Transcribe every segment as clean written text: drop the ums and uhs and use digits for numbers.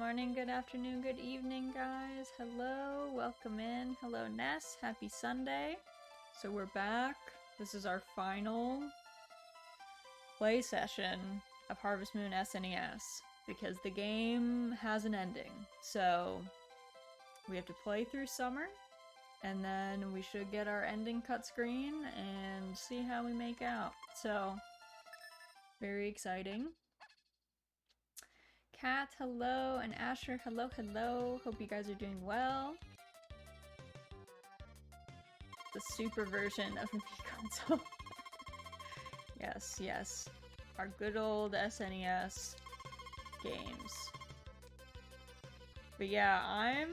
morning, good afternoon, good evening, guys. Hello, welcome in. Hello, Ness. Happy Sunday. So we're back. This is our final play session of Harvest Moon SNES because the game has an ending. So we have to play through summer and then we should get our ending cut screen and see how we make out. So, very exciting. Kat, hello, and Asher, hello, hello. Hope you guys are doing well. The super version of the Mii console. Yes, yes. Our good old SNES games. But yeah, I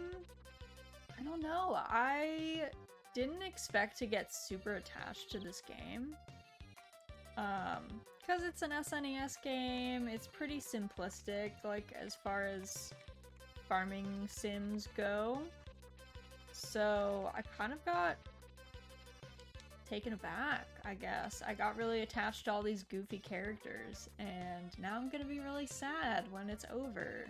don't know. I didn't expect to get super attached to this game. Because it's an SNES game, it's pretty simplistic, like, as far as farming sims go. So, I kind of got taken aback, I guess. I got really attached to all these goofy characters, and now I'm gonna be really sad when it's over.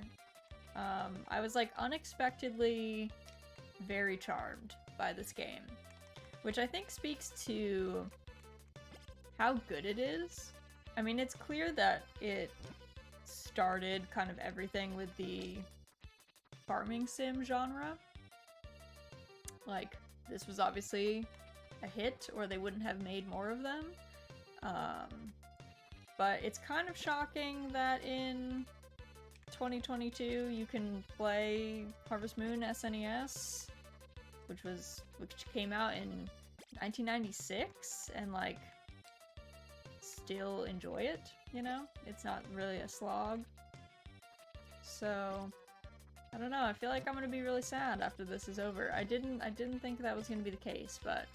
I was, like, unexpectedly very charmed by this game, which I think speaks to how good it is. I mean, it's clear that it started kind of everything with the farming sim genre. Like, this was obviously a hit, or they wouldn't have made more of them. But it's kind of shocking that in 2022 you can play Harvest Moon SNES, which came out in 1996, and like still enjoy it, you know? It's not really a slog. So, I don't know, I feel like I'm gonna be really sad after this is over. I didn't think that was gonna be the case, but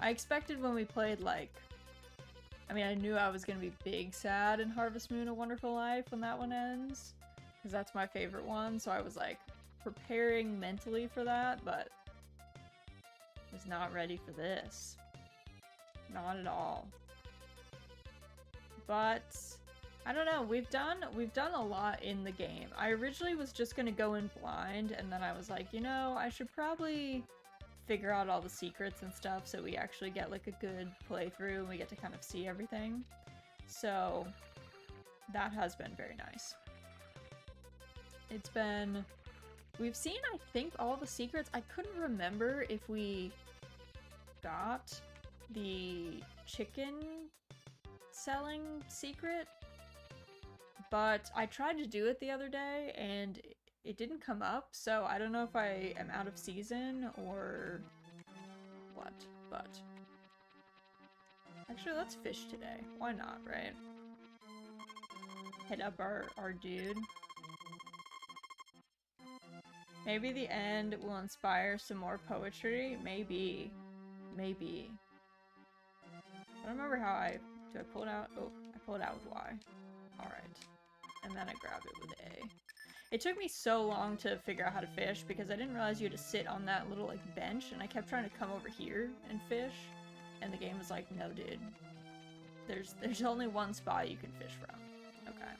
I expected when we played, like, I mean, I knew I was gonna be big sad in Harvest Moon A Wonderful Life when that one ends, because that's my favorite one, so I was, like, preparing mentally for that, but was not ready for this. Not at all. But I don't know, we've done a lot in the game. I originally was just gonna go in blind, and then I was like, you know, I should probably figure out all the secrets and stuff so we actually get like a good playthrough and we get to kind of see everything. So that has been very nice. We've seen, I think, all the secrets. I couldn't remember if we got the chicken selling secret, but I tried to do it the other day and it didn't come up, so I don't know if I am out of season or what, but actually let's fish today. Why not, right? Hit up our dude. Maybe the end will inspire some more poetry. Maybe. Maybe. I don't remember how do I pull it out? Oh, I pull it out with Y. Alright. And then I grab it with A. It took me so long to figure out how to fish because I didn't realize you had to sit on that little, like, bench, and I kept trying to come over here and fish, and the game was like, no, dude. There's only one spot you can fish from. Okay.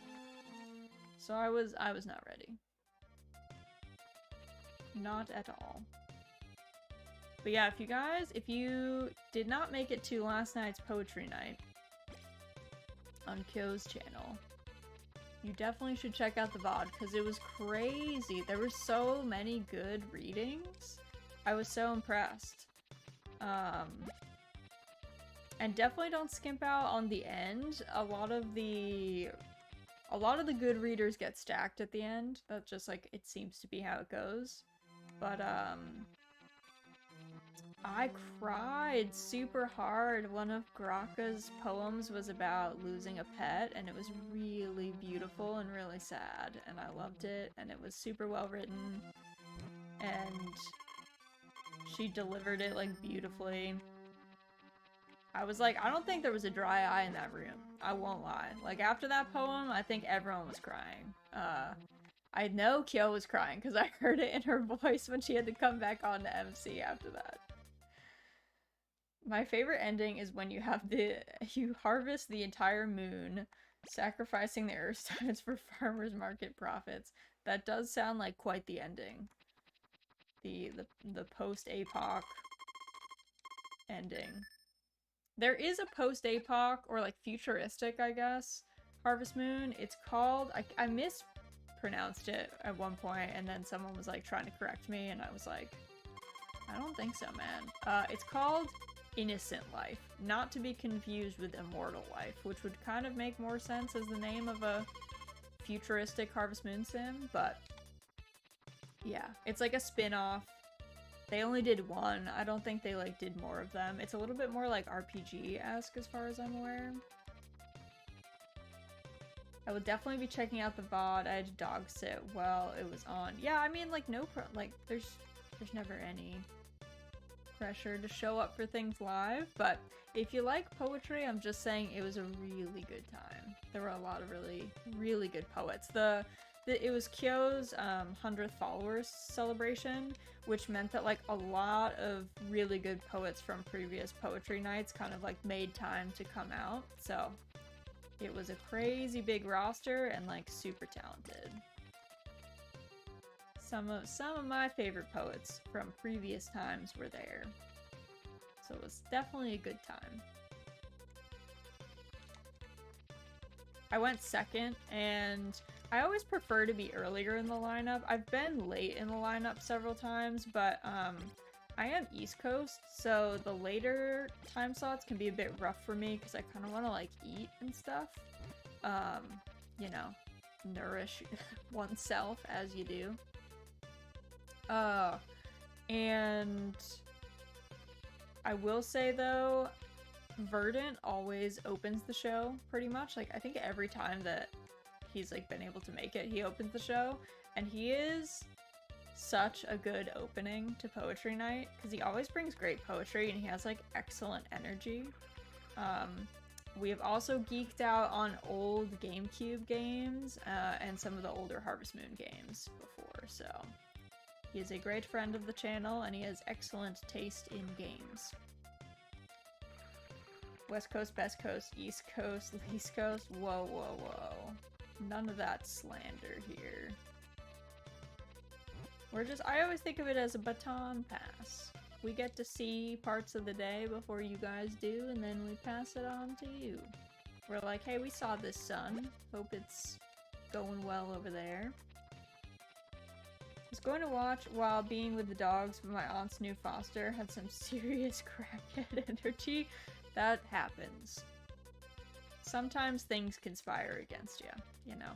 So I was not ready. Not at all. But yeah, if you did not make it to last night's poetry night on Kyo's channel, you definitely should check out the VOD because it was crazy. There were so many good readings. I was so impressed. And definitely don't skimp out on the end. A lot of the good readers get stacked at the end. That's just like, it seems to be how it goes. But I cried super hard. One of Graka's poems was about losing a pet, and it was really beautiful and really sad, and I loved it, and it was super well written, and she delivered it, like, beautifully. I was like, I don't think there was a dry eye in that room. I won't lie. Like, after that poem, I think everyone was crying. I know Kyo was crying, because I heard it in her voice when she had to come back on to MC after that. My favorite ending is when you harvest the entire moon, Sacrificing the Earth Stones for farmers market profits. That does sound like quite the ending. The post-APOC ending. There is a post-APOC, or like futuristic, I guess, Harvest Moon. It's called, I mispronounced it at one point, and then someone was like trying to correct me, and I was like, I don't think so, man. It's called Innocent Life, not to be confused with Immortal Life, which would kind of make more sense as the name of a futuristic Harvest Moon sim, but yeah, it's like a spin-off. They only did one. I don't think they like did more of them. It's a little bit more like RPG-esque as far as I'm aware. I would definitely be checking out the VOD. I had to dog sit while it was on. Yeah, I mean, like, there's never any pressure to show up for things live, but if you like poetry, I'm just saying it was a really good time. There were a lot of really, really good poets. It was Kyo's 100th followers celebration, which meant that like a lot of really good poets from previous poetry nights kind of like made time to come out. So it was a crazy big roster and like super talented. Some of my favorite poets from previous times were there. So it was definitely a good time. I went second, and I always prefer to be earlier in the lineup. I've been late in the lineup several times, but I am East Coast, so the later time slots can be a bit rough for me because I kind of want to like eat and stuff. You know, nourish oneself as you do. And I will say though, Verdant always opens the show pretty much. Like I think every time that he's like been able to make it, he opens the show, and he is such a good opening to poetry night because he always brings great poetry and he has like excellent energy. We have also geeked out on old GameCube games and some of the older Harvest Moon games before, so he is a great friend of the channel and he has excellent taste in games. West Coast, Best Coast, East Coast, East Coast. Whoa, whoa, whoa. None of that slander here. I always think of it as a baton pass. We get to see parts of the day before you guys do, and then we pass it on to you. We're like, hey, we saw this sun. Hope it's going well over there. I was going to watch while being with the dogs, but my aunt's new foster had some serious crackhead energy. That happens. Sometimes things conspire against you, you know?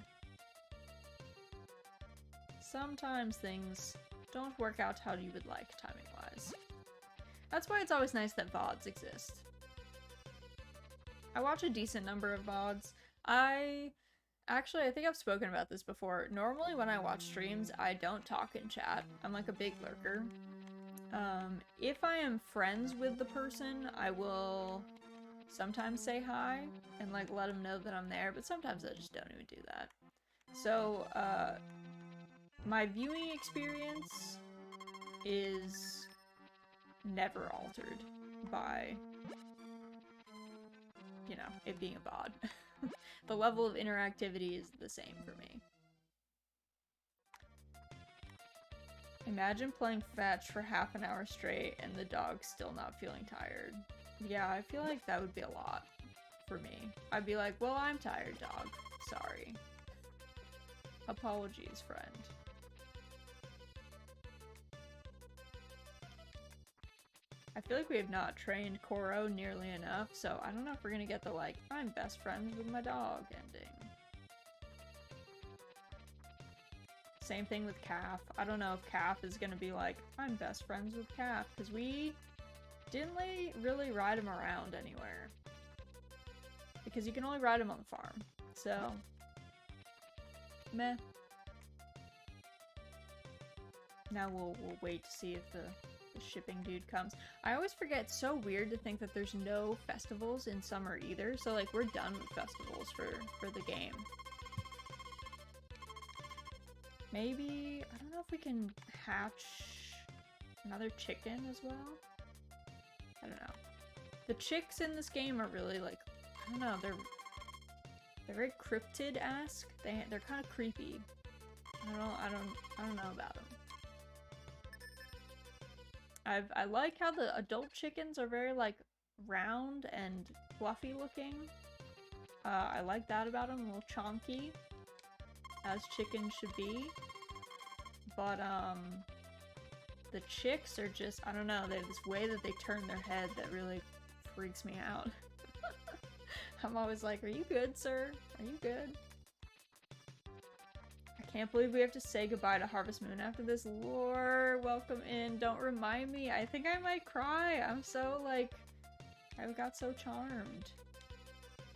Sometimes things don't work out how you would like, timing-wise. That's why it's always nice that VODs exist. I watch a decent number of VODs. I think I've spoken about this before. Normally when I watch streams, I don't talk in chat. I'm like a big lurker. If I am friends with the person, I will sometimes say hi and like let them know that I'm there, but sometimes I just don't even do that. So, my viewing experience is never altered by, you know, it being a VOD. The level of interactivity is the same for me. Imagine playing fetch for half an hour straight and the dog still not feeling tired. Yeah, I feel like that would be a lot for me. I'd be like, well, I'm tired, dog. Sorry. Apologies, friend. I feel like we have not trained Koro nearly enough, so I don't know if we're gonna get the, like, I'm best friends with my dog ending. Same thing with Calf. I don't know if Calf is gonna be like, I'm best friends with Calf, because we didn't really ride him around anywhere. Because you can only ride him on the farm. So, meh. Now we'll wait to see if the shipping dude comes. I always forget, it's so weird to think that there's no festivals in summer either. So like we're done with festivals for the game. Maybe, I don't know if we can hatch another chicken as well. I don't know. The chicks in this game are really like, I don't know, They're very cryptid-esque. They're kind of creepy. I don't know about them. I like how the adult chickens are very like round and fluffy looking. I like that about them, a little chonky, as chickens should be. But the chicks are just, I don't know, they have this way that they turn their head that really freaks me out. I'm always like, are you good, sir? Are you good? I can't believe we have to say goodbye to Harvest Moon after this. Lore, welcome in. Don't remind me. I think I might cry. I'm so, like, I got so charmed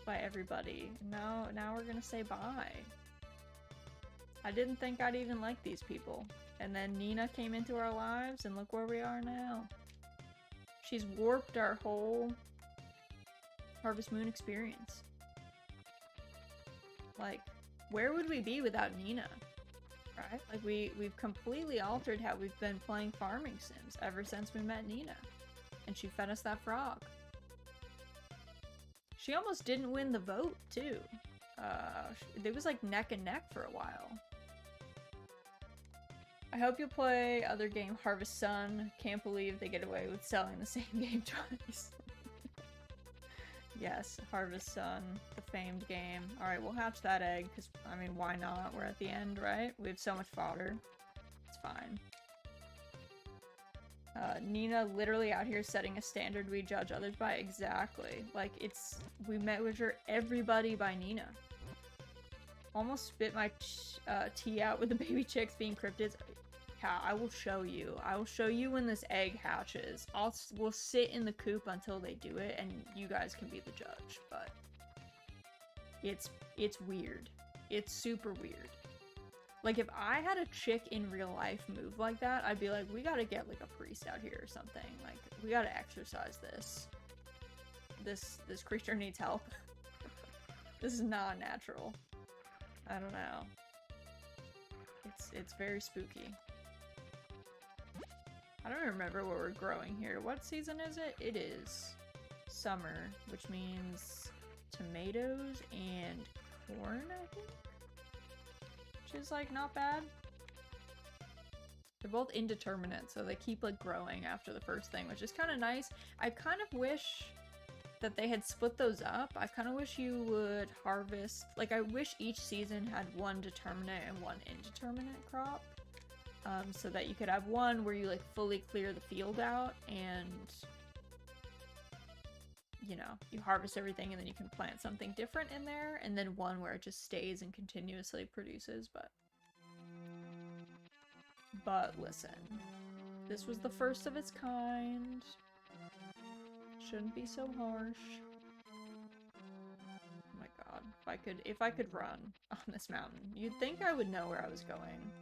by everybody. Now we're gonna say bye. I didn't think I'd even like these people. And then Nina came into our lives, and look where we are now. She's warped our whole Harvest Moon experience. Like, where would we be without Nina? Right? Like, we've completely altered how we've been playing farming sims ever since we met Nina. And she fed us that frog. She almost didn't win the vote, too. It was like neck and neck for a while. I hope you'll play other game Harvest Sun. Can't believe they get away with selling the same game twice. Yes, Harvest Sun, the famed game. Alright, we'll hatch that egg, because, I mean, why not? We're at the end, right? We have so much fodder. It's fine. Nina literally out here setting a standard we judge others by. Exactly. Like, we measure everybody by Nina. Almost spit my tea out with the baby chicks being cryptids. Yeah, I will show you. I will show you when this egg hatches. We'll sit in the coop until they do it, and you guys can be the judge. But it's weird. It's super weird. Like, if I had a chick in real life move like that, I'd be like, we gotta get like a priest out here or something. Like, we gotta exorcise this. This creature needs help. This is not natural. I don't know. It's very spooky. I don't remember what we're growing here. What season is it? It is summer, which means tomatoes and corn, I think? Which is, like, not bad. They're both indeterminate, so they keep, like, growing after the first thing, which is kind of nice. I kind of wish that they had split those up. I kind of wish you would harvest, like, I wish each season had one determinate and one indeterminate crop, so that you could have one where you, like, fully clear the field out and, you know, you harvest everything and then you can plant something different in there, and then one where it just stays and continuously produces. But listen, this was the first of its kind. Shouldn't be so harsh. Oh my god. If I could run on this mountain, you'd think I would know where I was going.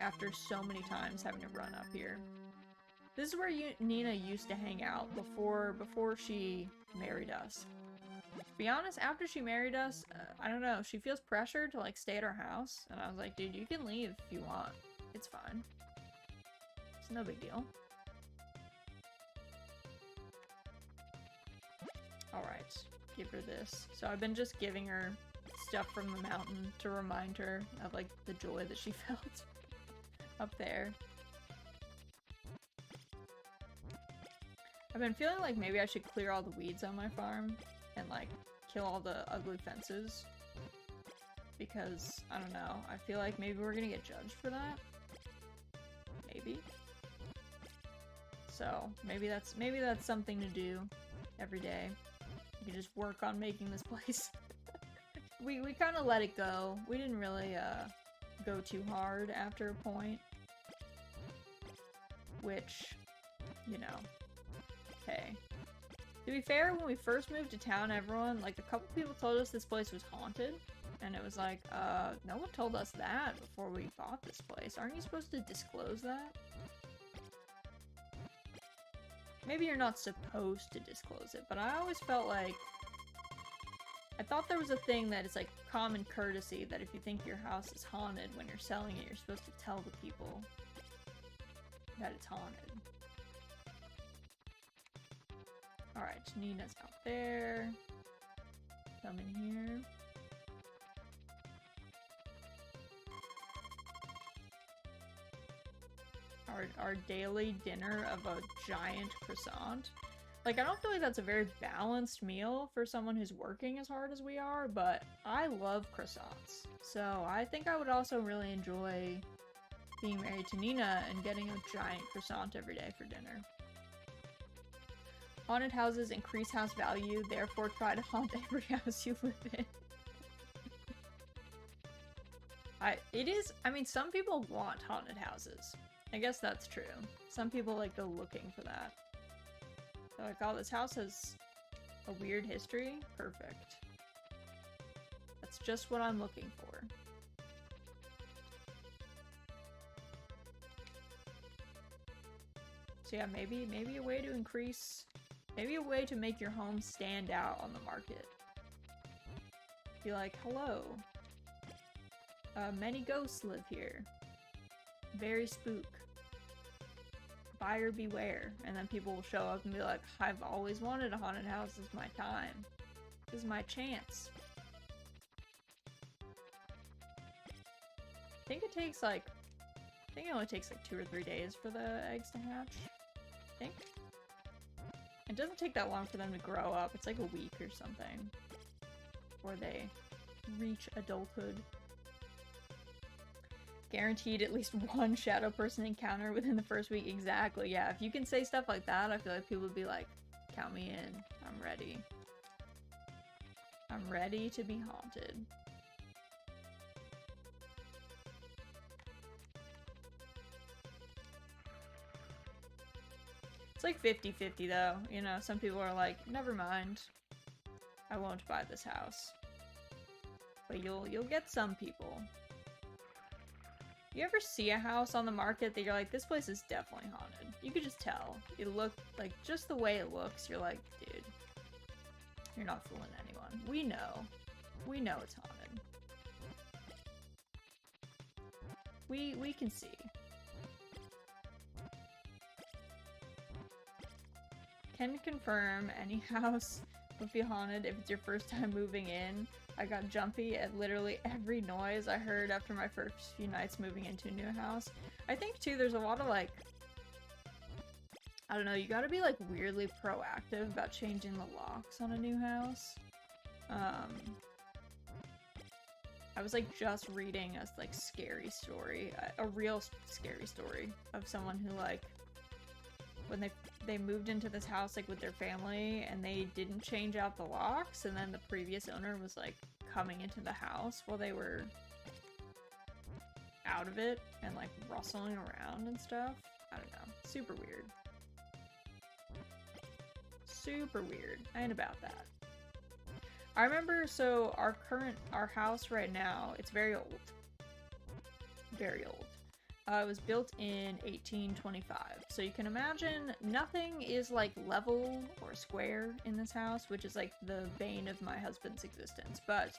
After so many times having to run up here. This is where Nina used to hang out before she married us. To be honest, after she married us, I don't know, she feels pressured to like stay at our house. And I was like, dude, you can leave if you want. It's fine. It's no big deal. Alright, give her this. So I've been just giving her stuff from the mountain to remind her of, like, the joy that she felt up there. I've been feeling like maybe I should clear all the weeds on my farm and, like, kill all the ugly fences. Because, I don't know, I feel like maybe we're gonna get judged for that. Maybe. So, maybe that's something to do every day. You can just work on making this place. we kind of let it go. We didn't really go too hard after a point. Which, you know, hey. To be fair, when we first moved to town, everyone, like, a couple people told us this place was haunted. And it was like, no one told us that before we bought this place. Aren't you supposed to disclose that? Maybe you're not supposed to disclose it, but I always felt like... I thought there was a thing that is like common courtesy that if you think your house is haunted when you're selling it, you're supposed to tell the people that it's haunted. Alright, Nina's out there. Come in here. our daily dinner of a giant croissant. Like, I don't feel like that's a very balanced meal for someone who's working as hard as we are, but I love croissants. So I think I would also really enjoy being married to Nina and getting a giant croissant every day for dinner. Haunted houses increase house value, therefore try to haunt every house you live in. I mean, some people want haunted houses. I guess that's true. Some people like go looking for that. They're like, oh, this house has a weird history? Perfect. That's just what I'm looking for. So yeah, maybe a way to increase... Maybe a way to make your home stand out on the market. Be like, hello. Many ghosts live here. Very spook. Buyer beware. And then people will show up and be like, I've always wanted a haunted house. This is my time. This is my chance. I think it takes like... I think it only takes like 2 or 3 days for the eggs to hatch. I think. It doesn't take that long for them to grow up. It's like a week or something. Before they reach adulthood. Guaranteed at least one shadow person encounter within the first week. Exactly, yeah. If you can say stuff like that, I feel like people would be like, count me in. I'm ready. I'm ready to be haunted. It's like 50-50 though. You know, some people are like, never mind. I won't buy this house. But you'll get some people. You ever see a house on the market that you're like, this place is definitely haunted? You could just tell. It looked like, just the way it looks, you're like, dude, you're not fooling anyone. We know. We know it's haunted. We can see. Can confirm any house would be haunted if it's your first time moving in. I got jumpy at literally every noise I heard after my first few nights moving into a new house. I think too there's a lot of like, I don't know, you gotta be like weirdly proactive about changing the locks on a new house. I was like just reading a like scary story, a real scary story of someone who like, when they moved into this house like with their family and they didn't change out the locks, and then the previous owner was like coming into the house while they were out of it and like rustling around and stuff. I don't know. Super weird. Super weird. I ain't about that. I remember, so our house right now, it's very old. Very old. It was built in 1825, so you can imagine nothing is like level or square in this house, which is like the bane of my husband's existence, but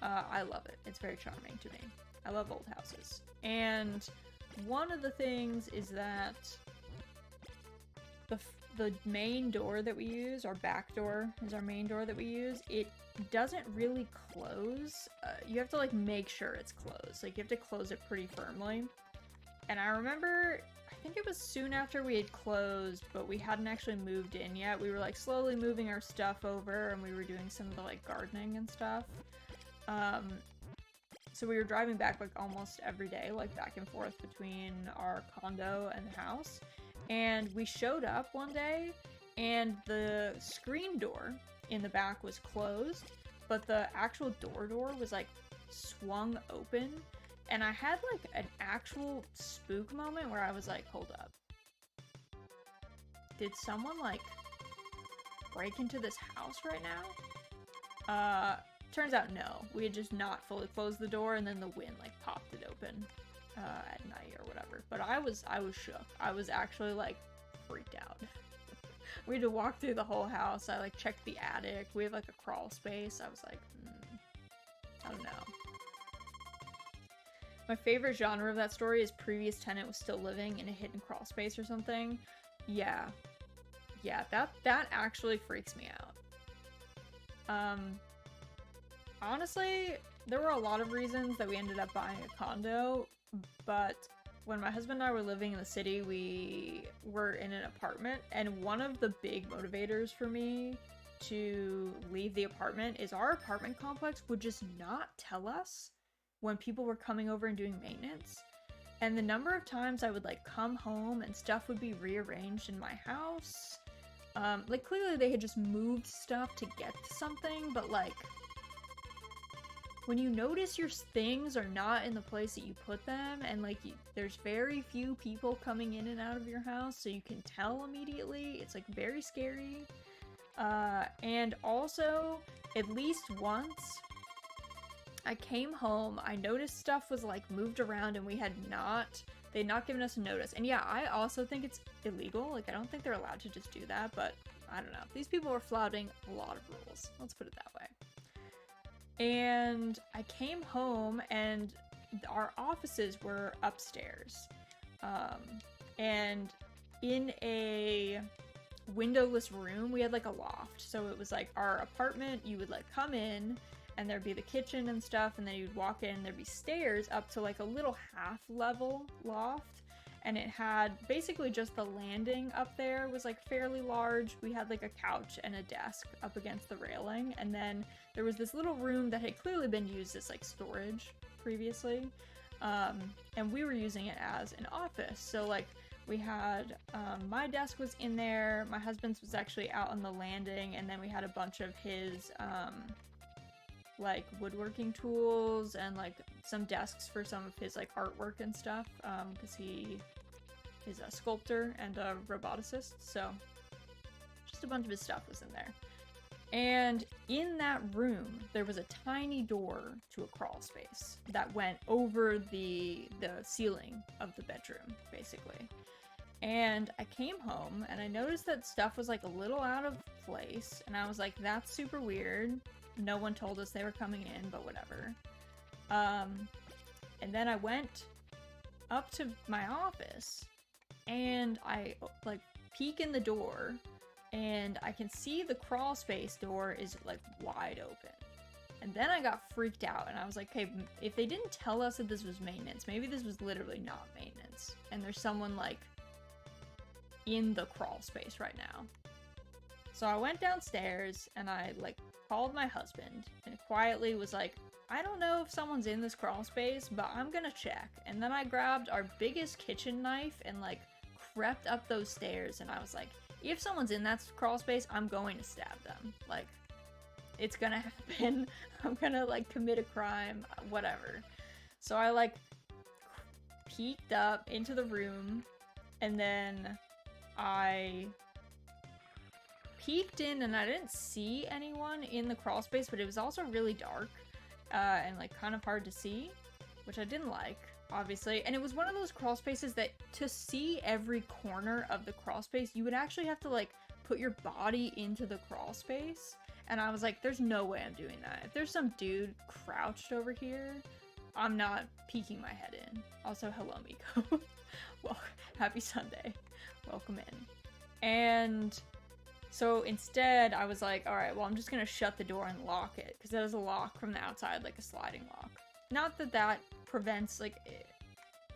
I love it. It's very charming to me. I love old houses. And one of the things is that the main door that we use, our back door is our main door that we use, it doesn't really close. You have to like make sure it's closed. Like you have to close it pretty firmly. And I remember, I think it was soon after we had closed, but we hadn't actually moved in yet. We were like slowly moving our stuff over, and we were doing some of the like gardening and stuff. So we were driving back like almost every day, like back and forth between our condo and the house. And we showed up one day, and the screen door in the back was closed, but the actual door was like swung open. And I had like an actual spook moment where I was like, hold up. Did someone like break into this house right now? Turns out no. We had just not fully closed the door, and then the wind like popped it open at night or whatever. But I was shook. I was actually like freaked out. We had to walk through the whole house. I like checked the attic. We have like a crawl space. I was like, I don't know. My favorite genre of that story is previous tenant was still living in a hidden crawl space or something. Yeah. Yeah, that actually freaks me out. Honestly, there were a lot of reasons that we ended up buying a condo, but when my husband and I were living in the city, we were in an apartment, and one of the big motivators for me to leave the apartment is our apartment complex would just not tell us when people were coming over and doing maintenance. And the number of times I would like come home and stuff would be rearranged in my house. Like clearly they had just moved stuff to get to something, but like when you notice your things are not in the place that you put them, and like there's very few people coming in and out of your house, so you can tell immediately, it's like very scary. And also, at least once, I came home, I noticed stuff was like moved around and they'd not given us a notice. And yeah, I also think it's illegal, like I don't think they're allowed to just do that, but I don't know. These people were flouting a lot of rules, let's put it that way. And I came home and our offices were upstairs. And in a windowless room, we had like a loft. So it was like our apartment, you would like come in and there'd be the kitchen and stuff, and then you'd walk in and there'd be stairs up to like a little half-level loft. And it had basically just the landing up there was like fairly large. We had like a couch and a desk up against the railing, and then there was this little room that had clearly been used as like storage previously, and we were using it as an office. So like we had my desk was in there, my husband's was actually out on the landing, and then we had a bunch of his like woodworking tools and like some desks for some of his like artwork and stuff, because he is a sculptor and a roboticist, so just a bunch of his stuff was in there. And in that room there was a tiny door to a crawl space that went over the ceiling of the bedroom basically. And I came home and I noticed that stuff was like a little out of place, and I was like, that's super weird. No one told us they were coming in, but whatever. And then I went up to my office and I like peek in the door and I can see the crawl space door is like wide open. And then I got freaked out and I was like, okay, if they didn't tell us that this was maintenance, maybe this was literally not maintenance and there's someone like in the crawl space right now. So I went downstairs and I like called my husband and quietly was like, I don't know if someone's in this crawl space, but I'm gonna check. And then I grabbed our biggest kitchen knife and like crept up those stairs, and I was like, if someone's in that crawl space, I'm going to stab them. Like, it's gonna happen. I'm gonna like commit a crime, whatever. So I like peeked up into the room, and then I peeked in and I didn't see anyone in the crawl space, but it was also really dark and like kind of hard to see, which I didn't like, obviously. And it was one of those crawl spaces that to see every corner of the crawl space, you would actually have to like put your body into the crawl space. And I was like, there's no way I'm doing that. If there's some dude crouched over here, I'm not peeking my head in. Also, hello, Miko. Well, happy Sunday. Welcome in. And so instead, I was like, alright, well, I'm just gonna shut the door and lock it, because it has a lock from the outside, like a sliding lock. Not that that prevents, like,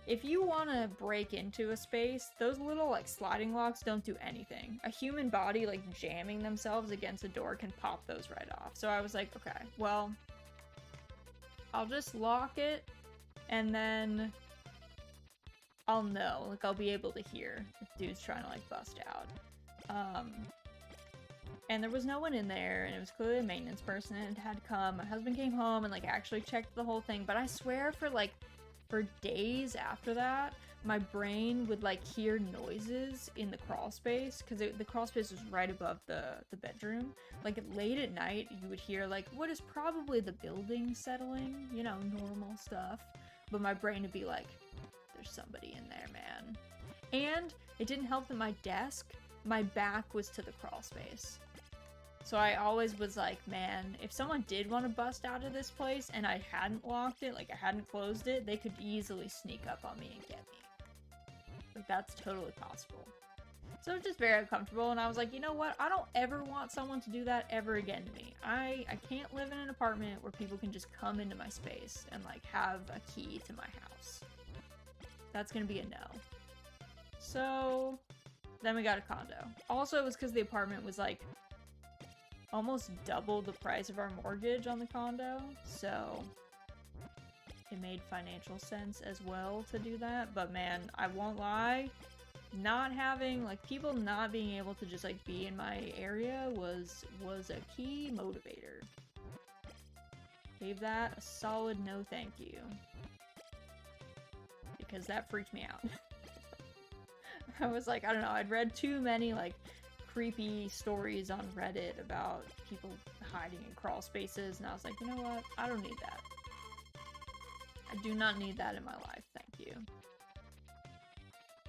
if you want to break into a space, those little, like, sliding locks don't do anything. A human body, like, jamming themselves against a door can pop those right off. So I was like, okay, well, I'll just lock it, and then I'll know, like, I'll be able to hear if dude's trying to, like, bust out. And there was no one in there, and it was clearly a maintenance person, and it had come. My husband came home and, like, actually checked the whole thing, but I swear for days after that, my brain would, like, hear noises in the crawl space, because the crawl space was right above the bedroom. Like, late at night, you would hear, like, what is probably the building settling, you know, normal stuff, but my brain would be like, there's somebody in there, man. And it didn't help that my back was to the crawl space. So I always was like, man, if someone did want to bust out of this place and I hadn't locked it, like I hadn't closed it, they could easily sneak up on me and get me. Like, that's totally possible. So it was just very uncomfortable, and I was like, you know what? I don't ever want someone to do that ever again to me. I can't live in an apartment where people can just come into my space and like have a key to my house. That's gonna be a no. So then we got a condo. Also, it was because the apartment was like almost double the price of our mortgage on the condo, so it made financial sense as well to do that. But man, I won't lie, not having, like, people not being able to just like be in my area was a key motivator. Gave that a solid no thank you. Because that freaked me out. I was like, I don't know, I'd read too many like creepy stories on Reddit about people hiding in crawl spaces, and I was like, you know what? I don't need that. I do not need that in my life, thank you.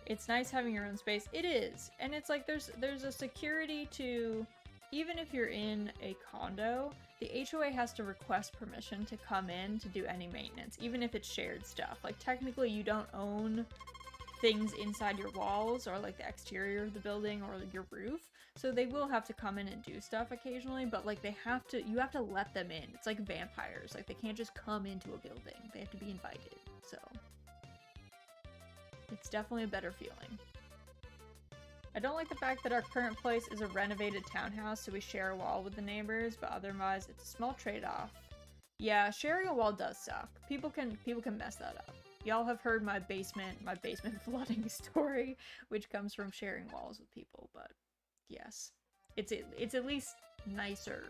It's nice having your own space. It is, and it's like there's a security to, even if you're in a condo, the HOA has to request permission to come in to do any maintenance, even if it's shared stuff. Like, technically you don't own things inside your walls or like the exterior of the building or your roof, so they will have to come in and do stuff occasionally, but like you have to let them in. It's like vampires, like they can't just come into a building, they have to be invited. So it's definitely a better feeling. I don't like the fact that our current place is a renovated townhouse, so we share a wall with the neighbors, but otherwise it's a small trade-off. Yeah, sharing a wall does suck. People can mess that up. Y'all have heard my basement flooding story, which comes from sharing walls with people, but yes. It's at least nicer.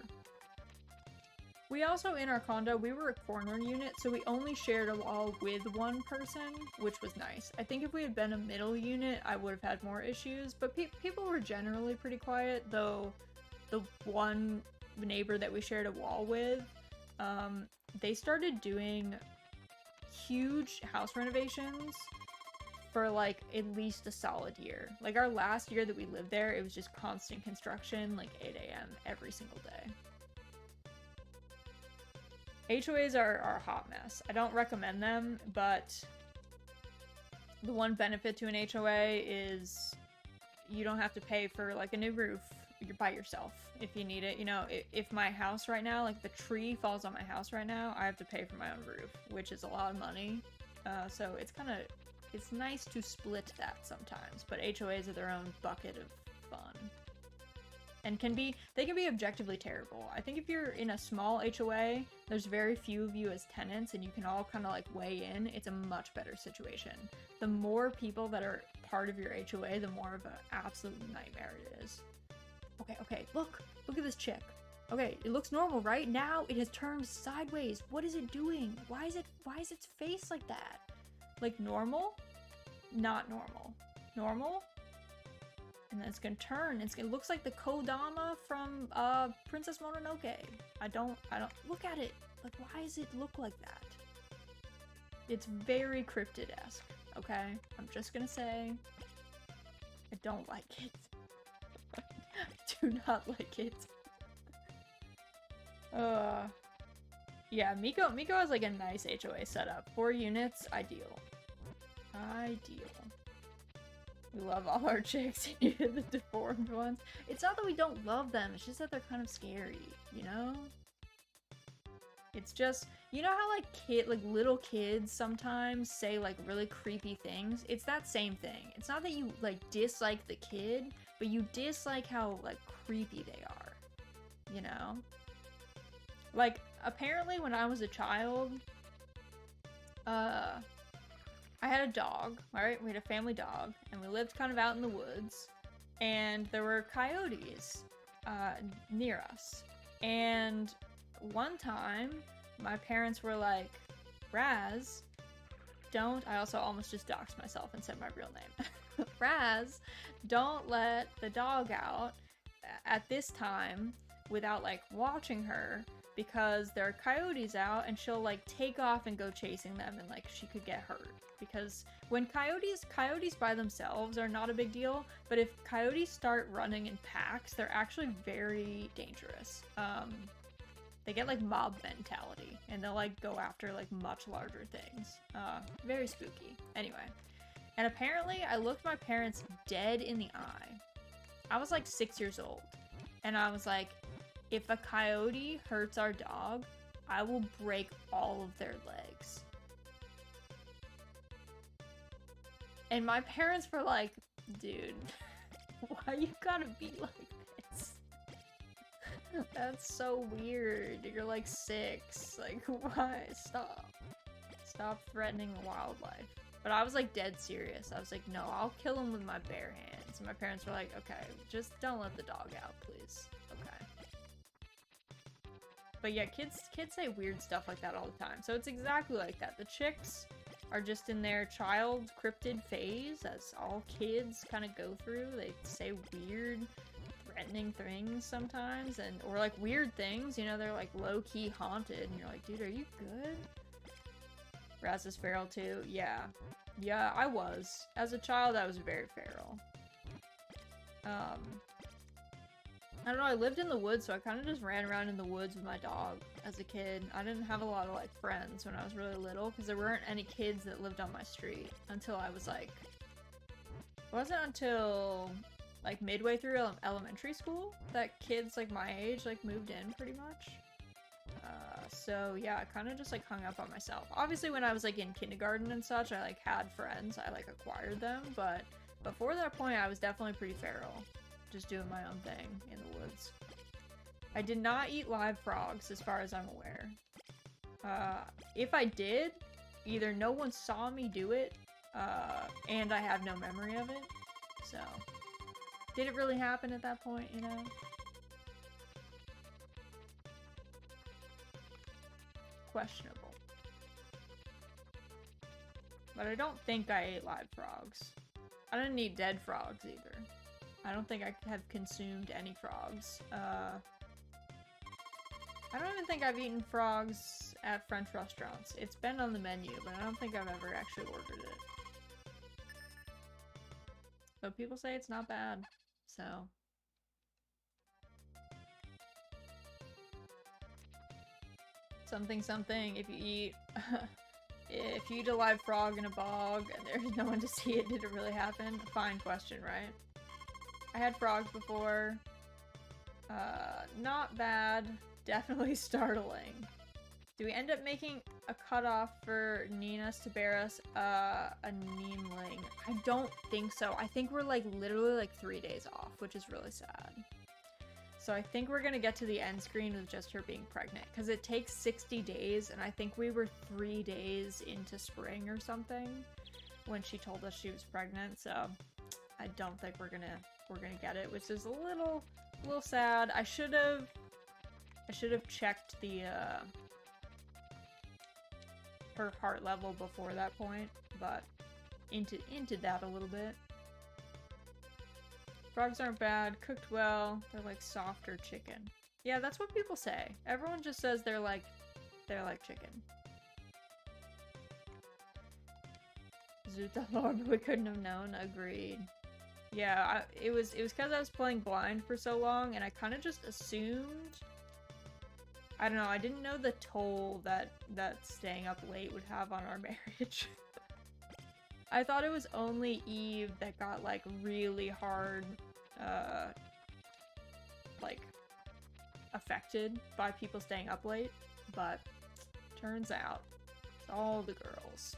We also, in our condo, we were a corner unit, so we only shared a wall with one person, which was nice. I think if we had been a middle unit, I would have had more issues, but people were generally pretty quiet, though the one neighbor that we shared a wall with, they started doing huge house renovations for like at least a solid year. Like our last year that we lived there, it was just constant construction, like 8 a.m. every single day. HOAs are a hot mess. I don't recommend them, but the one benefit to an HOA is you don't have to pay for like a new roof. You're by yourself if you need it. You know, if my house right now, like the tree falls on my house right now, I have to pay for my own roof, which is a lot of money. So it's nice to split that sometimes, but HOAs are their own bucket of fun. And they can be objectively terrible. I think if you're in a small HOA, there's very few of you as tenants and you can all kind of like weigh in. It's a much better situation. The more people that are part of your HOA, the more of an absolute nightmare it is. Okay, look at this chick. Okay, it looks normal, right? Now it has turned sideways. What is it doing? Why is its face like that? Like normal? Not normal. Normal? And then it's gonna turn. It looks like the Kodama from Princess Mononoke. I don't look at it. Like, why does it look like that? It's very cryptid-esque, okay? I'm just gonna say I don't like it. I do not like it. Yeah, Miko has like a nice HOA setup. 4 units, ideal. Ideal. We love all our chicks, the deformed ones. It's not that we don't love them, it's just that they're kind of scary, you know? It's just, you know how like little kids sometimes say like really creepy things? It's that same thing. It's not that you like dislike the kid, but you dislike how like creepy they are, you know? Like, apparently when I was a child, I had a dog, alright? We had a family dog, and we lived kind of out in the woods, and there were coyotes near us. And one time, my parents were like, Raz, don't, I also almost just doxed myself and said my real name. Raz, don't let the dog out at this time without like watching her, because there are coyotes out and she'll like take off and go chasing them and like she could get hurt. Because when coyotes by themselves are not a big deal, but if coyotes start running in packs, they're actually very dangerous. They get like mob mentality and they'll like go after like much larger things. Very spooky. Anyway, and apparently I looked my parents dead in the eye. I was like 6 years old and I was like, if a coyote hurts our dog, I will break all of their legs. And my parents were like, dude, why you gotta be like this? That's so weird. You're like 6. Like, why? Stop. Stop threatening wildlife. But I was like dead serious. I was like, no, I'll kill him with my bare hands. And my parents were like, okay, just don't let the dog out, please. Okay. But yeah, kids say weird stuff like that all the time. So it's exactly like that. The chicks are just in their child cryptid phase, as all kids kind of go through. They say weird, threatening things sometimes, or like weird things, you know, they're like low-key haunted, and you're like, dude, are you good? Raz is feral too. Yeah. Yeah, I was. As a child, I was very feral. I don't know, I lived in the woods, so I kind of just ran around in the woods with my dog as a kid. I didn't have a lot of, like, friends when I was really little, because there weren't any kids that lived on my street until I was, like... It wasn't until, like, midway through elementary school that kids, like, my age, like, moved in, pretty much. So, yeah, I kind of just, like, hung up on myself. Obviously, when I was, like, in kindergarten and such, I, like, had friends. I, like, acquired them, but before that point, I was definitely pretty feral. Just doing my own thing in the woods. I did not eat live frogs, as far as I'm aware. If I did, either no one saw me do it, and I have no memory of it. So, did it really happen at that point, you know? Questionable. But I don't think I ate live frogs. I didn't eat dead frogs either. I don't think I have consumed any frogs. I don't even think I've eaten frogs at French restaurants. It's been on the menu, but I don't think I've ever actually ordered it. But people say it's not bad, so... Something something, if you eat... if you eat a live frog in a bog and there's no one to see it, did it really happen? Fine question, right? I had frogs before. Not bad. Definitely startling. Do we end up making a cutoff for Nina's to bear us a Neemling? I don't think so. I think we're like literally like 3 days off, which is really sad. So I think we're gonna get to the end screen with just her being pregnant, because it takes 60 days, and I think we were 3 days into spring or something when she told us she was pregnant, so I don't think we're gonna get it, which is a little sad. I should have checked the her heart level before that point, but into that a little bit. Frogs aren't bad, cooked well. They're like softer chicken. Yeah, that's what people say. Everyone just says they're like chicken. Zuta Lord, we couldn't have known. Agreed. Yeah, it was because I was playing blind for so long, and I kind of just assumed. I don't know. I didn't know the toll that staying up late would have on our marriage. I thought it was only Eve that got like really hard, like affected by people staying up late, but turns out it's all the girls.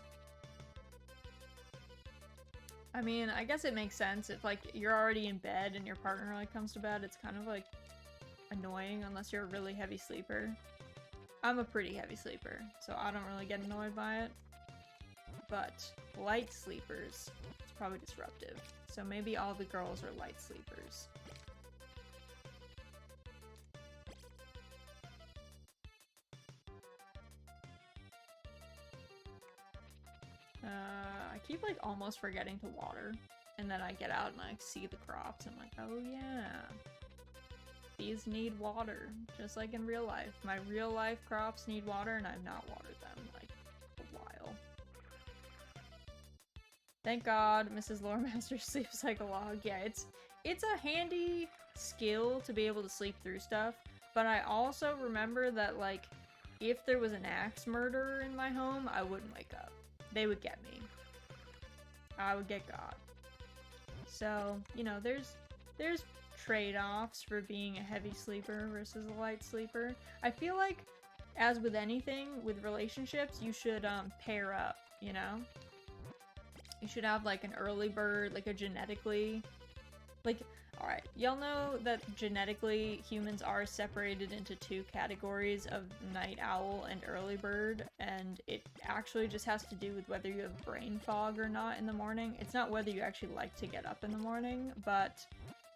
I mean, I guess it makes sense if like you're already in bed and your partner like comes to bed. It's kind of like annoying unless you're a really heavy sleeper. I'm a pretty heavy sleeper, so I don't really get annoyed by it. But light sleepers, it's probably disruptive. So maybe all the girls are light sleepers. I keep like almost forgetting to water, and then I get out and I see the crops. I'm like, oh yeah, these need water, just like in real life. My real life crops need water, and I've not watered them like a while. Thank God Mrs. Loremaster sleeps like a log. Yeah, it's a handy skill to be able to sleep through stuff, but I also remember that like if there was an axe murderer in my home, I wouldn't wake up. They would get me. I would get got. So, you know, there's trade-offs for being a heavy sleeper versus a light sleeper. I feel like, as with anything, with relationships, you should pair up, you know? You should have like an early bird, like a genetically, like, alright, y'all know that genetically humans are separated into two categories of night owl and early bird, and it actually just has to do with whether you have brain fog or not in the morning. It's not whether you actually like to get up in the morning, but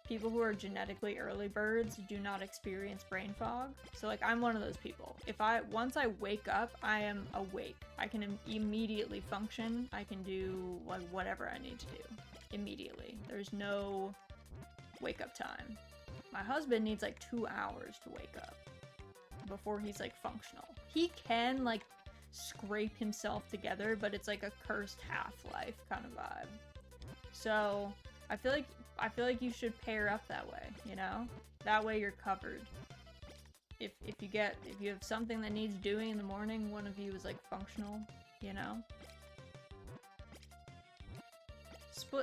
people who are genetically early birds do not experience brain fog. So like, I'm one of those people. Once I wake up, I am awake. I can immediately function. I can do like whatever I need to do immediately. There's no wake up time. My husband needs like 2 hours to wake up before he's like functional. He can like scrape himself together, but it's like a cursed Half-Life kind of vibe. So I feel like you should pair up that way, you know? That way you're covered. If you have something that needs doing in the morning, one of you is like functional, you know?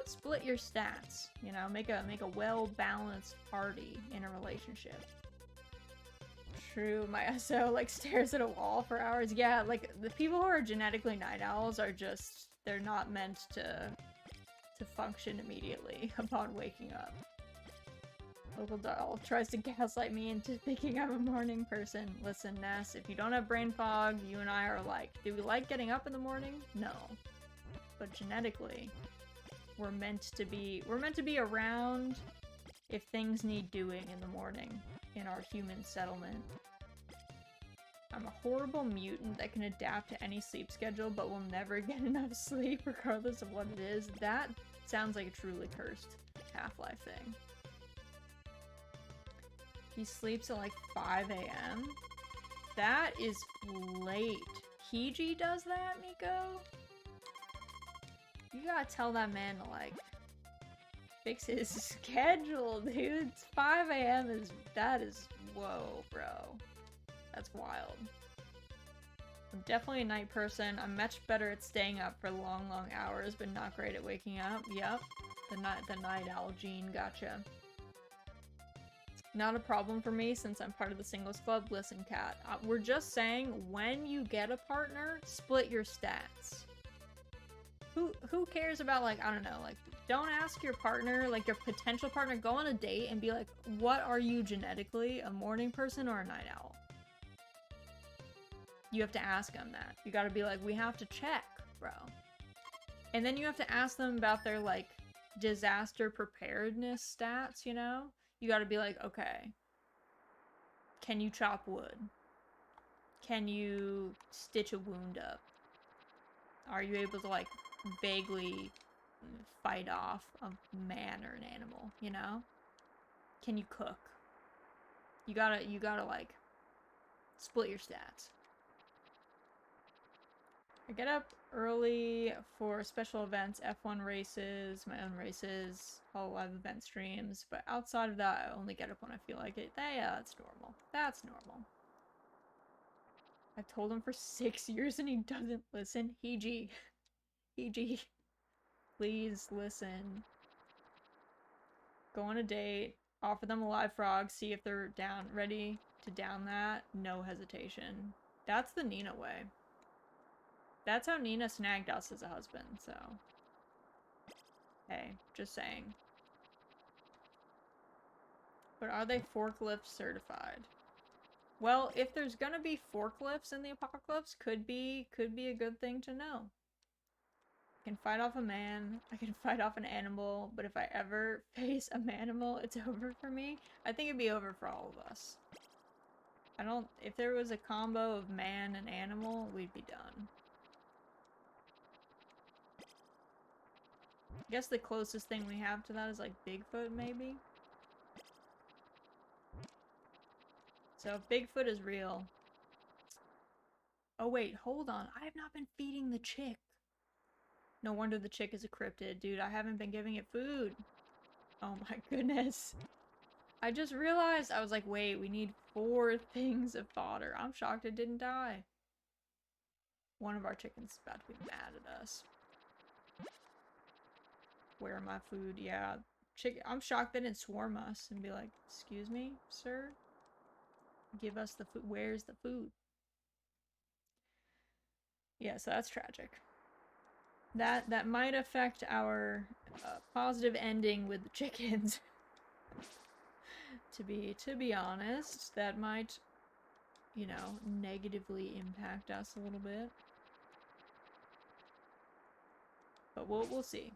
Split your stats, you know? Make a well-balanced party in a relationship. True, my SO like stares at a wall for hours. Yeah, like the people who are genetically night owls are just, they're not meant to function immediately upon waking up. Local doll tries to gaslight me into thinking I'm a morning person. Listen, Ness, if you don't have brain fog, you and I are like, do we like getting up in the morning? No. But genetically, we're meant to be around if things need doing in the morning in our human settlement. I'm a horrible mutant that can adapt to any sleep schedule but will never get enough sleep regardless of what it is. That sounds like a truly cursed Half-Life thing. He sleeps at like 5 a.m. That is late. Hiji does that, Miko? You gotta tell that man to like fix his schedule, dude. It's 5 a.m. that is whoa, bro. That's wild. I'm definitely a night person. I'm much better at staying up for long, long hours, but not great at waking up. Yep. The night owl gene, gotcha. Not a problem for me since I'm part of the singles club. Listen, Kat, we're just saying when you get a partner, split your stats. Who cares about, like, I don't know, like, don't ask your partner, like your potential partner, go on a date and be like, what are you genetically, a morning person or a night owl? You have to ask them that. You gotta be like, we have to check, bro. And then you have to ask them about their, like, disaster preparedness stats, you know? You gotta be like, okay, can you chop wood? Can you stitch a wound up? Are you able to, like, vaguely fight off a man or an animal, you know? Can you cook? You gotta, like, split your stats. I get up early for special events, F1 races, my own races, all live event streams, but outside of that, I only get up when I feel like it. Yeah, that's normal. That's normal. I've told him for 6 years and he doesn't listen. Hiji. Hiji. Please listen. Go on a date, offer them a live frog, see if they're ready to down that. No hesitation. That's the Nina way. That's how Nina snagged us as a husband, so. Hey, just saying. But are they forklift certified? Well, if there's gonna be forklifts in the apocalypse, could be a good thing to know. I can fight off a man, I can fight off an animal, but if I ever face a manimal, it's over for me. I think it'd be over for all of us. If there was a combo of man and animal, we'd be done. I guess the closest thing we have to that is like Bigfoot, maybe? So if Bigfoot is real... Oh wait, hold on. I have not been feeding the chick. No wonder the chick is a cryptid. Dude, I haven't been giving it food. Oh my goodness. I just realized, I was like, wait, we need 4 things of fodder. I'm shocked it didn't die. One of our chickens is about to be mad at us. Where my food? Yeah. I'm shocked they didn't swarm us and be like, excuse me, sir? Give us the food. Where's the food? Yeah, so that's tragic. That might affect our positive ending with the chickens. to be honest, that might, you know, negatively impact us a little bit. But we'll see.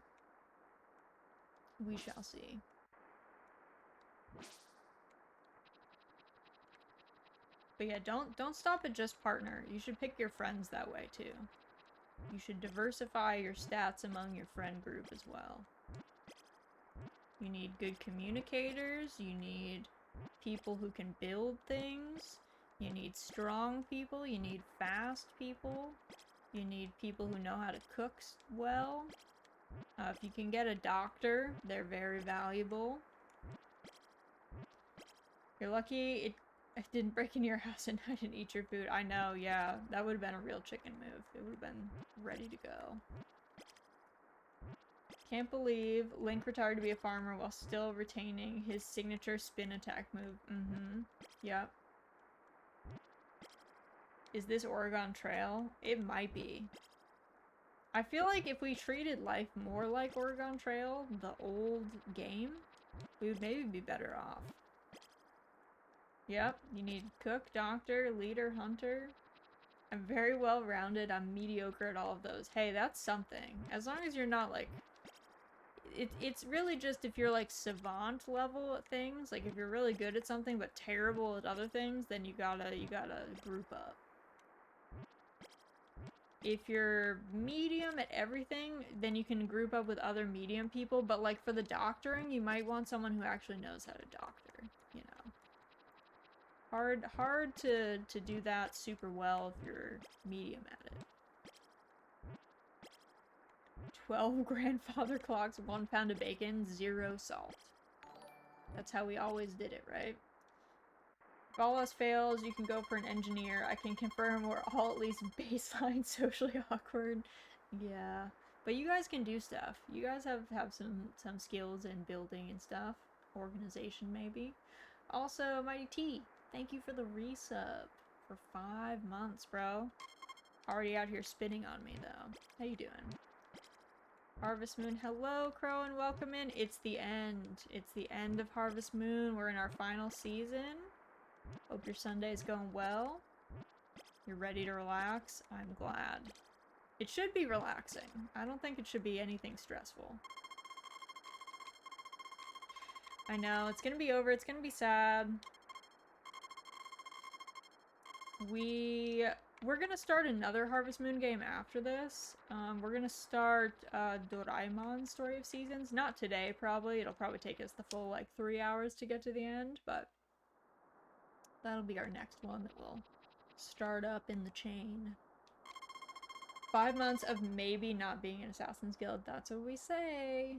We shall see. But yeah, don't stop at just partner. You should pick your friends that way too. You should diversify your stats among your friend group as well. You need good communicators, you need people who can build things, you need strong people, you need fast people, you need people who know how to cook well. If you can get a doctor, they're very valuable. You're lucky it didn't break into your house and I didn't eat your food. I know, yeah, that would have been a real chicken move. It would have been ready to go. Can't believe Link retired to be a farmer while still retaining his signature spin attack move. Mm-hmm. Yep. Is this Oregon Trail? It might be. I feel like if we treated life more like Oregon Trail, the old game, we would maybe be better off. Yep, you need cook, doctor, leader, hunter. I'm very well rounded. I'm mediocre at all of those. Hey, that's something. As long as you're not like... It's really just if you're like savant level at things, like if you're really good at something but terrible at other things, then you gotta group up. If you're medium at everything, then you can group up with other medium people, but like for the doctoring, you might want someone who actually knows how to doctor, you know. Hard to do that super well if you're medium at it. 12 grandfather clocks, 1 pound of bacon, 0 salt. That's how we always did it, right? If all else fails, you can go for an engineer. I can confirm we're all at least baseline socially awkward. Yeah. But you guys can do stuff. You guys have some skills in building and stuff. Organization, maybe. Also, Mighty T, thank you for the resub for 5 months, bro. Already out here spitting on me, though. How you doing? Harvest Moon, hello, Crow, and welcome in. It's the end. It's the end of Harvest Moon. We're in our final season. Hope your Sunday's going well. You're ready to relax. I'm glad. It should be relaxing. I don't think it should be anything stressful. I know, it's gonna be over. It's gonna be sad. We're gonna start another Harvest Moon game after this. We're gonna start Doraemon's Story of Seasons. Not today, probably. It'll probably take us the full, like, 3 hours to get to the end, but that'll be our next one that will start up in the chain. 5 months of maybe not being an Assassin's Guild. That's what we say.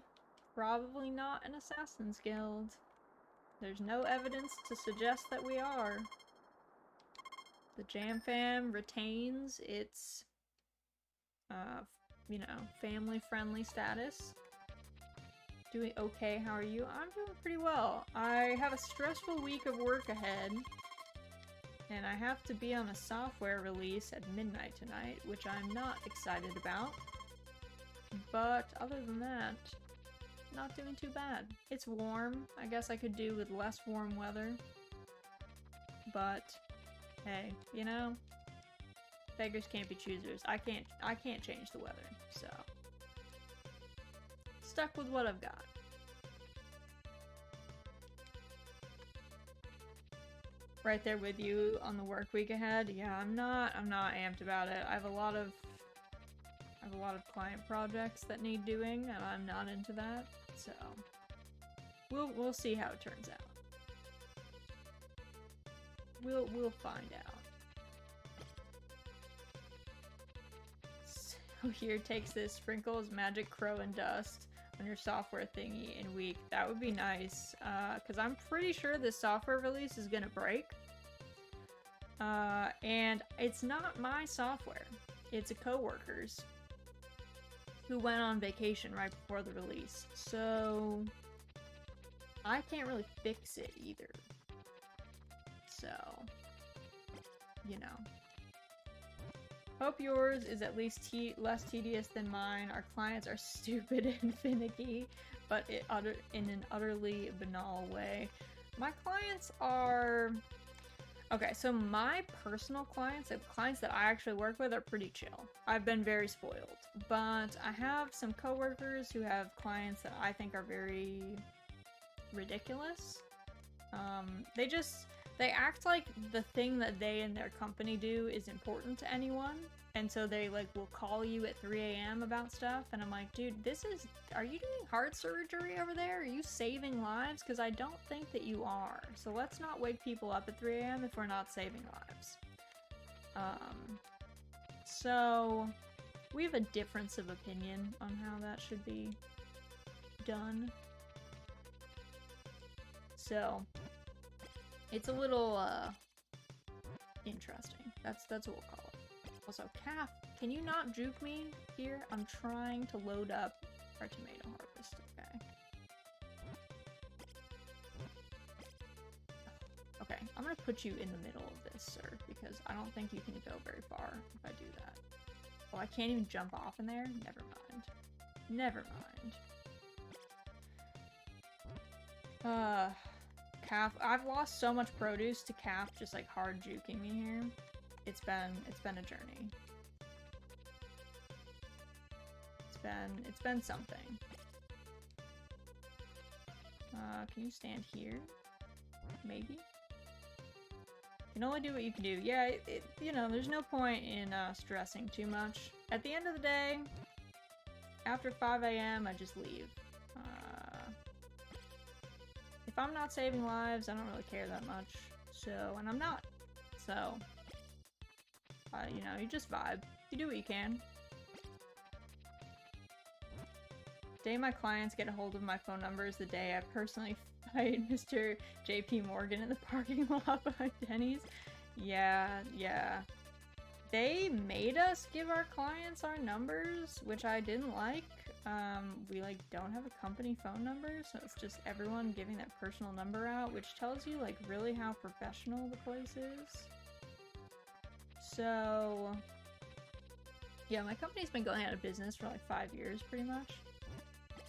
Probably not an Assassin's Guild. There's no evidence to suggest that we are. The Jam Fam retains its, you know, family-friendly status. Doing okay, how are you? I'm doing pretty well. I have a stressful week of work ahead, and I have to be on a software release at midnight tonight, which I'm not excited about. But other than that, not doing too bad. It's warm. I guess I could do with less warm weather. But hey, you know, beggars can't be choosers. I can't change the weather, so stuck with what I've got. Right there with you on the work week ahead. Yeah, I'm not amped about it. I have a lot of client projects that need doing, and I'm not into that. So we'll see how it turns out. We'll find out. So here, takes this, sprinkles magic crow and dust on your software thingy in week. That would be nice, because I'm pretty sure this software release is gonna break. And it's not my software. It's a coworker's who went on vacation right before the release. So I can't really fix it either. So, you know. Hope yours is at least less tedious than mine. Our clients are stupid and finicky, but in an utterly banal way. My clients are... Okay, so my personal clients, the clients that I actually work with, are pretty chill. I've been very spoiled. But I have some coworkers who have clients that I think are very ridiculous. They act like the thing that they and their company do is important to anyone. And so they, like, will call you at 3 a.m. about stuff. And I'm like, dude, are you doing heart surgery over there? Are you saving lives? Because I don't think that you are. So let's not wake people up at 3 a.m. if we're not saving lives. So we have a difference of opinion on how that should be done. So it's a little, interesting. That's what we'll call it. Also, Calf, can you not juke me here? I'm trying to load up our tomato harvest, okay? Okay, I'm gonna put you in the middle of this, sir, because I don't think you can go very far if I do that. Oh, I can't even jump off in there? Never mind. Never mind. Calf, I've lost so much produce to Calf just like hard juking me here. It's been a journey. It's been something. Can you stand here? Maybe? You can only do what you can do. Yeah, you know, there's no point in stressing too much. At the end of the day, after 5 a.m., I just leave. If I'm not saving lives, I don't really care that much. So, and I'm not. So, you know, you just vibe. You do what you can. The day my clients get a hold of my phone number is the day I personally fight Mr. JP Morgan in the parking lot behind Denny's. Yeah. They made us give our clients our numbers, which I didn't like. We like don't have a company phone number, so it's just everyone giving that personal number out, which tells you like really how professional the place is. So yeah, my company's been going out of business for like 5 years pretty much.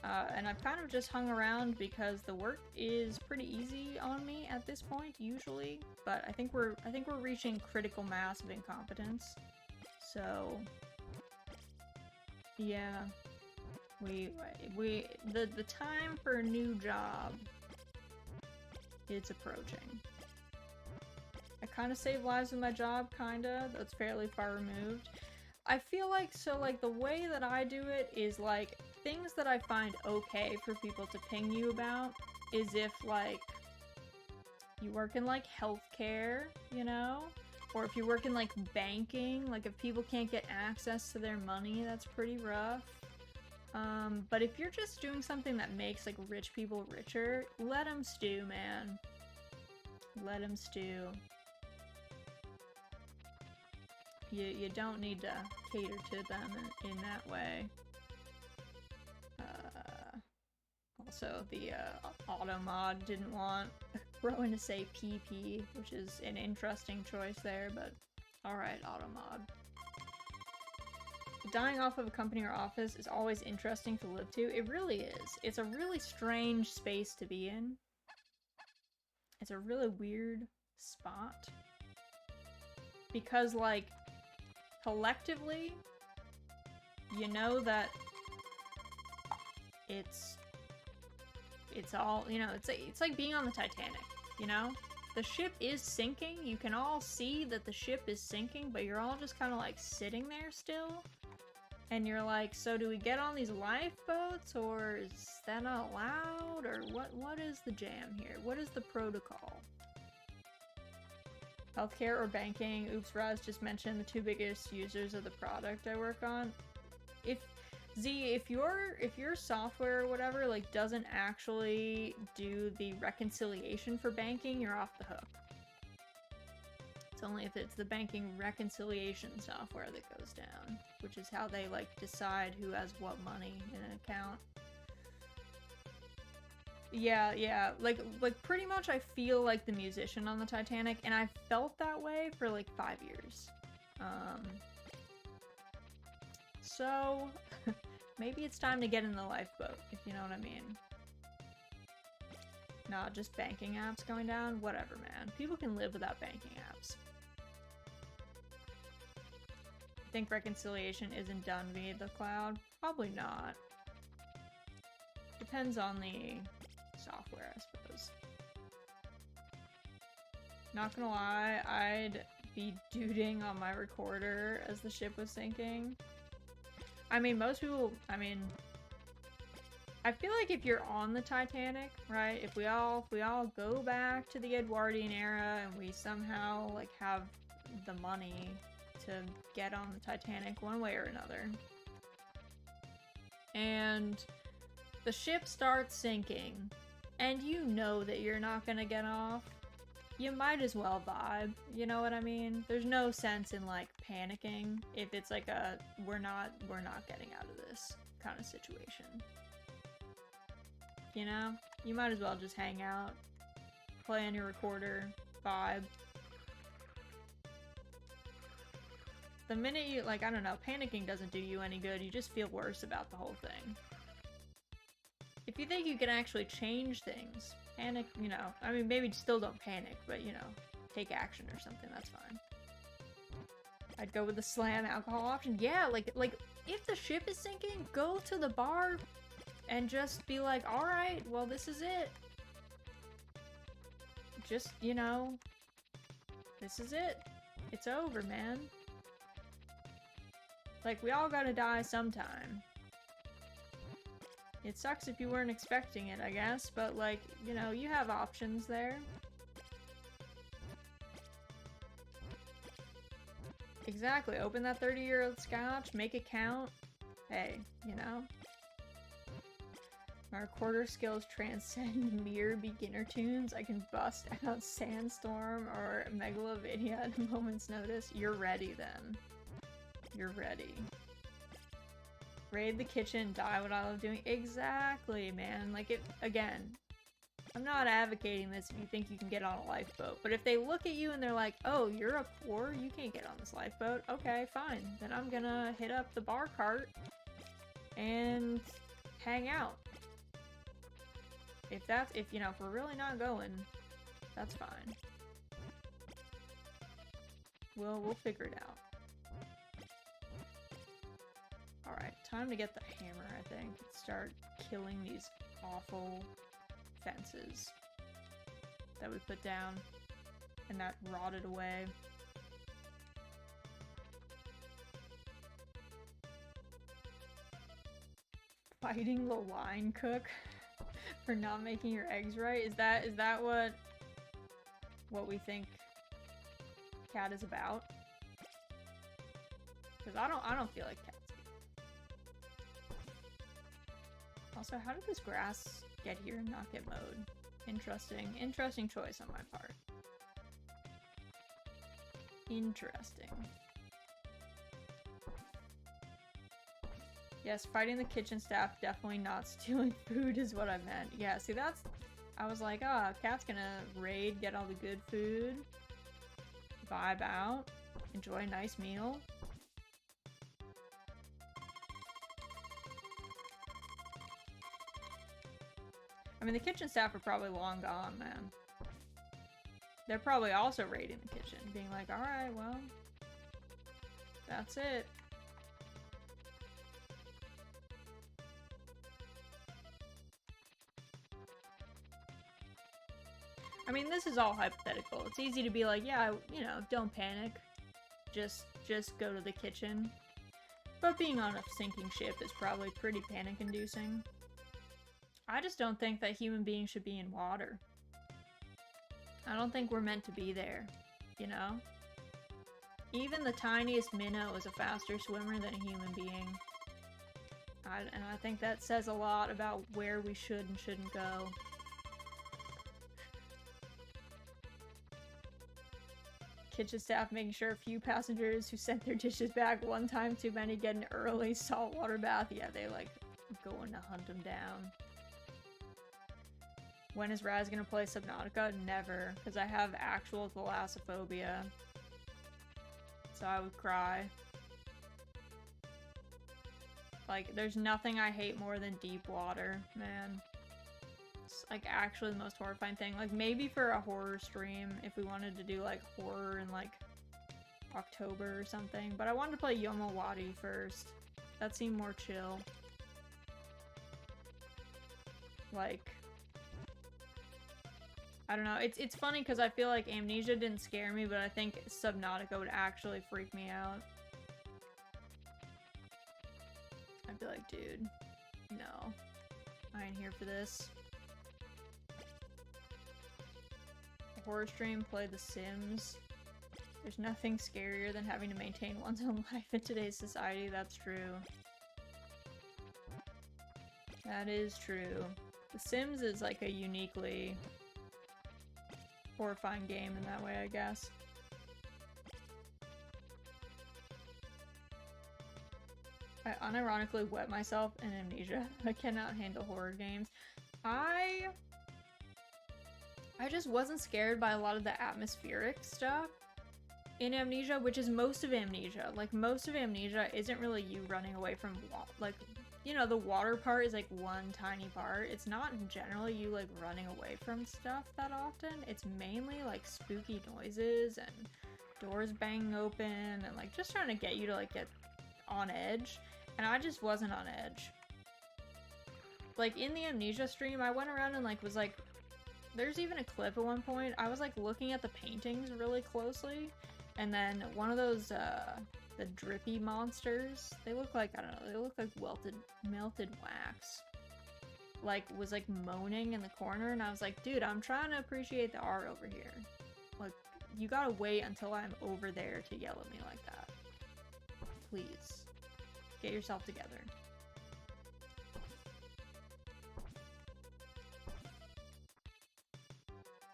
And I've kind of just hung around because the work is pretty easy on me at this point usually, but I think we're reaching critical mass of incompetence. So yeah. The time for a new job is approaching. I kind of save lives with my job, kinda. That's fairly far removed. I feel like, so like the way that I do it is like things that I find okay for people to ping you about is if like you work in like healthcare, you know? Or if you work in like banking, like if people can't get access to their money, that's pretty rough. But if you're just doing something that makes, like, rich people richer, let them stew, man. Let them stew. You don't need to cater to them in that way. Also, the auto mod didn't want Rowan to say PP, which is an interesting choice there, but alright, auto mod. Dying off of a company or office is always interesting to live to. It really is. It's a really strange space to be in. It's a really weird spot. Because, like, collectively, you know that it's all, you know, it's like being on the Titanic, you know? The ship is sinking. You can all see that the ship is sinking, but you're all just kind of, like, sitting there still. And you're like, so do we get on these lifeboats, or is that not allowed, or what is the jam here? What is the protocol? Healthcare or banking? Oops, Raz just mentioned the two biggest users of the product I work on. If your software or whatever, like, doesn't actually do the reconciliation for banking, you're off the hook. It's only if it's the banking reconciliation software that goes down, which is how they, like, decide who has what money in an account. Yeah, like pretty much I feel like the musician on the Titanic, and I've felt that way for, like, 5 years. So, maybe it's time to get in the lifeboat, if you know what I mean. Not just banking apps going down. Whatever, man. People can live without banking apps. I think reconciliation isn't done via the cloud. Probably not. Depends on the software, I suppose. Not gonna lie, I'd be duding on my recorder as the ship was sinking. I mean, most people, I feel like if you're on the Titanic, right? If we all go back to the Edwardian era and we somehow like have the money to get on the Titanic one way or another, and the ship starts sinking, and you know that you're not gonna get off, you might as well vibe, you know what I mean? There's no sense in like panicking if it's like a we're not getting out of this kind of situation. You know? You might as well just hang out, play on your recorder, vibe. The minute you, like, I don't know, panicking doesn't do you any good, you just feel worse about the whole thing. If you think you can actually change things, panic, you know, I mean, maybe still don't panic, but, you know, take action or something, that's fine. I'd go with the slam alcohol option. Yeah, like, if the ship is sinking, go to the bar and just be like, alright, well, this is it. Just, you know, this is it. It's over, man. Like, we all gotta die sometime. It sucks if you weren't expecting it, I guess, but like, you know, you have options there. Exactly, open that 30-year-old scotch, make it count. Hey, you know? My recorder skills transcend mere beginner tunes. I can bust out Sandstorm or Megalovania at a moment's notice. You're ready then. You're ready. Raid the kitchen, die what I love doing. Exactly, man. Like, it, again, I'm not advocating this if you think you can get on a lifeboat, but if they look at you and they're like, oh, you're a poor, you can't get on this lifeboat, okay, fine. Then I'm gonna hit up the bar cart and hang out. If, you know, if we're really not going, that's fine. We'll figure it out. Alright, time to get the hammer, I think. Start killing these awful fences that we put down and that rotted away. Fighting the line cook for not making your eggs right? Is that what we think Cat is about? Because I don't feel like Cat. Also, how did this grass get here and not get mowed? Interesting choice on my part. Interesting. Yes, fighting the kitchen staff, definitely not stealing food is what I meant. Yeah, see that's, I was like, ah, Cat's gonna raid, get all the good food, vibe out, enjoy a nice meal. I mean, the kitchen staff are probably long gone, man. They're probably also raiding the kitchen, being like, alright, well, that's it. I mean, this is all hypothetical. It's easy to be like, yeah, you know, don't panic. Just go to the kitchen. But being on a sinking ship is probably pretty panic-inducing. I just don't think that human beings should be in water. I don't think we're meant to be there, you know? Even the tiniest minnow is a faster swimmer than a human being. And I think that says a lot about where we should and shouldn't go. Kitchen staff making sure a few passengers who sent their dishes back one time too many get an early saltwater bath. Yeah, they like going to hunt them down. When is Raz gonna play Subnautica? Never, because I have actual thalassophobia. So I would cry. Like, there's nothing I hate more than deep water, man. It's, like, actually the most horrifying thing. Like, maybe for a horror stream, if we wanted to do, like, horror in, like, October or something. But I wanted to play Yomawati first. That seemed more chill. Like, I don't know. It's funny because I feel like Amnesia didn't scare me, but I think Subnautica would actually freak me out. I'd be like, dude, no. I ain't here for this. A horror stream, play The Sims. There's nothing scarier than having to maintain one's own life in today's society. That's true. That is true. The Sims is like a uniquely horrifying game in that way, I guess. I unironically wet myself in Amnesia. I cannot handle horror games. I just wasn't scared by a lot of the atmospheric stuff in Amnesia, which is most of Amnesia. Like, most of Amnesia isn't really you running away from, like, you know, the water part is like one tiny part. It's not generally you like running away from stuff that often. It's mainly like spooky noises and doors banging open and like just trying to get you to like get on edge. And I just wasn't on edge. Like in the Amnesia stream, I went around and like was like, there's even a clip at one point. I was like looking at the paintings really closely, and then one of those the drippy monsters, they look like, I don't know, they look like melted wax. Like, was like moaning in the corner, and I was like, dude, I'm trying to appreciate the art over here. Like, you gotta wait until I'm over there to yell at me like that. Please. Get yourself together.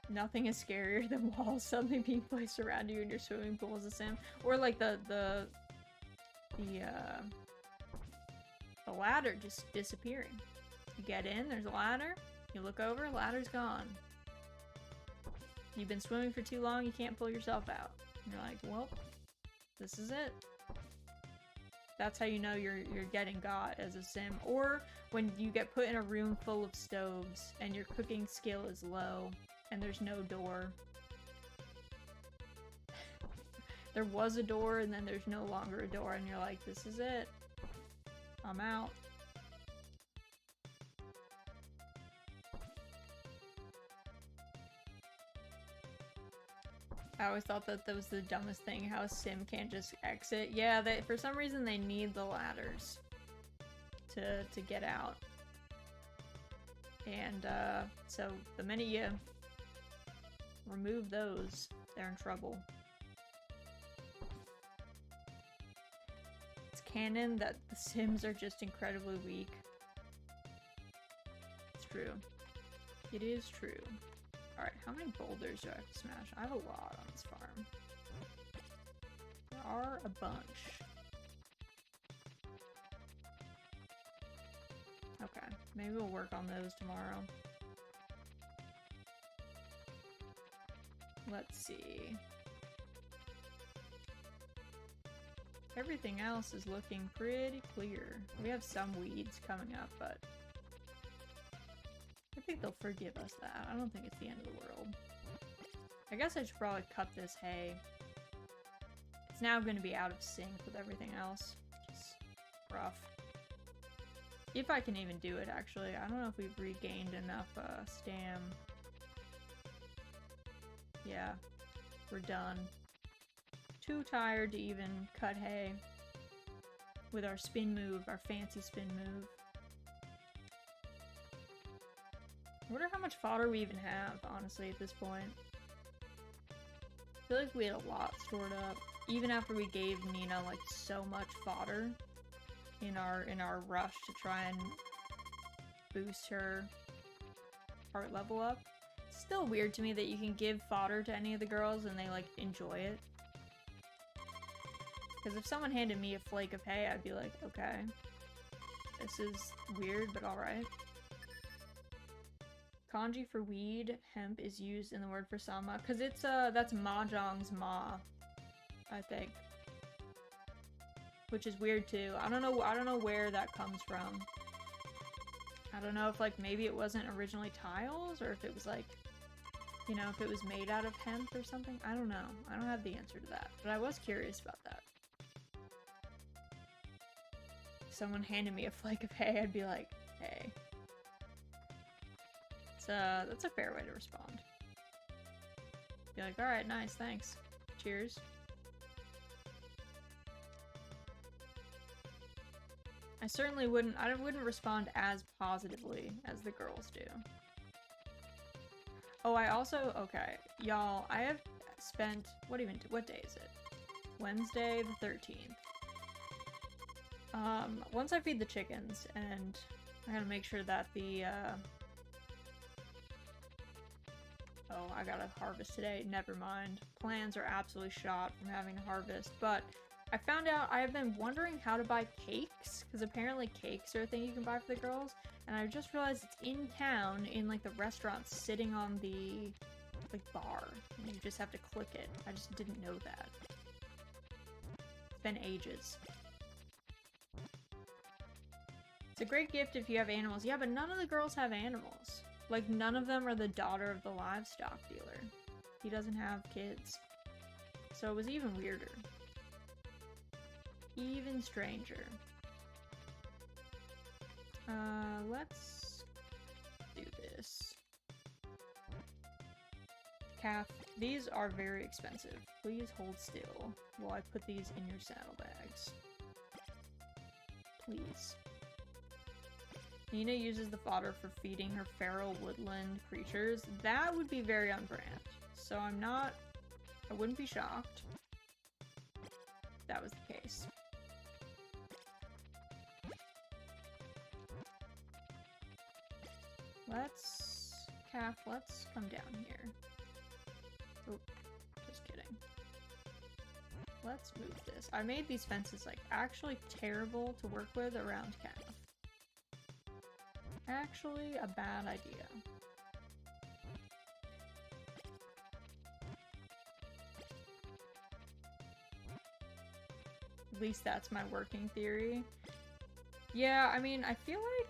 Nothing is scarier than walls suddenly being placed around you in your swimming pool as a sim. Or like the ladder just disappearing. You get in, there's a ladder, you look over, ladder's gone. You've been swimming for too long, you can't pull yourself out. And you're like, well, this is it. That's how you know you're getting got as a sim. Or when you get put in a room full of stoves and your cooking skill is low and there's no door. There was a door and then there's no longer a door and you're like, this is it. I'm out. I always thought that was the dumbest thing, how a sim can't just exit. Yeah, for some reason they need the ladders to get out. And so the minute you remove those, they're in trouble. It's canon that the Sims are just incredibly weak. It's true. It is true. Alright, how many boulders do I have to smash? I have a lot on this farm. There are a bunch. Okay, maybe we'll work on those tomorrow. Let's see. Everything else is looking pretty clear. We have some weeds coming up, but I think they'll forgive us that. I don't think it's the end of the world. I guess I should probably cut this hay. It's now going to be out of sync with everything else. Just rough. If I can even do it, actually. I don't know if we've regained enough stam. Yeah, we're done. Too tired to even cut hay with our spin move, our fancy spin move. I wonder how much fodder we even have, honestly, at this point. I feel like we had a lot stored up, even after we gave Nina, like, so much fodder in our rush to try and boost her heart level up. It's still weird to me that you can give fodder to any of the girls and they, like, enjoy it. Because if someone handed me a flake of hay, I'd be like, okay, this is weird, but alright. Kanji for weed, hemp is used in the word for sama, because it's, that's Mahjong's ma, I think. which is weird too. I don't know where that comes from. I don't know if like maybe it wasn't originally tiles or if it was like, you know, if it was made out of hemp or something. I don't know. I don't have the answer to that, but I was curious about that. If someone handed me a flake of hay, I'd be like, hey. That's a fair way to respond. Be like, alright, nice, thanks. Cheers. I certainly wouldn't respond as positively as the girls do. Oh, I also, okay, y'all, I have spent, what day is it? Wednesday the 13th. Once I feed the chickens, and I gotta make sure that the, oh, I gotta harvest today, never mind. Plans are absolutely shot from having to harvest, but I found out I have been wondering how to buy cakes, because apparently cakes are a thing you can buy for the girls, and I just realized it's in town, in like the restaurant, sitting on the like bar, and you just have to click it. I just didn't know that. It's been ages. It's a great gift if you have animals. Yeah, but none of the girls have animals. Like, none of them are the daughter of the livestock dealer. He doesn't have kids. So it was even weirder. Even stranger. Let's do this. Calf, these are very expensive. Please hold still while I put these in your saddlebags. Please. Nina uses the fodder for feeding her feral woodland creatures. That would be very on brand. So I wouldn't be shocked if that was the case. Let's come down here. Oh, just kidding. Let's move this. I made these fences, like, actually terrible to work with around Calf. Actually, a bad idea. At least that's my working theory. Yeah, I mean, I feel like...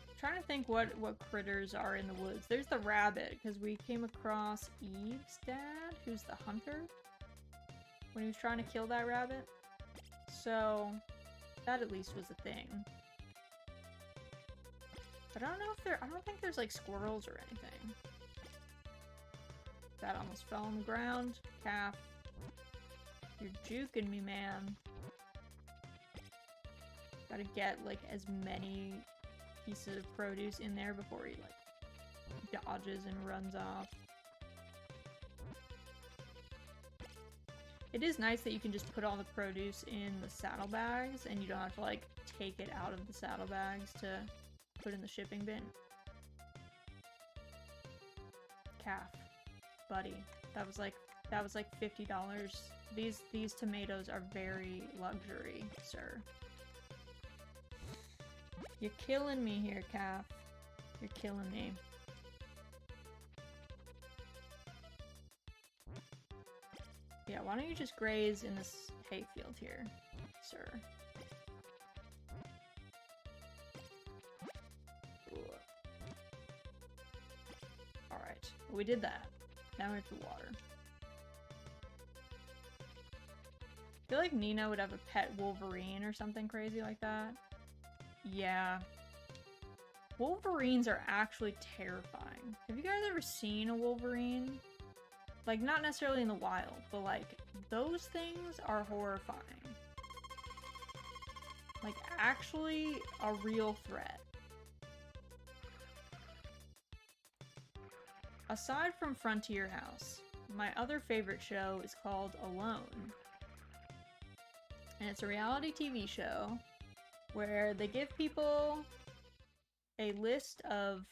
I'm trying to think what critters are in the woods. There's the rabbit, because we came across Eve's dad, who's the hunter, when he was trying to kill that rabbit. So, that at least was a thing. But I don't know if I don't think there's like squirrels or anything. That almost fell on the ground. Calf. You're juking me, man. Gotta get like as many pieces of produce in there before he like dodges and runs off. It is nice that you can just put all the produce in the saddlebags and you don't have to like take it out of the saddlebags to put in the shipping bin. Calf. Buddy. That was like $50. These tomatoes are very luxury, sir. You're killing me here, Calf. You're killing me. Yeah, why don't you just graze in this hayfield here, sir? Alright, we did that. Now we have to water. I feel like Nina would have a pet Wolverine or something crazy like that. Yeah. Wolverines are actually terrifying. Have you guys ever seen a Wolverine? Like, not necessarily in the wild, but like, those things are horrifying. Like, actually a real threat. Aside from Frontier House, my other favorite show is called Alone. And it's a reality TV show where they give people a list of,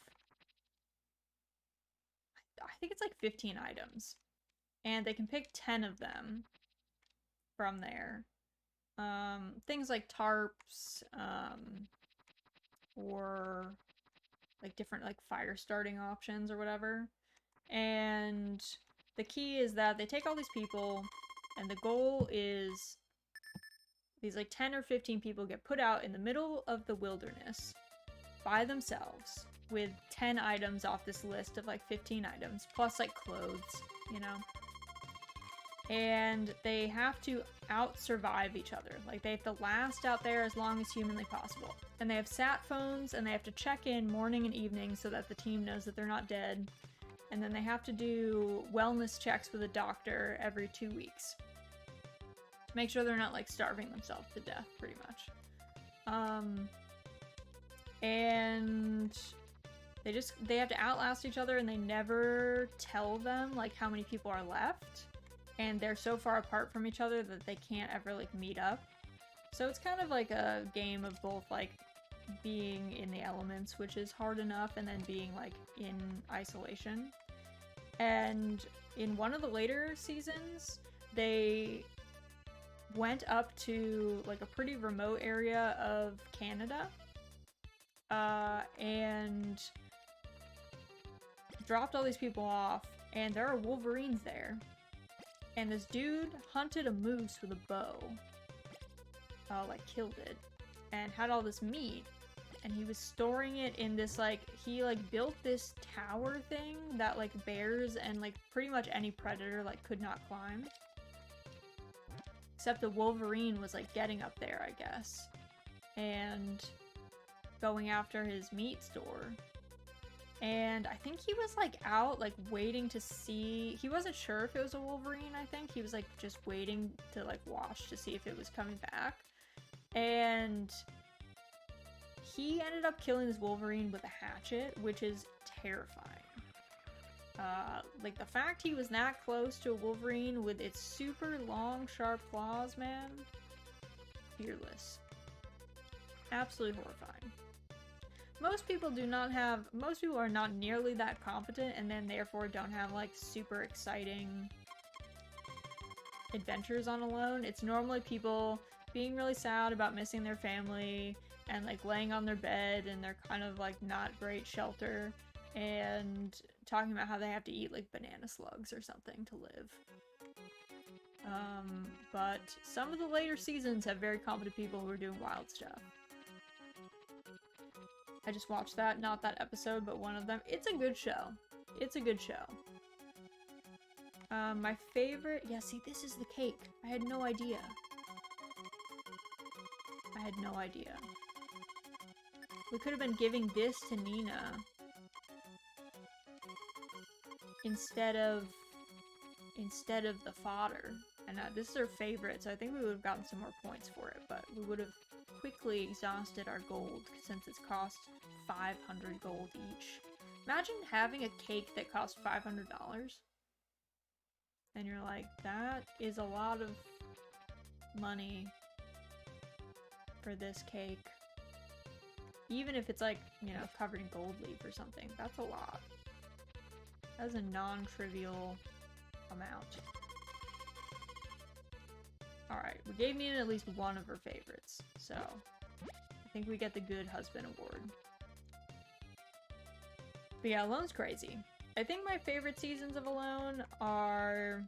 I think it's like 15 items. And they can pick 10 of them from there. Things like tarps, or like different like fire starting options or whatever. And the key is that they take all these people and the goal is these like 10 or 15 people get put out in the middle of the wilderness by themselves with 10 items off this list of like 15 items, plus like clothes, you know? And they have to out-survive each other. Like, they have to last out there as long as humanly possible. And they have sat phones, and they have to check in morning and evening so that the team knows that they're not dead. And then they have to do wellness checks with a doctor every 2 weeks. To make sure they're not, like, starving themselves to death, pretty much. And they have to outlast each other, and they never tell them, like, how many people are left. And they're so far apart from each other that they can't ever, like, meet up. So it's kind of like a game of both, like, being in the elements, which is hard enough, and then being, like, in isolation. And in one of the later seasons, they went up to, like, a pretty remote area of Canada, and dropped all these people off, and there are wolverines there. And this dude hunted a moose with a bow. Like, killed it. And had all this meat. And he was storing it in this, like, he, like, built this tower thing that, like, bears and, like, pretty much any predator, like, could not climb. Except the wolverine was, like, getting up there, I guess. And going after his meat store. And I think he was, like, out, like, waiting to see... He wasn't sure if it was a wolverine, I think. He was, like, just waiting to, like, watch to see if it was coming back. And he ended up killing this wolverine with a hatchet, which is terrifying. Like, the fact he was that close to a wolverine with its super long, sharp claws, man. Fearless. Absolutely horrifying. Most people are not nearly that competent, and then therefore don't have, like, super exciting adventures on Alone. It's normally people being really sad about missing their family, and, like, laying on their bed in their kind of, like, not great shelter, and talking about how they have to eat, like, banana slugs or something to live. But some of the later seasons have very competent people who are doing wild stuff. I just watched that, not that episode, but one of them. It's a good show. It's a good show. My favorite... Yeah, see, this is the cake. I had no idea. I had no idea. We could have been giving this to Nina instead of the fodder. And this is her favorite, so I think we would have gotten some more points for it, but we would have quickly exhausted our gold since it's cost 500 gold each. Imagine having a cake that costs $500. And you're like, that is a lot of money for this cake. Even if it's like, you know, covered in gold leaf or something. That's a lot. That's a non-trivial amount. Alright, we gave Nina at least one of her favorites, so I think we get the Good Husband Award. But yeah, Alone's crazy. I think my favorite seasons of Alone are...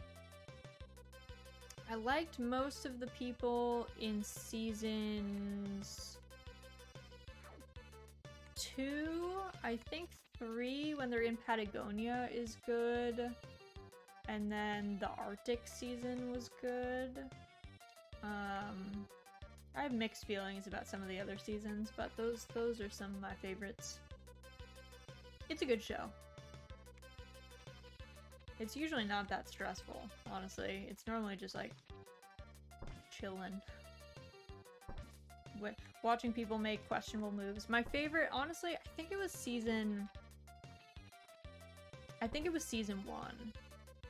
I liked most of the people in seasons 2. I think 3, when they're in Patagonia, is good. And then the Arctic season was good. I have mixed feelings about some of the other seasons, but those are some of my favorites. It's a good show. It's usually not that stressful, honestly. It's normally just like chilling. Watching people make questionable moves. My favorite, honestly, I think it was season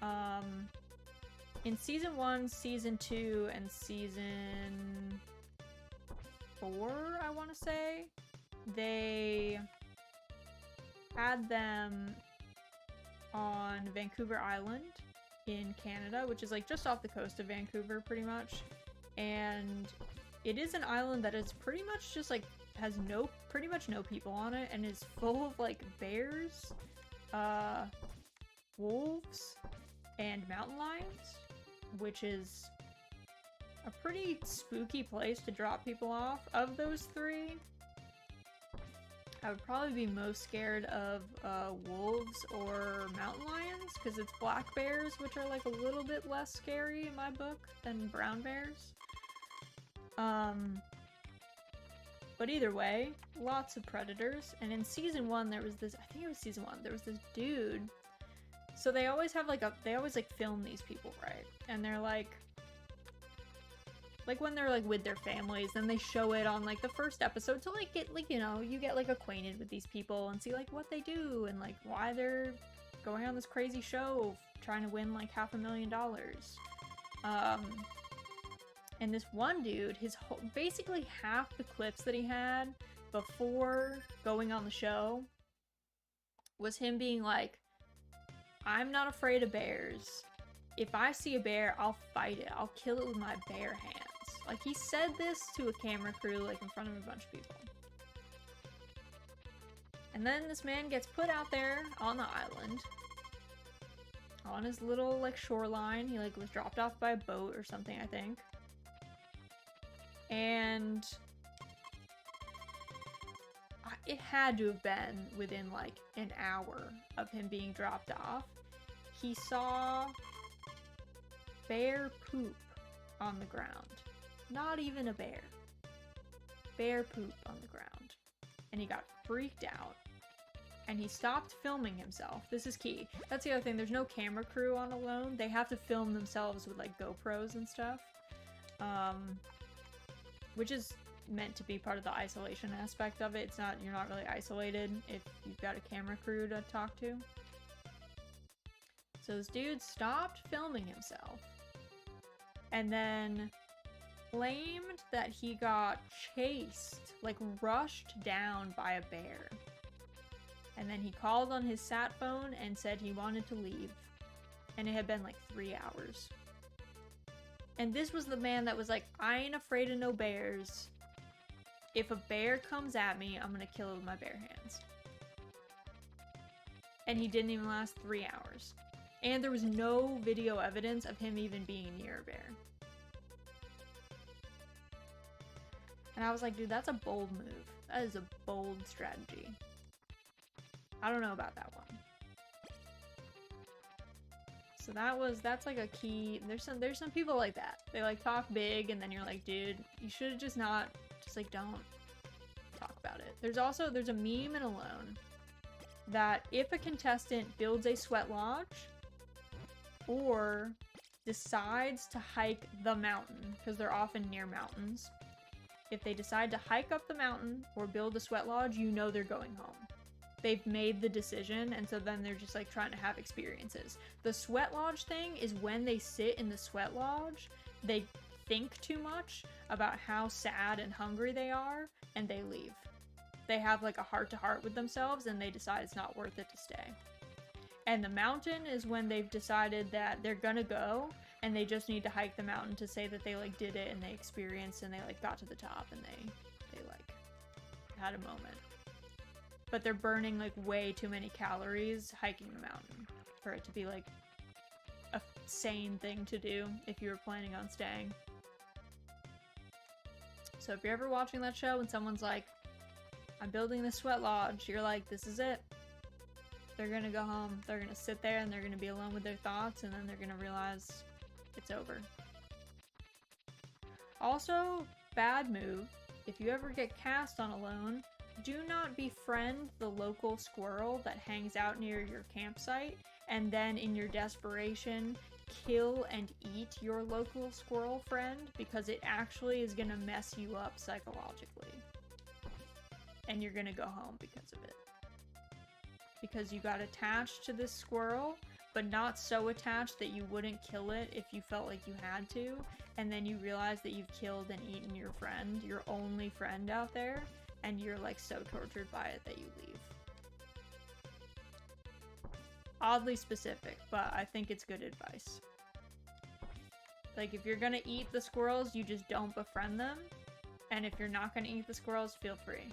1. In season 1, season 2, and season 4, I want to say, they had them on Vancouver Island in Canada, which is like just off the coast of Vancouver pretty much. And it is an island that is pretty much just like has pretty much no people on it, and is full of like bears, wolves, and mountain lions, which is a pretty spooky place to drop people off. Of those three, I would probably be most scared of wolves or mountain lions, because it's black bears, which are like a little bit less scary in my book than brown bears. But either way, lots of predators. And in season 1, there was this, I think it was season 1, there was this dude. So they always have like they always like film these people, right? And they're like when they're like with their families, then they show it on like the first episode to like get like, you know, you get like acquainted with these people and see like what they do and like why they're going on this crazy show trying to win like $500,000. And this one dude, basically half the clips that he had before going on the show was him being like, I'm not afraid of bears. If I see a bear, I'll fight it. I'll kill it with my bare hands. Like, he said this to a camera crew, like, in front of a bunch of people. And then this man gets put out there on the island. On his little, like, shoreline. He, like, was dropped off by a boat or something, I think. And it had to have been within, like, an hour of him being dropped off. He saw bear poop on the ground. Not even a bear. Bear poop on the ground. And he got freaked out. And he stopped filming himself. This is key. That's the other thing. There's no camera crew on Alone. They have to film themselves with like GoPros and stuff. Which is meant to be part of the isolation aspect of it. It's not, you're not really isolated if you've got a camera crew to talk to. So this dude stopped filming himself. And then claimed that he got chased, like rushed down by a bear. And then he called on his sat phone and said he wanted to leave. And it had been like 3 hours. And this was the man that was like, I ain't afraid of no bears. If a bear comes at me, I'm gonna kill it with my bare hands. And he didn't even last 3 hours. And there was no video evidence of him even being near a bear. And I was like, dude, that's a bold move. That is a bold strategy. I don't know about that one. So that's like a key. There's some people like that. They like talk big and then you're like, dude, you should have just like don't talk about it. There's a meme in Alone that if a contestant builds a sweat lodge or decides to hike the mountain, because they're often near mountains, if they decide to hike up the mountain or build a sweat lodge, you know they're going home. They've made the decision, and so then they're just like trying to have experiences. The sweat lodge thing is when they sit in the sweat lodge, they think too much about how sad and hungry they are, and they leave. They have like a heart-to-heart with themselves, and they decide it's not worth it to stay. And the mountain is when they've decided that they're gonna go, and they just need to hike the mountain to say that they like did it and they experienced and they like got to the top and they like had a moment. But they're burning like way too many calories hiking the mountain for it to be like a sane thing to do if you were planning on staying. So if you're ever watching that show and someone's like, I'm building this sweat lodge, you're like, this is it. They're gonna go home, they're gonna sit there and they're gonna be alone with their thoughts, and then they're gonna realize it's over. Also, bad move, if you ever get cast on Alone, do not befriend the local squirrel that hangs out near your campsite, and then in your desperation, kill and eat your local squirrel friend, because it actually is gonna mess you up psychologically. And you're gonna go home because of it. Because you got attached to this squirrel, but not so attached that you wouldn't kill it if you felt like you had to, and then you realize that you've killed and eaten your friend, your only friend out there, and you're like so tortured by it that you leave. Oddly specific, but I think it's good advice. Like, if you're gonna eat the squirrels, you just don't befriend them, and if you're not gonna eat the squirrels, feel free.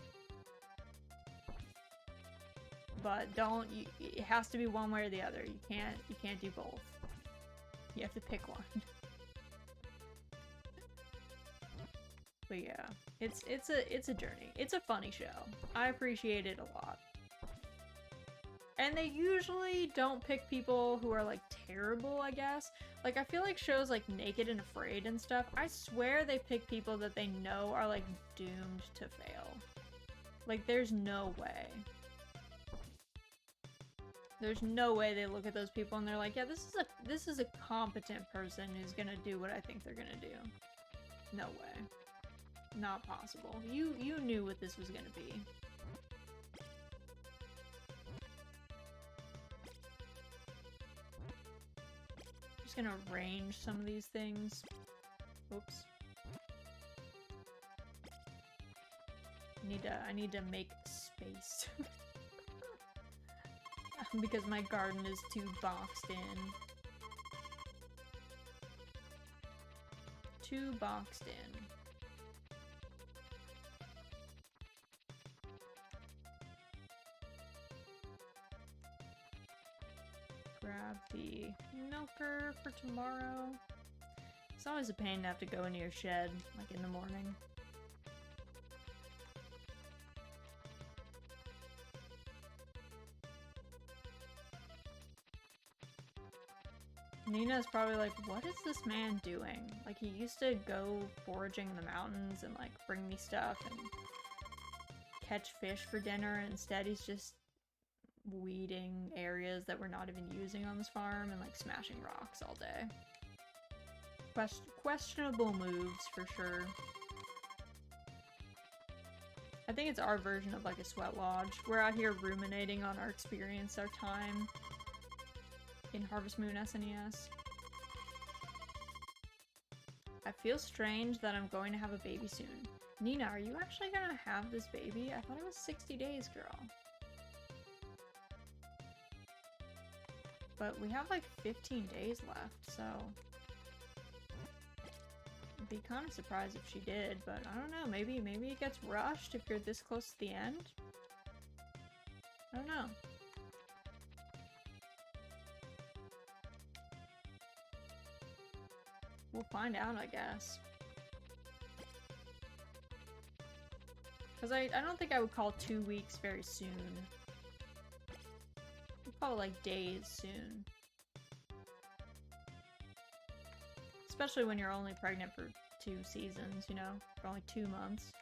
But it has to be one way or the other. You can't do both. You have to pick one. But yeah, it's a journey. It's a funny show. I appreciate it a lot. And they usually don't pick people who are, like, terrible, I guess. Like, I feel like shows like Naked and Afraid and stuff, I swear they pick people that they know are, like, doomed to fail. Like, there's no way. There's no way they look at those people and they're like, yeah, this is a competent person who's gonna do what I think they're gonna do. No way. Not possible. You knew what this was gonna be. Just gonna arrange some of these things. Oops. I need to make space. Because my garden is too boxed in. Too boxed in. Grab the milker for tomorrow. It's always a pain to have to go into your shed, like in the morning. Nina's probably like, what is this man doing? Like, he used to go foraging in the mountains and, like, bring me stuff and catch fish for dinner, and instead he's just weeding areas that we're not even using on this farm and, like, smashing rocks all day. Questionable moves, for sure. I think it's our version of, like, a sweat lodge. We're out here ruminating on our experience, our time in Harvest Moon SNES. I feel strange that I'm going to have a baby soon. Nina, are you actually gonna have this baby? I thought it was 60 days, girl. But we have like 15 days left, so I'd be kind of surprised if she did, but I don't know, maybe it gets rushed if you're this close to the end? I don't know. We'll find out, I guess. Because I don't think I would call 2 weeks very soon. I'd call it like days soon. Especially when you're only pregnant for 2 seasons, you know? For only 2 months.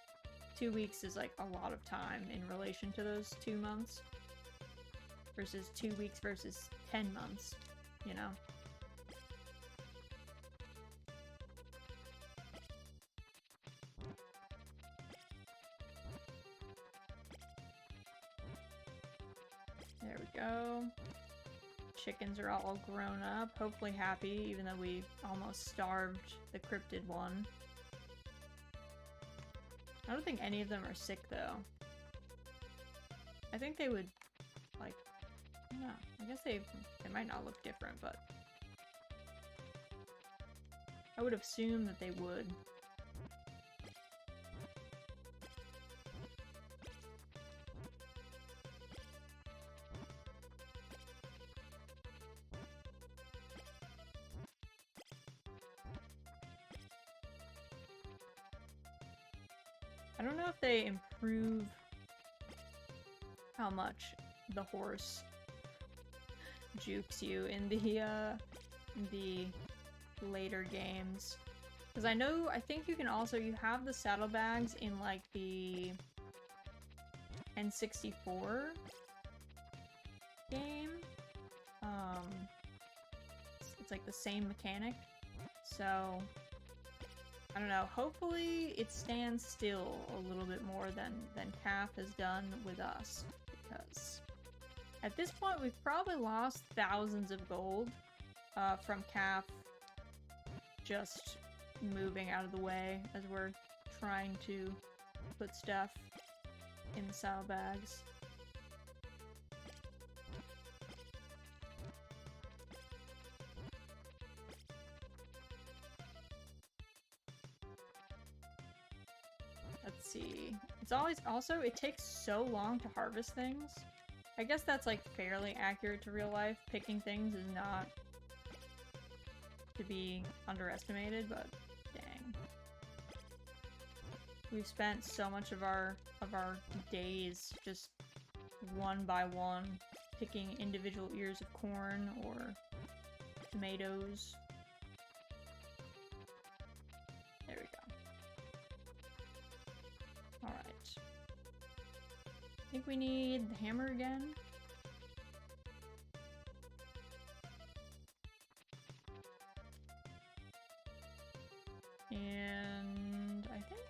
2 weeks is like a lot of time in relation to those 2 months. Versus 2 weeks versus 10 months, you know? There we go. Chickens are all grown up, hopefully happy, even though we almost starved the cryptid one. I don't think any of them are sick, though. I think they would, like, I don't know. I guess they might not look different, but I would assume that they would. I don't know if they improve how much the horse jukes you in the later games. Because I think you can also, you have the saddlebags in like the N64 game. It's like the same mechanic. So I don't know, hopefully it stands still a little bit more than Calf has done with us, because at this point we've probably lost thousands of gold from Calf just moving out of the way as we're trying to put stuff in the saddlebags. Let's see. It's always also, it takes so long to harvest things. I guess that's like fairly accurate to real life. Picking things is not to be underestimated, but dang. We've spent so much of our days just one by one picking individual ears of corn or tomatoes. There we go. Alright. I think we need the hammer again. And I think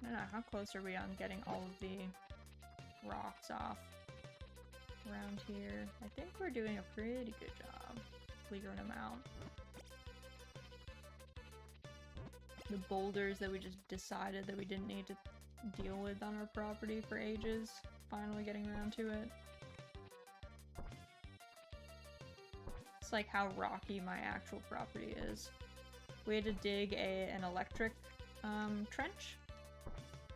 I don't know, how close are we on getting all of the rocks off around here? I think we're doing a pretty good job clearing them out. The boulders that we just decided that we didn't need to deal with on our property for ages, finally getting around to it. It's like how rocky my actual property is. We had to dig an electric trench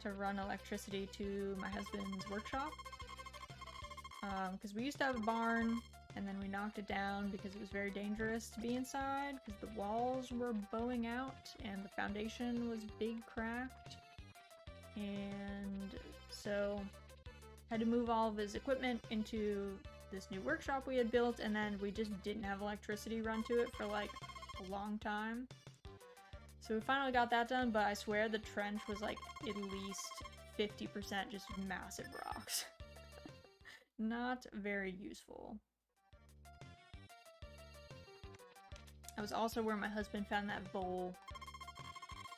to run electricity to my husband's workshop. Because we used to have a barn, and then we knocked it down because it was very dangerous to be inside, because the walls were bowing out, and the foundation was big cracked. And so, had to move all of his equipment into this new workshop we had built, and then we just didn't have electricity run to it for like a long time. So we finally got that done, but I swear the trench was like at least 50% just massive rocks. Not very useful. That was also where my husband found that bowl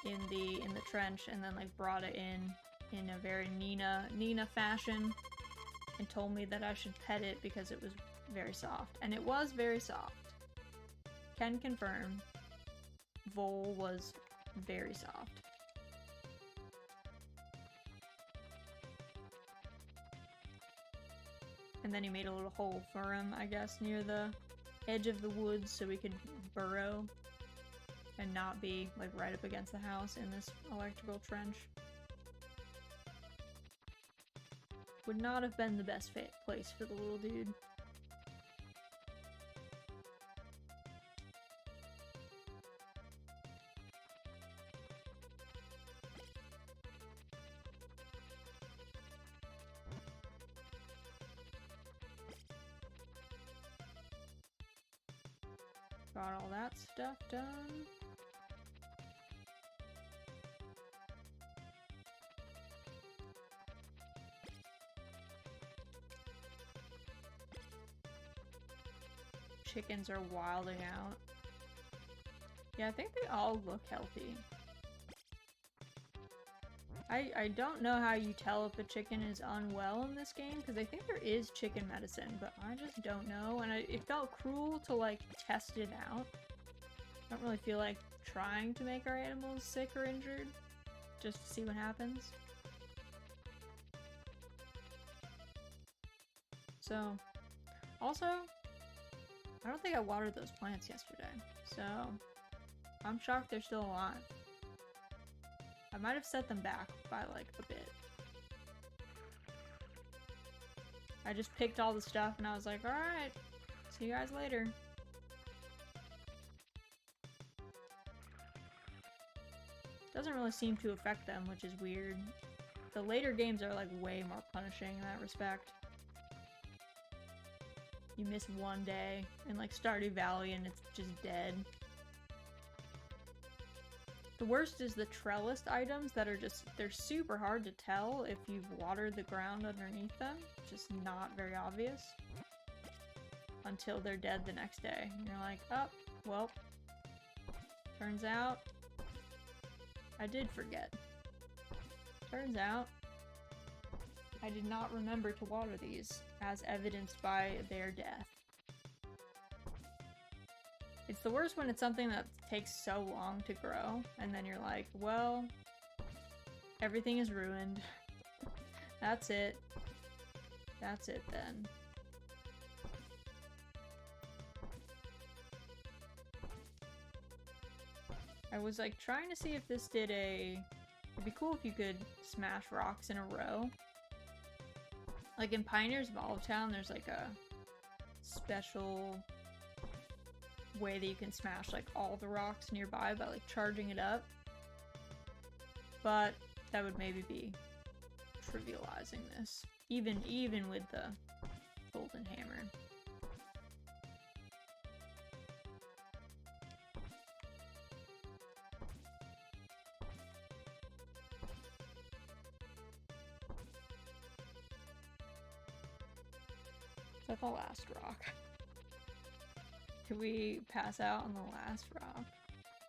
in the trench and then like brought it in a very Nina fashion and told me that I should pet it because it was very soft. And it was very soft. Can confirm. Vole was very soft. And then he made a little hole for him, I guess, near the edge of the woods so we could burrow and not be like right up against the house in this electrical trench. Would not have been the best place for the little dude. Got all that stuff done. Chickens are wilding out. Yeah, I think they all look healthy. I don't know how you tell if a chicken is unwell in this game, because I think there is chicken medicine, but I just don't know, and it felt cruel to, like, test it out. I don't really feel like trying to make our animals sick or injured, just to see what happens. So, also, I don't think I watered those plants yesterday, so I'm shocked they're still alive. I might have set them back by like a bit. I just picked all the stuff and I was like, alright, see you guys later. Doesn't really seem to affect them, which is weird. The later games are like way more punishing in that respect. You miss one day in like Stardew Valley and it's just dead. The worst is the trellised items that are just, they're super hard to tell if you've watered the ground underneath them. Just not very obvious. Until they're dead the next day. And you're like, oh, well, turns out I did forget. Turns out I did not remember to water these, as evidenced by their death. It's the worst when it's something that takes so long to grow, and then you're like, well, everything is ruined. That's it. That's it then. I was like trying to see if this did a... It'd be cool if you could smash rocks in a row. Like in Pioneers of Olive Town, there's like a special way that you can smash like all the rocks nearby by like charging it up. But that would maybe be trivializing this. Even with the golden hammer. Is that the last rock? Can we pass out on the last rock?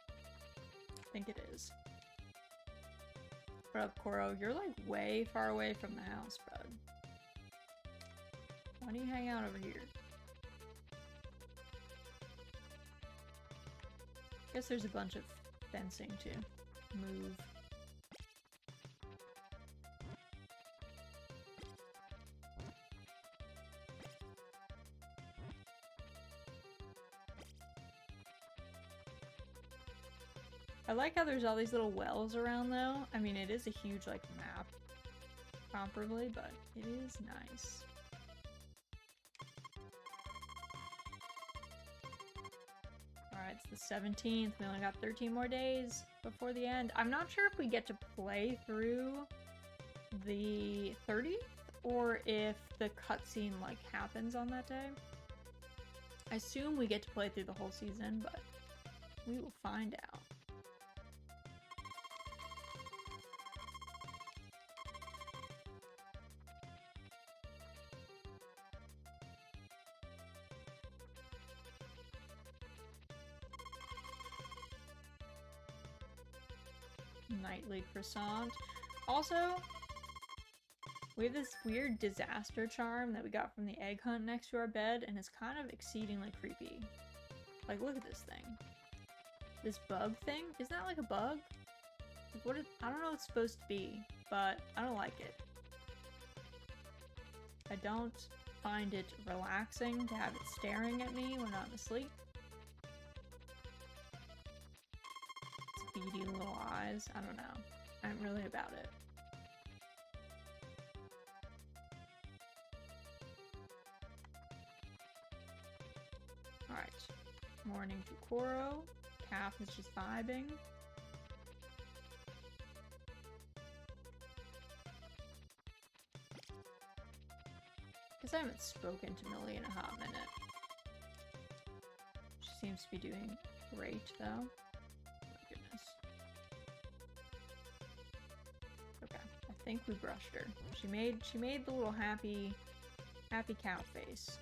I think it is. What up, Koro? You're like way far away from the house, bud. Why don't you hang out over here? Guess there's a bunch of fencing to move. I like how there's all these little wells around though. I mean, it is a huge like map comparably, but it is nice. Alright, it's the 17th. We only got 13 more days before the end. I'm not sure if we get to play through the 30th or if the cutscene like happens on that day. I assume we get to play through the whole season, but we will find out. Nightly croissant. Also, we have this weird disaster charm that we got from the egg hunt next to our bed, and it's kind of exceedingly creepy. Like, look at this thing. This bug thing? Isn't that like a bug? Like, what I don't know what it's supposed to be, but I don't like it. I don't find it relaxing to have it staring at me when I'm asleep. Beady little eyes. I don't know. I'm really about it. Alright. Morning to Koro. Calf is just vibing. Guess I haven't spoken to Millie in a hot minute. She seems to be doing great though. I think we brushed her. She made the little happy cow face.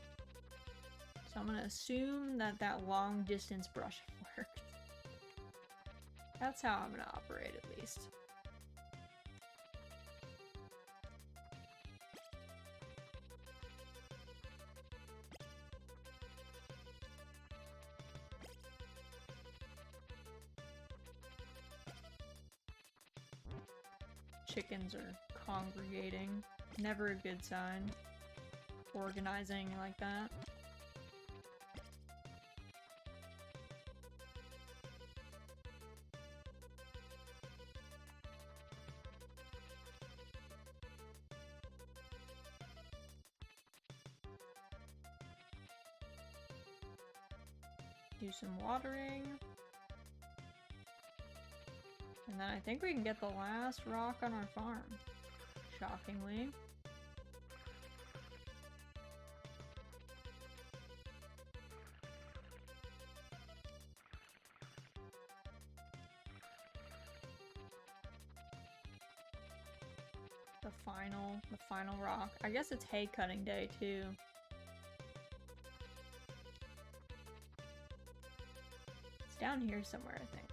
So I'm gonna assume that long distance brushing worked. That's how I'm gonna operate at least. Chickens are congregating. Never a good sign. Organizing like that. Do some watering. And then I think we can get the last rock on our farm. Shockingly. The final rock. I guess it's hay cutting day too. It's down here somewhere, I think.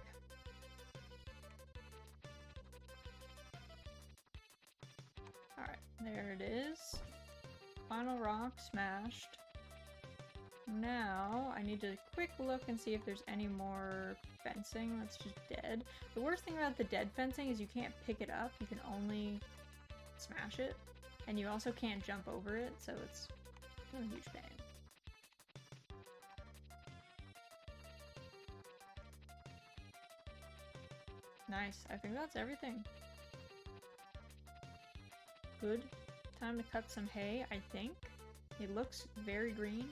There it is. Final rock smashed. Now, I need to quick look and see if there's any more fencing that's just dead. The worst thing about the dead fencing is you can't pick it up. You can only smash it. And you also can't jump over it, so it's a huge pain. Nice. I think that's everything. Good time to cut some hay, I think. It looks very green.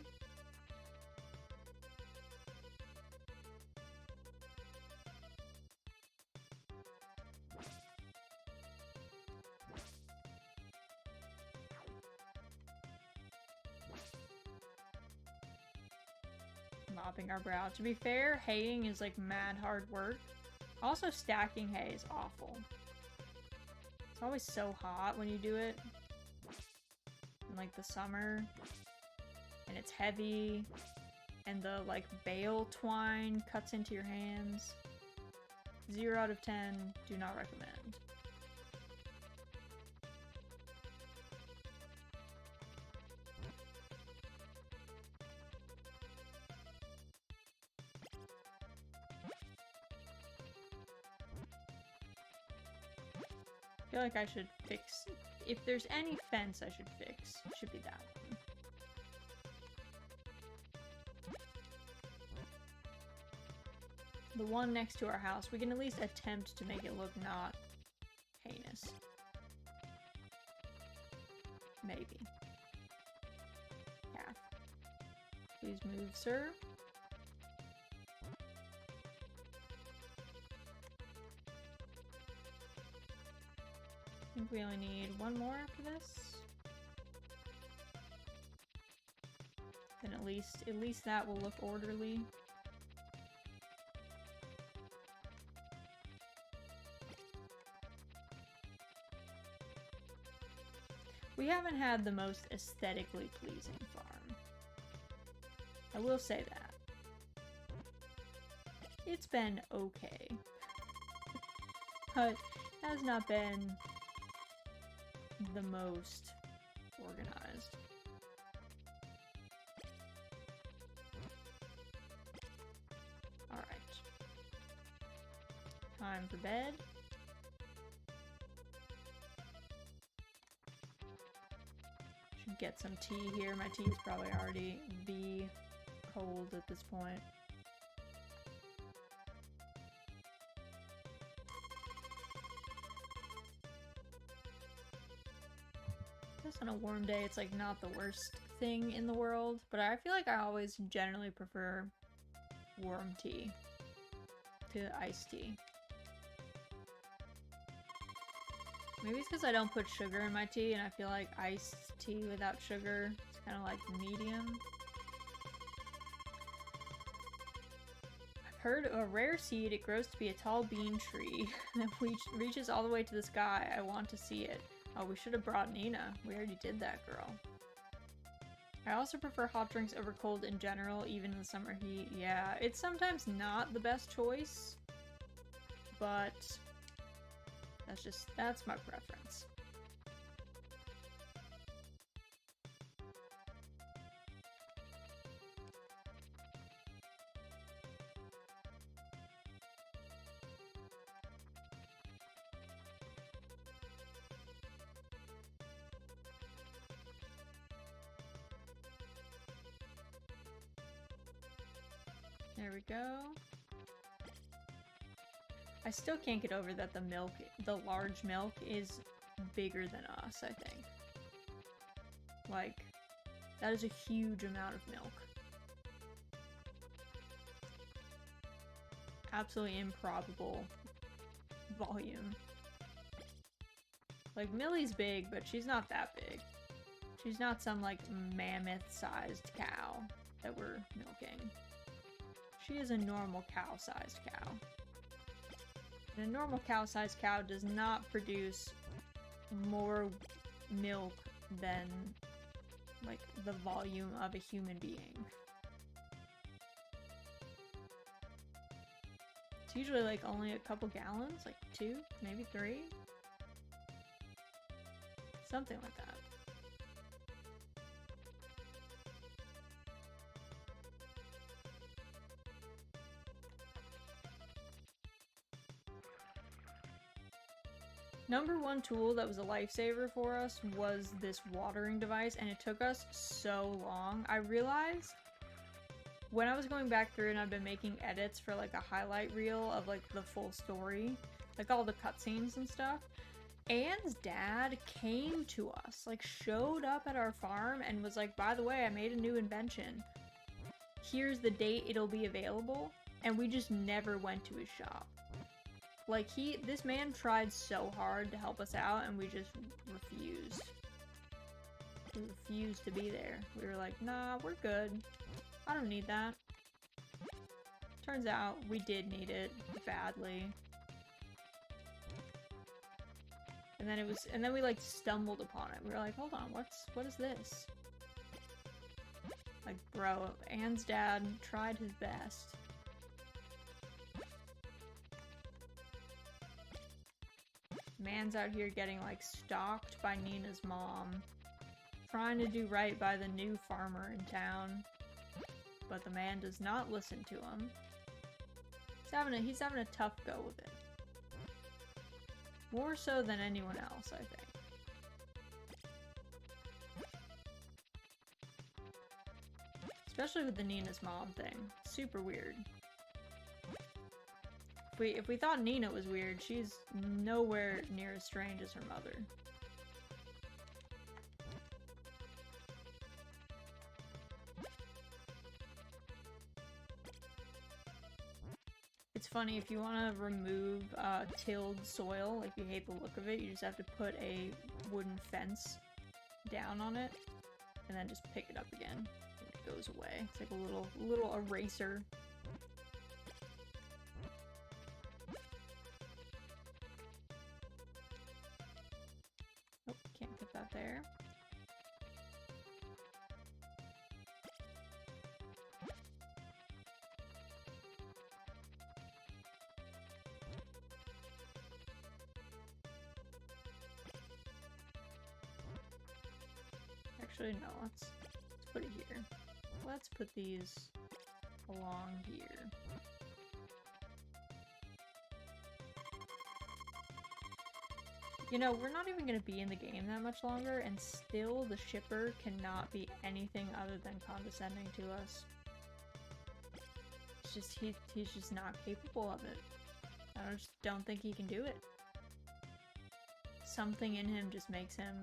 mopping our brow. To be fair, haying is like mad hard work. Also, stacking hay is awful. It's always so hot when you do it. In like the summer. And it's heavy. And the like bale twine cuts into your hands. 0 out of 10, do not recommend. I feel like I should fix, if there's any fence I should fix, it should be that one. The one next to our house, we can at least attempt to make it look not heinous. Maybe. Calf. Please move, sir. I think we only need one more after this. Then at least that will look orderly. We haven't had the most aesthetically pleasing farm. I will say that. It's been okay. But has not been the most organized. Alright. Time for bed. Should get some tea here. My tea is probably already be cold at this point. On a warm day, it's like not the worst thing in the world, but I feel like I always generally prefer warm tea to iced tea. Maybe it's because I don't put sugar in my tea, and I feel like iced tea without sugar is kind of like medium. I've heard of a rare seed. It grows to be a tall bean tree that reaches all the way to the sky. I want to see it. Oh, we should have brought Nina. We already did that, girl. I also prefer hot drinks over cold in general, even in the summer heat. Yeah, it's sometimes not the best choice, but that's my preference. There we go. I still can't get over that the large milk is bigger than us, I think. Like, that is a huge amount of milk. Absolutely improbable volume. Like, Millie's big, but she's not that big. She's not some, like, mammoth-sized cow that we're milking. She is a normal cow-sized cow. And a normal cow-sized cow does not produce more milk than, like, the volume of a human being. It's usually, like, only a couple gallons, like 2, maybe 3. Something like that. Number one tool that was a lifesaver for us was this watering device, and it took us so long. I realized when I was going back through and I've been making edits for like a highlight reel of like the full story, like all the cutscenes and stuff, Anne's dad came to us, like showed up at our farm and was like, by the way, I made a new invention. Here's the date it'll be available, and we just never went to his shop. Like, this man tried so hard to help us out, and we just refused. We refused to be there. We were like, nah, we're good. I don't need that. turns out we did need it badly. And then we like stumbled upon it. We were like, hold on, what is this? Like, bro, Anne's dad tried his best. Man's out here getting like stalked by Nina's mom, trying to do right by the new farmer in town, but the man does not listen to him. He's having a tough go with it. More so than anyone else, I think. Especially with the Nina's mom thing. Super weird. If we thought Nina was weird, she's nowhere near as strange as her mother. It's funny, if you want to remove tilled soil, if you hate the look of it, you just have to put a wooden fence down on it, and then just pick it up again, and it goes away. It's like a little eraser. Oh, can't put that there. Actually, no, let's put it here. Let's put these along here. You know, we're not even going to be in the game that much longer, and still the shipper cannot be anything other than condescending to us. It's just, he's just not capable of it. I just don't think he can do it. Something in him just makes him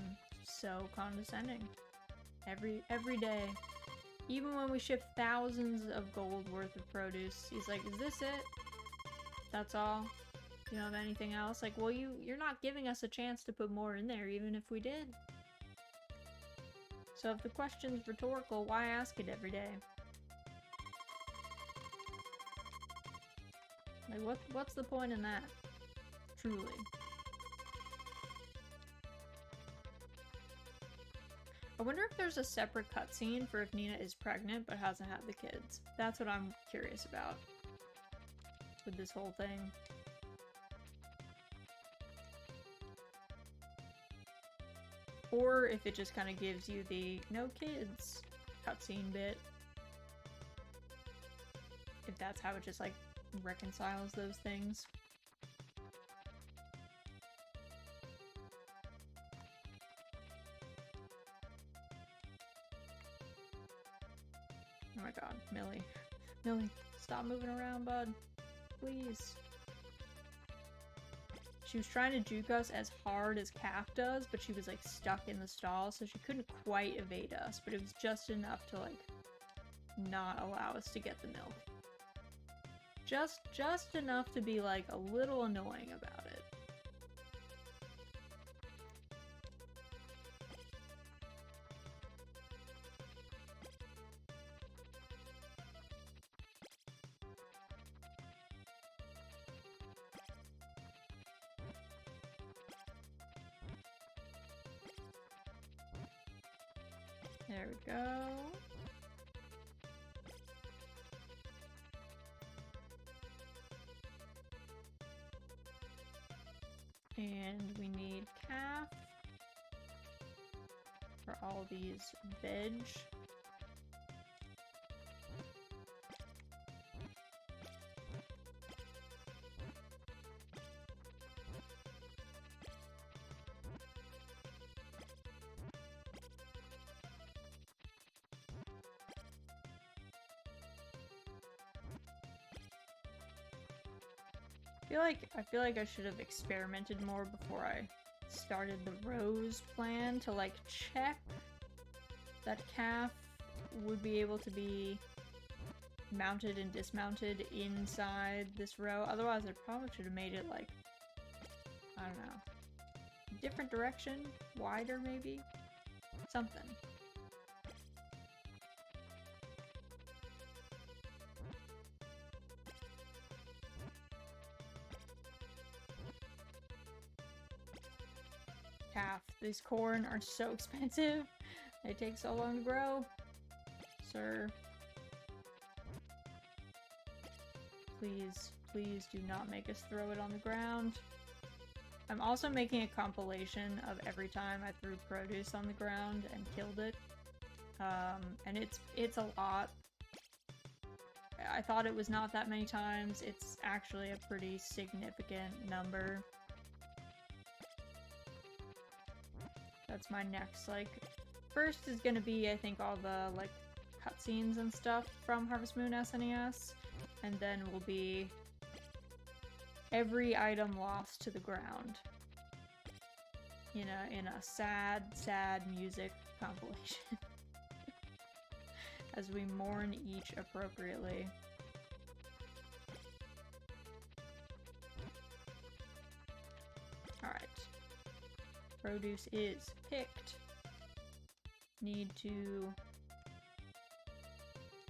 so condescending. Every day. Even when we ship thousands of gold worth of produce, he's like, is this it? That's all? You don't have anything else? Like, well, you're not giving us a chance to put more in there, even if we did. So if the question's rhetorical, why ask it every day? Like, what's the point in that? Truly. I wonder if there's a separate cutscene for if Nina is pregnant but hasn't had the kids. That's what I'm curious about with this whole thing. Or if it just kind of gives you the no kids cutscene bit. If that's how it just like reconciles those things. Oh my god, Millie. Millie, stop moving around, bud. Please. She was trying to juke us as hard as Calf does, but she was like stuck in the stall, so she couldn't quite evade us, but it was just enough to like not allow us to get the milk. Just enough to be like a little annoying about it. There we go. And we need calf for all these veg. I feel like I should have experimented more before I started the rose plan to like check that calf would be able to be mounted and dismounted inside this row. Otherwise I probably should have made it like, I don't know, different direction, wider maybe, something. calf. These corn are so expensive. They take so long to grow. Sir. Please, please do not make us throw it on the ground. I'm also making a compilation of every time I threw produce on the ground and killed it. And it's a lot. I thought it was not that many times. It's actually a pretty significant number. That's my next, like, first is gonna be, I think, all the, like, cutscenes and stuff from Harvest Moon SNES, and then will be every item lost to the ground. You know, in a sad, sad music compilation. As we mourn each appropriately. Alright. Produce is picked. Need to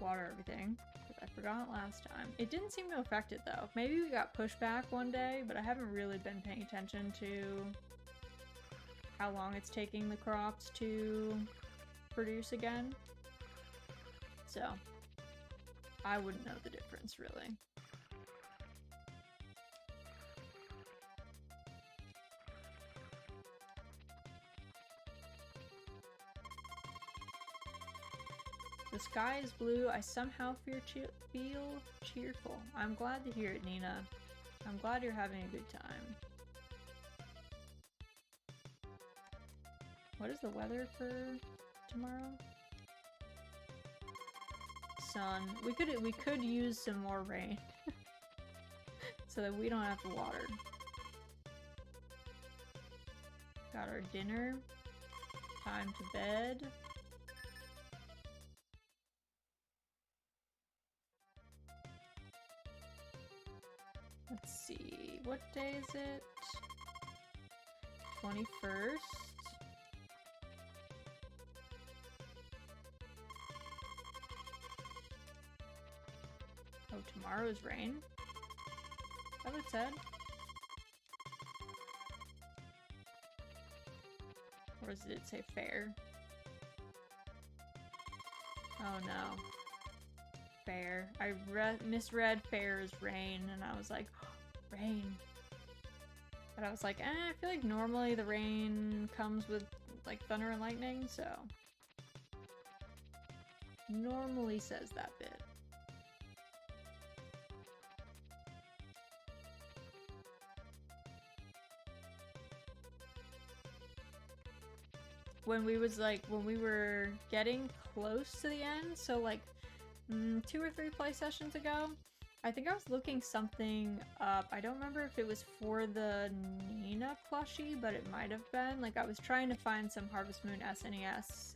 water everything, because I forgot last time. It didn't seem to affect it though. Maybe we got pushback one day, but I haven't really been paying attention to how long it's taking the crops to produce again. So, I wouldn't know the difference, really. The sky is blue. I somehow feel cheerful. I'm glad to hear it, Nina. I'm glad you're having a good time. What is the weather for tomorrow? Sun. We could use some more rain so that we don't have to water. Got our dinner. Time to bed. Let's see. What day is it? 21st. Oh, tomorrow's rain? Is that what it said? Or did it say fair? Oh no. Fair. I misread fair as rain, and I was like, rain. But I was like, I feel like normally the rain comes with, like, thunder and lightning, so... Normally says that bit. When we were getting close to the end, so like 2 or 3 play sessions ago, I think I was looking something up. I don't remember if it was for the Nina plushie, but it might have been. Like, I was trying to find some Harvest Moon SNES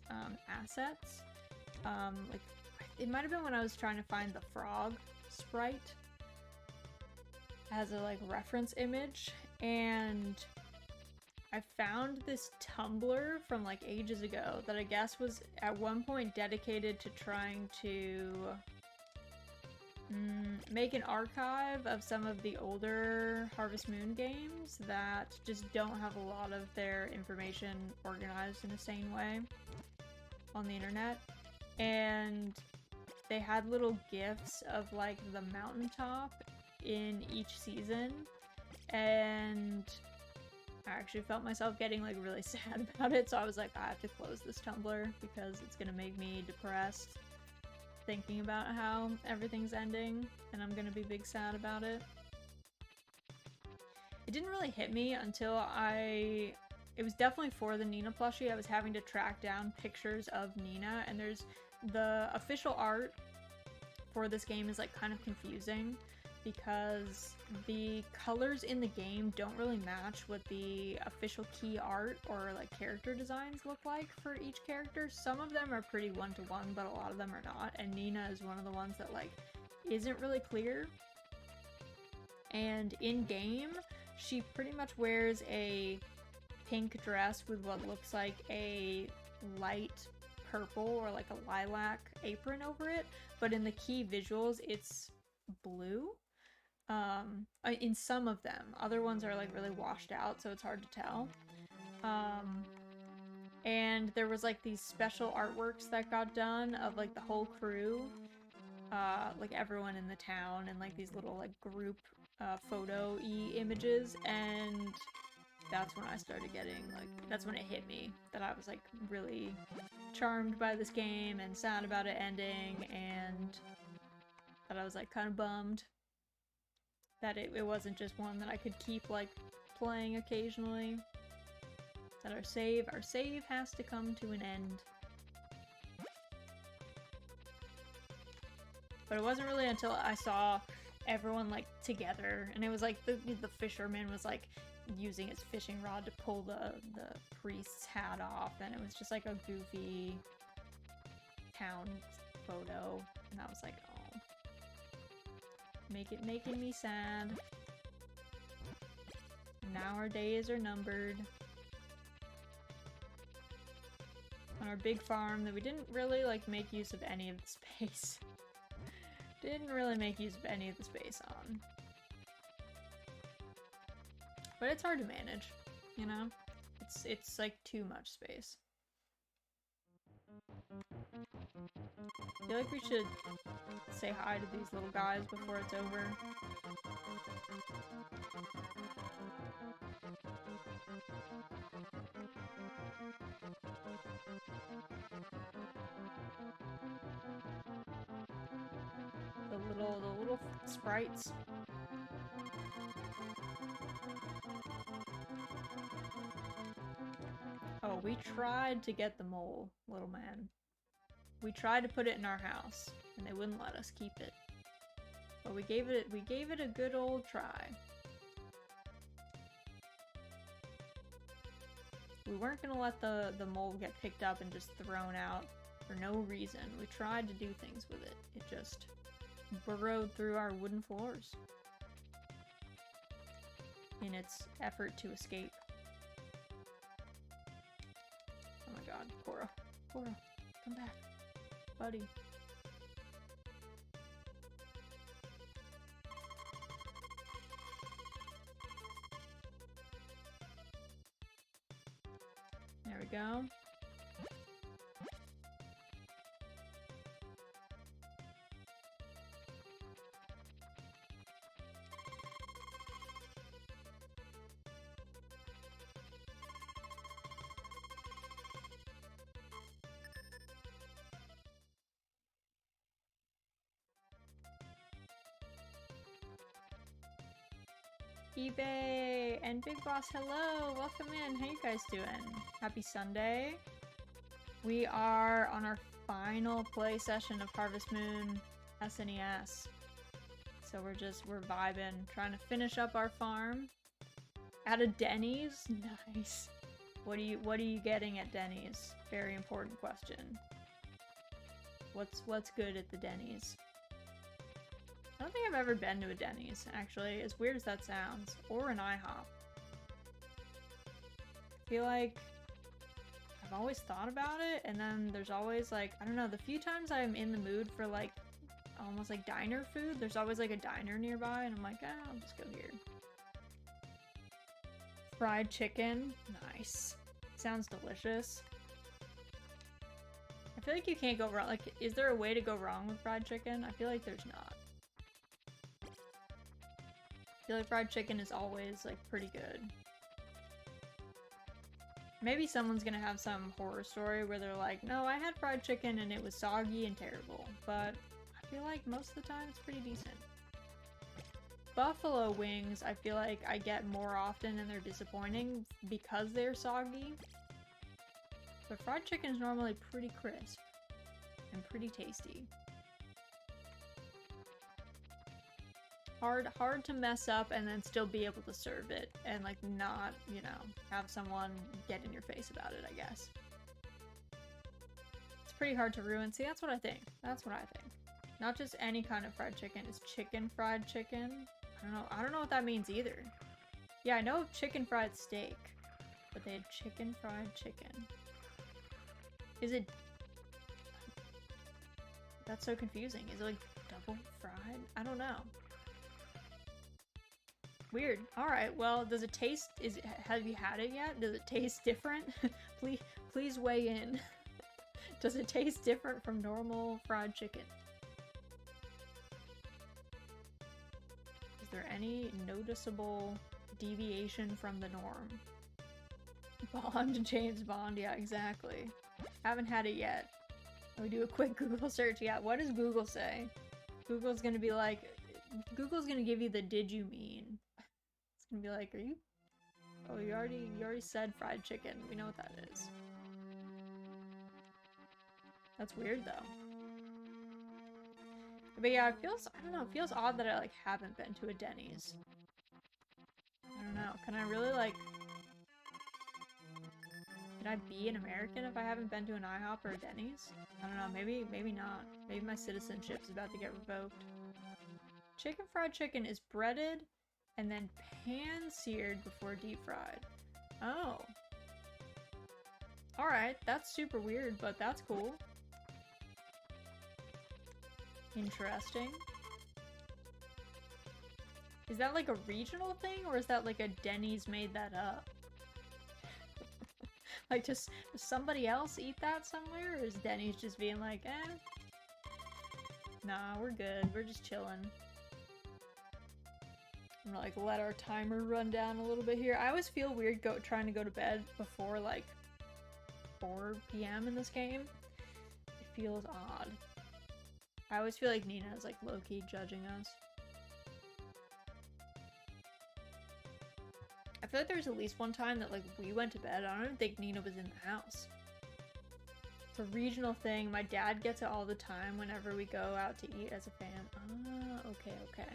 assets. Like, it might have been when I was trying to find the frog sprite as a, like, reference image, and I found this Tumblr from like ages ago that I guess was at one point dedicated to trying to make an archive of some of the older Harvest Moon games that just don't have a lot of their information organized in a sane way on the internet. And they had little gifs of like the mountaintop in each season, and I actually felt myself getting like really sad about it, so I was like, I have to close this Tumblr because it's gonna make me depressed thinking about how everything's ending, and I'm gonna be big sad about it. It didn't really hit me until it was definitely for the Nina plushie. I was having to track down pictures of Nina, and there's the official art for this game is like kind of confusing because the colors in the game don't really match what the official key art or like character designs look like for each character. Some of them are pretty one-to-one, but a lot of them are not, and Nina is one of the ones that like isn't really clear. And in game, she pretty much wears a pink dress with what looks like a light purple or like a lilac apron over it, but in the key visuals it's blue. In some of them. Other ones are like really washed out, so it's hard to tell. And there was like these special artworks that got done of like the whole crew, like everyone in the town, and like these little like group photo-y images, and that's when I started getting like, that's when it hit me that I was like really charmed by this game and sad about it ending, and that I was like kind of bummed that it wasn't just one that I could keep like playing occasionally. That our save has to come to an end. But it wasn't really until I saw everyone like together, and it was like the fisherman was like using his fishing rod to pull the priest's hat off, and it was just like a goofy town photo, and I was like, oh, making me sad. Now our days are numbered. On our big farm that we didn't really like make use of any of the space. Didn't really make use of any of the space on. But it's hard to manage, you know? It's like too much space. I feel like we should say hi to these little guys before it's over. The little sprites. Oh, we tried to get the mole, little man. We tried to put it in our house, and they wouldn't let us keep it. But we gave it a good old try. We weren't gonna let the mole get picked up and just thrown out for no reason. We tried to do things with it. It just burrowed through our wooden floors in its effort to escape. Oh my god, Cora. Cora, come back. Buddy. There we go. eBay and Big Boss, hello! Welcome in. How you guys doing? Happy Sunday. We are on our final play session of Harvest Moon SNES. So we're vibing, trying to finish up our farm. At a Denny's? Nice. What are you getting at Denny's? Very important question. What's good at the Denny's? I don't think I've ever been to a Denny's, actually, as weird as that sounds. Or an IHOP. I feel like I've always thought about it, and then there's always, like, I don't know, the few times I'm in the mood for, like, almost like diner food, there's always, like, a diner nearby, and I'm like, ah, I'll just go here. Fried chicken. Nice. Sounds delicious. I feel like you can't go wrong. Like, is there a way to go wrong with fried chicken? I feel like there's not. I feel like fried chicken is always, like, pretty good. Maybe someone's gonna have some horror story where they're like, no, I had fried chicken and it was soggy and terrible. But I feel like most of the time it's pretty decent. Buffalo wings, I feel like I get more often and they're disappointing because they're soggy. But fried chicken is normally pretty crisp and pretty tasty. Hard to mess up and then still be able to serve it and like not, you know, have someone get in your face about it, I guess. It's pretty hard to ruin. See, that's what I think. That's what I think. Not just any kind of fried chicken, it's chicken fried chicken. I don't know what that means either. Yeah, I know chicken fried steak, but they had chicken fried chicken. Is it... That's so confusing. Is it like double fried? I don't know. Weird. Alright, well, does it taste... have you had it yet? Does it taste different? Please weigh in. Does it taste different from normal fried chicken? Is there any noticeable deviation from the norm? Bond, James Bond, yeah, exactly. Haven't had it yet. We do a quick Google search. Yeah, what does Google say? Google's gonna be like... Google's gonna give you the did you mean? It's gonna be like, are you... Oh, you already said fried chicken. We know what that is. That's weird, though. But yeah, it feels... I don't know, it feels odd that I, like, haven't been to a Denny's. I don't know. Can I really, like... Can I be an American if I haven't been to an IHOP or a Denny's? I don't know, maybe not. Maybe my citizenship's about to get revoked. Chicken fried chicken is breaded and then pan-seared before deep fried. Oh. Alright, that's super weird, but that's cool. Interesting. Is that like a regional thing, or is that like a Denny's made that up? Like, does somebody else eat that somewhere, or is Denny's just being like, eh? Nah, we're good. We're just chilling. I'm gonna, like, let our timer run down a little bit here. I always feel weird trying to go to bed before, like, 4 p.m. in this game. It feels odd. I always feel like Nina is, like, low-key judging us. I feel like there was at least one time that, like, we went to bed. I don't even think Nina was in the house. It's a regional thing. My dad gets it all the time whenever we go out to eat as a fam. Ah, okay, okay.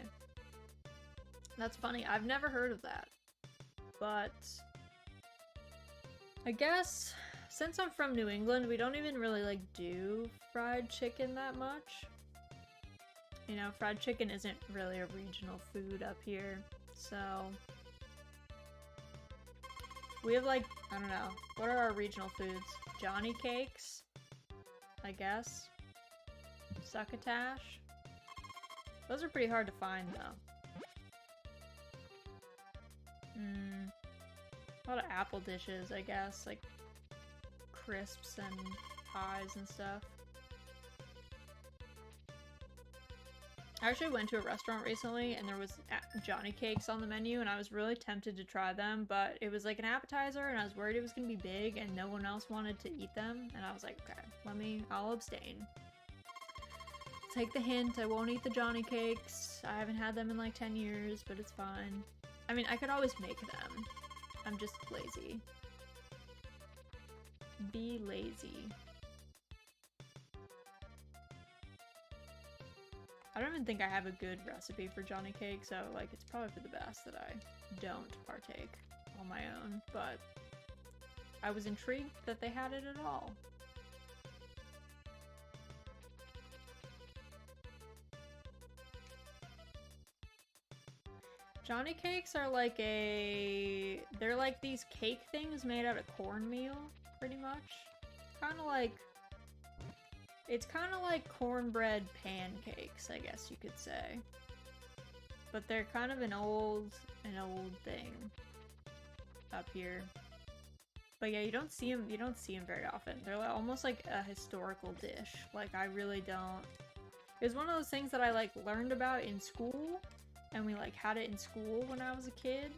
That's funny. I've never heard of that. But I guess since I'm from New England, we don't even really, like, do fried chicken that much. You know, fried chicken isn't really a regional food up here, so... We have, like, I don't know, what are our regional foods? Johnny cakes, I guess. Succotash. Those are pretty hard to find, though. A lot of apple dishes, I guess, like crisps and pies and stuff. I actually went to a restaurant recently and there was Johnny cakes on the menu and I was really tempted to try them, but it was like an appetizer and I was worried it was gonna be big and no one else wanted to eat them, and I was like, okay, I'll abstain. Take the hint, I won't eat the Johnny cakes. I haven't had them in like 10 years, but it's fine. I mean, I could always make them. I'm just lazy. Be lazy. I don't even think I have a good recipe for Johnny cake, so like it's probably for the best that I don't partake on my own, but I was intrigued that they had it at all. Johnny cakes are like they're like these cake things made out of cornmeal, pretty much. It's kind of like cornbread pancakes, I guess you could say. But they're kind of an old thing up here. But yeah, you don't see them very often. They're like, almost like a historical dish. Like, I really don't. It was one of those things that I like learned about in school, and we like had it in school when I was a kid.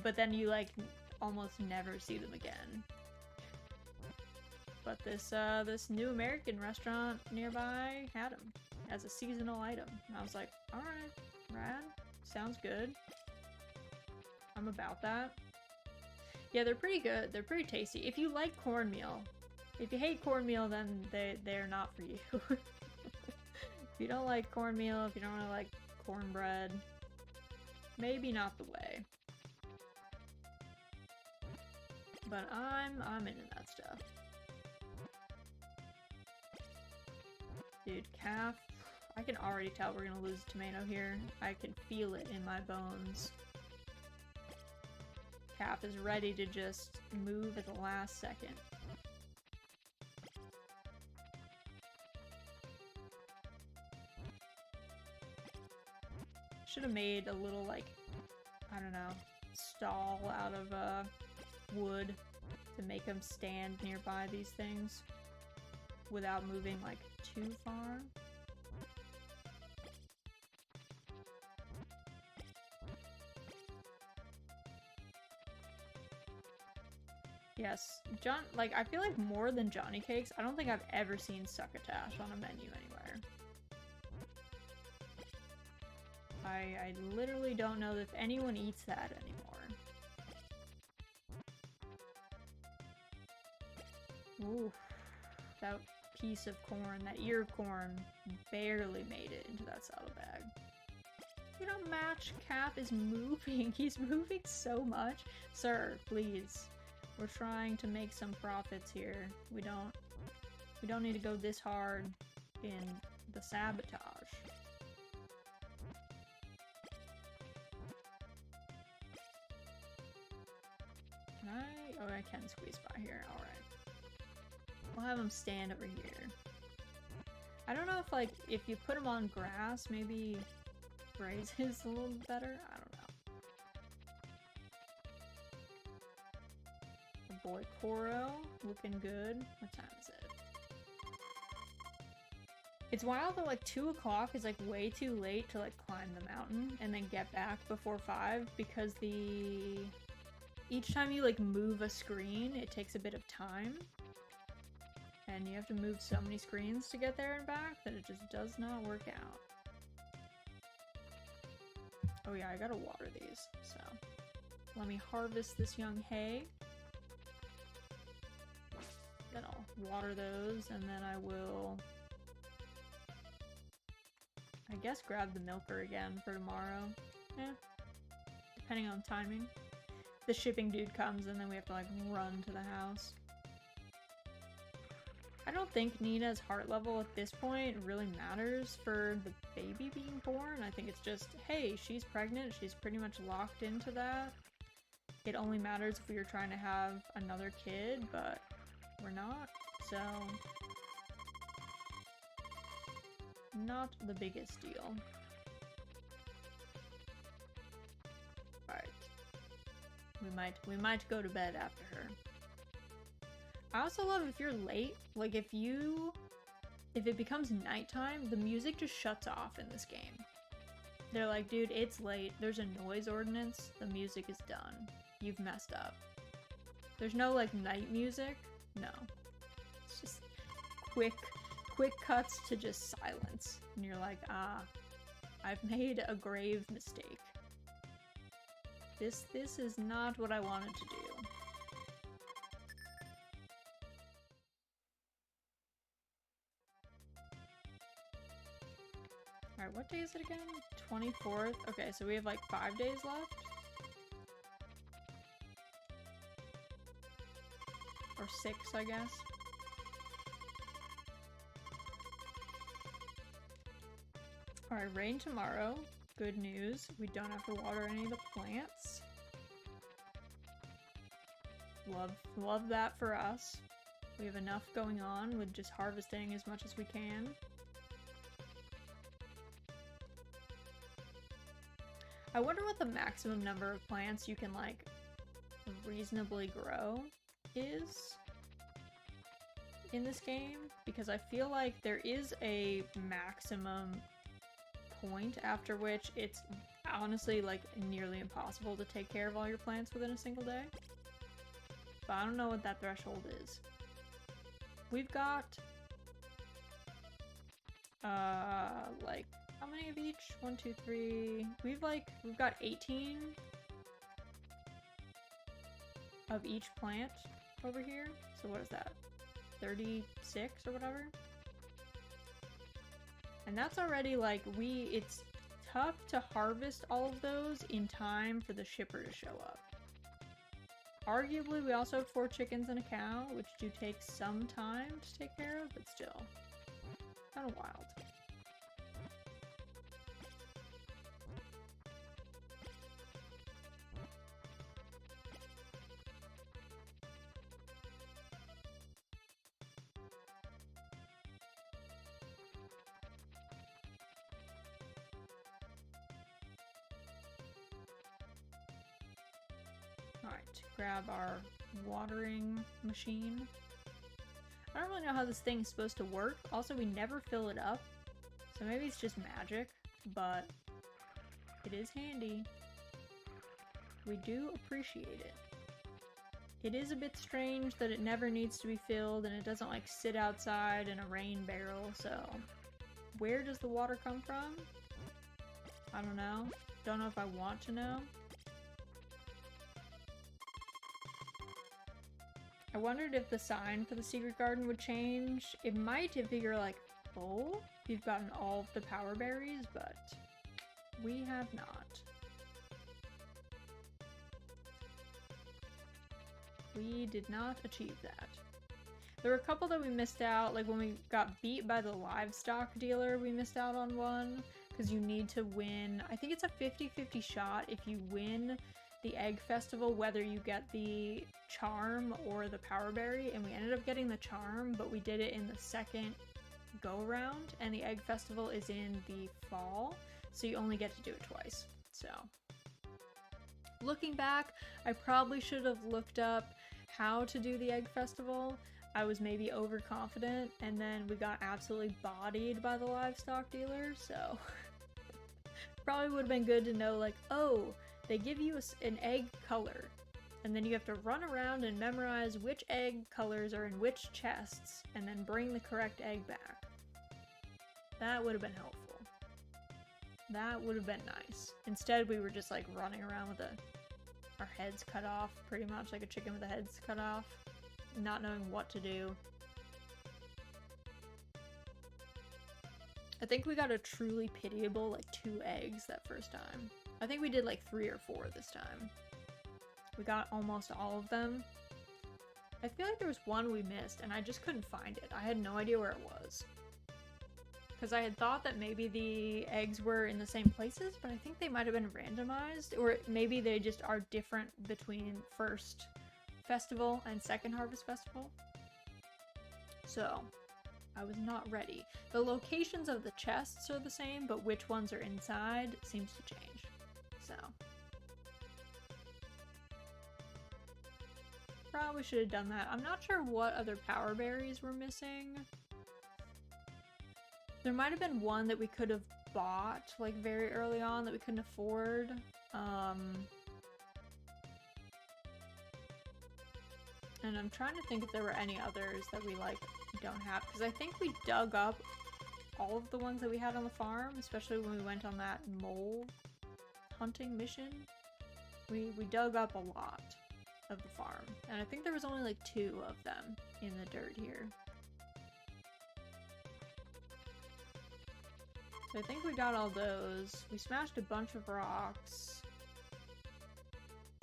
But then you like almost never see them again. But this new American restaurant nearby had them as a seasonal item. And I was like, alright, rad, sounds good. I'm about that. Yeah, they're pretty good. They're pretty tasty. If you like cornmeal, if you hate cornmeal, then they're not for you. If you don't like cornmeal, if you don't really like cornbread, maybe not the way. But I'm into that stuff. Dude, calf. I can already tell we're gonna lose a tomato here. I can feel it in my bones. Calf is ready to just move at the last second. Should have made a little, like, I don't know, stall out of wood to make them stand nearby these things without moving like too far. Yes, like, I feel like more than Johnny Cakes, I don't think I've ever seen succotash on a menu anywhere. I literally don't know if anyone eats that anymore. Ooh, that piece of corn, that ear of corn, barely made it into that saddlebag. You know, Match Cap is moving. He's moving so much. Sir, please. We're trying to make some profits here. We don't need to go this hard in the sabotage. Can I? Oh, I can squeeze by here. Alright. We'll have him stand over here. I don't know if, like, if you put him on grass, maybe grazes a little better? I don't know. The boy Koro, looking good. What time is it? It's wild that, like, 2 o'clock is, like, way too late to, like, climb the mountain and then get back before 5 because each time you, like, move a screen, it takes a bit of time. And you have to move so many screens to get there and back that it just does not work out. Oh yeah, I gotta water these, so let me harvest this young hay. Then I'll water those, and then I will, I guess, grab the milker again for tomorrow. Yeah, depending on timing. The shipping dude comes, and then we have to, like, run to the house. I don't think Nina's heart level at this point really matters for the baby being born. I think it's just, hey, she's pregnant, she's pretty much locked into that. It only matters if we were trying to have another kid, but we're not, so not the biggest deal. Alright. We might go to bed after her. I also love if you're late, like if it becomes nighttime, the music just shuts off in this game. They're like, dude, it's late, there's a noise ordinance, the music is done. You've messed up. There's no, like, night music. No. It's just quick cuts to just silence. And you're like, ah, I've made a grave mistake. This is not what I wanted to do. Alright, what day is it again? 24th? Okay, so we have like 5 days left? Or 6, I guess. Alright, rain tomorrow. Good news. We don't have to water any of the plants. Love that for us. We have enough going on with just harvesting as much as we can. I wonder what the maximum number of plants you can, like, reasonably grow is in this game, because I feel like there is a maximum point after which it's honestly, like, nearly impossible to take care of all your plants within a single day. But I don't know what that threshold is. We've got like, how many of each? 1, 2, 3. We've got 18 of each plant over here. So what is that? 36 or whatever? And that's already, like, it's tough to harvest all of those in time for the shipper to show up. Arguably, we also have 4 chickens and a cow, which do take some time to take care of, but still. Kind of wild. to grab our watering machine. I don't really know how this thing is supposed to work. Also, we never fill it up, so maybe it's just magic, but it is handy. We do appreciate it. It is a bit strange that it never needs to be filled and it doesn't like sit outside in a rain barrel, so where does the water come from? I don't know. Don't know if I want to know. I wondered if the sign for the secret garden would change. It might if you're like, oh, you've gotten all of the power berries, but we have not. We did not achieve that. There were a couple that we missed out, like when we got beat by the livestock dealer, we missed out on one, because you need to win, I think it's a 50-50 shot if you win the egg festival, whether you get the charm or the power berry, and we ended up getting the charm, but we did it in the second go around, and the egg festival is in the fall, so you only get to do it twice. So looking back, I probably should have looked up how to do the egg festival. I was maybe overconfident, and then we got absolutely bodied by the livestock dealer, so probably would have been good to know, like, oh, they give you an egg color, and then you have to run around and memorize which egg colors are in which chests, and then bring the correct egg back. That would have been helpful. That would have been nice. Instead, we were just like running around with our heads cut off, pretty much like a chicken with the heads cut off, not knowing what to do. I think we got a truly pitiable, like, 2 eggs that first time. I think we did like 3 or 4 this time. We got almost all of them. I feel like there was one we missed, and I just couldn't find it. I had no idea where it was. Because I had thought that maybe the eggs were in the same places, but I think they might have been randomized, or maybe they just are different between first festival and second harvest festival. So I was not ready. The locations of the chests are the same, but which ones are inside seems to change. So probably should have done that. I'm not sure what other power berries we're missing. There might have been one that we could have bought, like, very early on that we couldn't afford. And I'm trying to think if there were any others that we, like, don't have. Because I think we dug up all of the ones that we had on the farm, especially when we went on that mole hunting mission. We dug up a lot of the farm. And I think there was only, like, 2 of them in the dirt here. So I think we got all those. We smashed a bunch of rocks.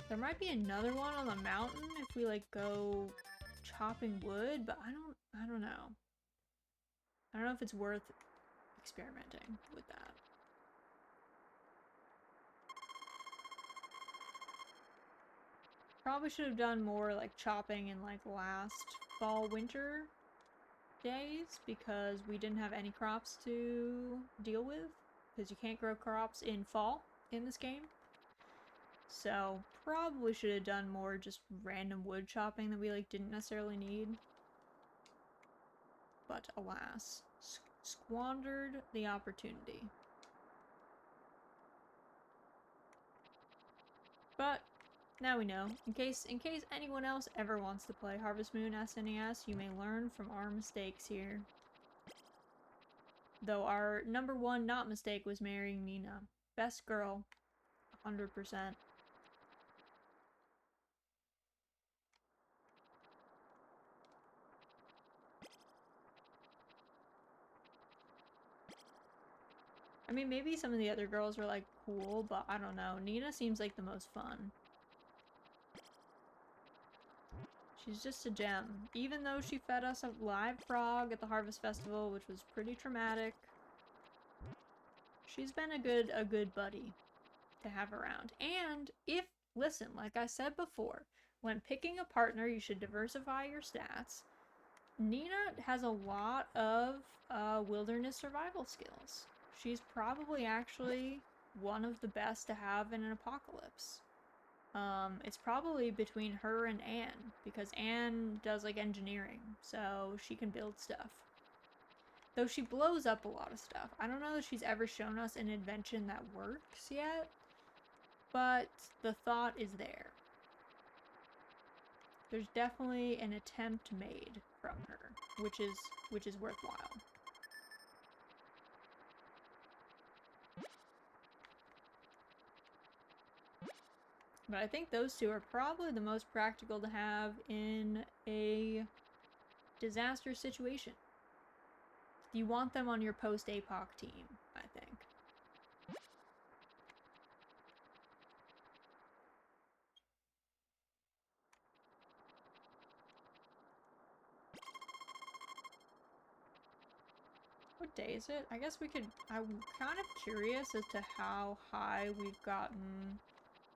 There might be another one on the mountain if we, like, go chopping wood, but I don't know. I don't know if it's worth experimenting with that. Probably should have done more, like, chopping in, like, last fall, winter days, because we didn't have any crops to deal with, because you can't grow crops in fall in this game. So probably should have done more just random wood chopping that we, like, didn't necessarily need. But alas, squandered the opportunity. But now we know. In case anyone else ever wants to play Harvest Moon SNES, you may learn from our mistakes here. Though our number 1 not mistake was marrying Nina. Best girl. 100%. I mean, maybe some of the other girls were, like, cool, but I don't know. Nina seems like the most fun. She's just a gem. Even though she fed us a live frog at the Harvest Festival, which was pretty traumatic, she's been a good buddy to have around. And listen, like I said before, when picking a partner, you should diversify your stats. Nina has a lot of wilderness survival skills. She's probably actually one of the best to have in an apocalypse. It's probably between her and Anne, because Anne does like engineering, so she can build stuff. Though she blows up a lot of stuff. I don't know that she's ever shown us an invention that works yet, but the thought is there. There's definitely an attempt made from her, which is worthwhile. But I think those two are probably the most practical to have in a disaster situation. You want them on your post-APOC team, I think. What day is it? I guess we could... I'm kind of curious as to how high we've gotten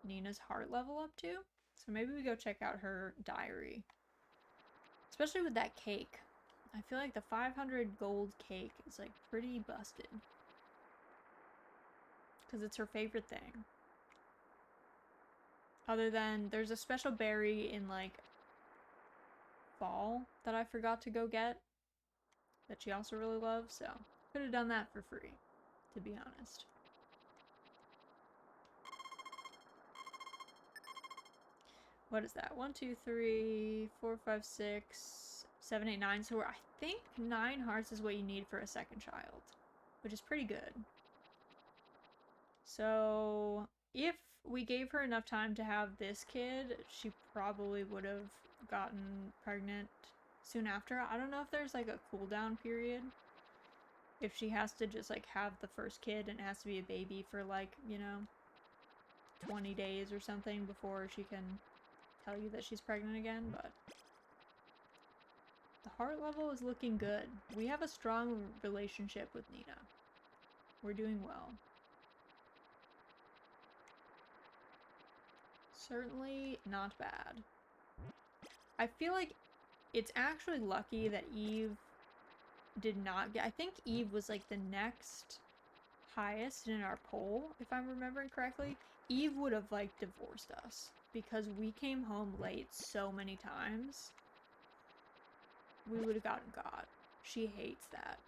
Nina's heart level up to. So maybe we go check out her diary. Especially with that cake. I feel like the 500 gold cake is like pretty busted. Because it's her favorite thing. Other than there's a special berry in like fall that I forgot to go get. That she also really loves, so could have done that for free, to be honest. What is that? 1, 2, 3, 4, 5, 6, 7, 8, 9. So I think 9 hearts is what you need for a second child, which is pretty good. So if we gave her enough time to have this kid, she probably would have gotten pregnant soon after. I don't know if there's like a cooldown period. If she has to just like have the first kid and it has to be a baby for like, you know, 20 days or something before she can tell you that she's pregnant again, but the heart level is looking good. We have a strong relationship with Nina. We're doing well. Certainly not bad. I feel like it's actually lucky that Eve did not get... I think Eve was like the next highest in our poll, if I'm remembering correctly. Eve would have like divorced us because we came home late so many times. We would have gotten got. She hates that.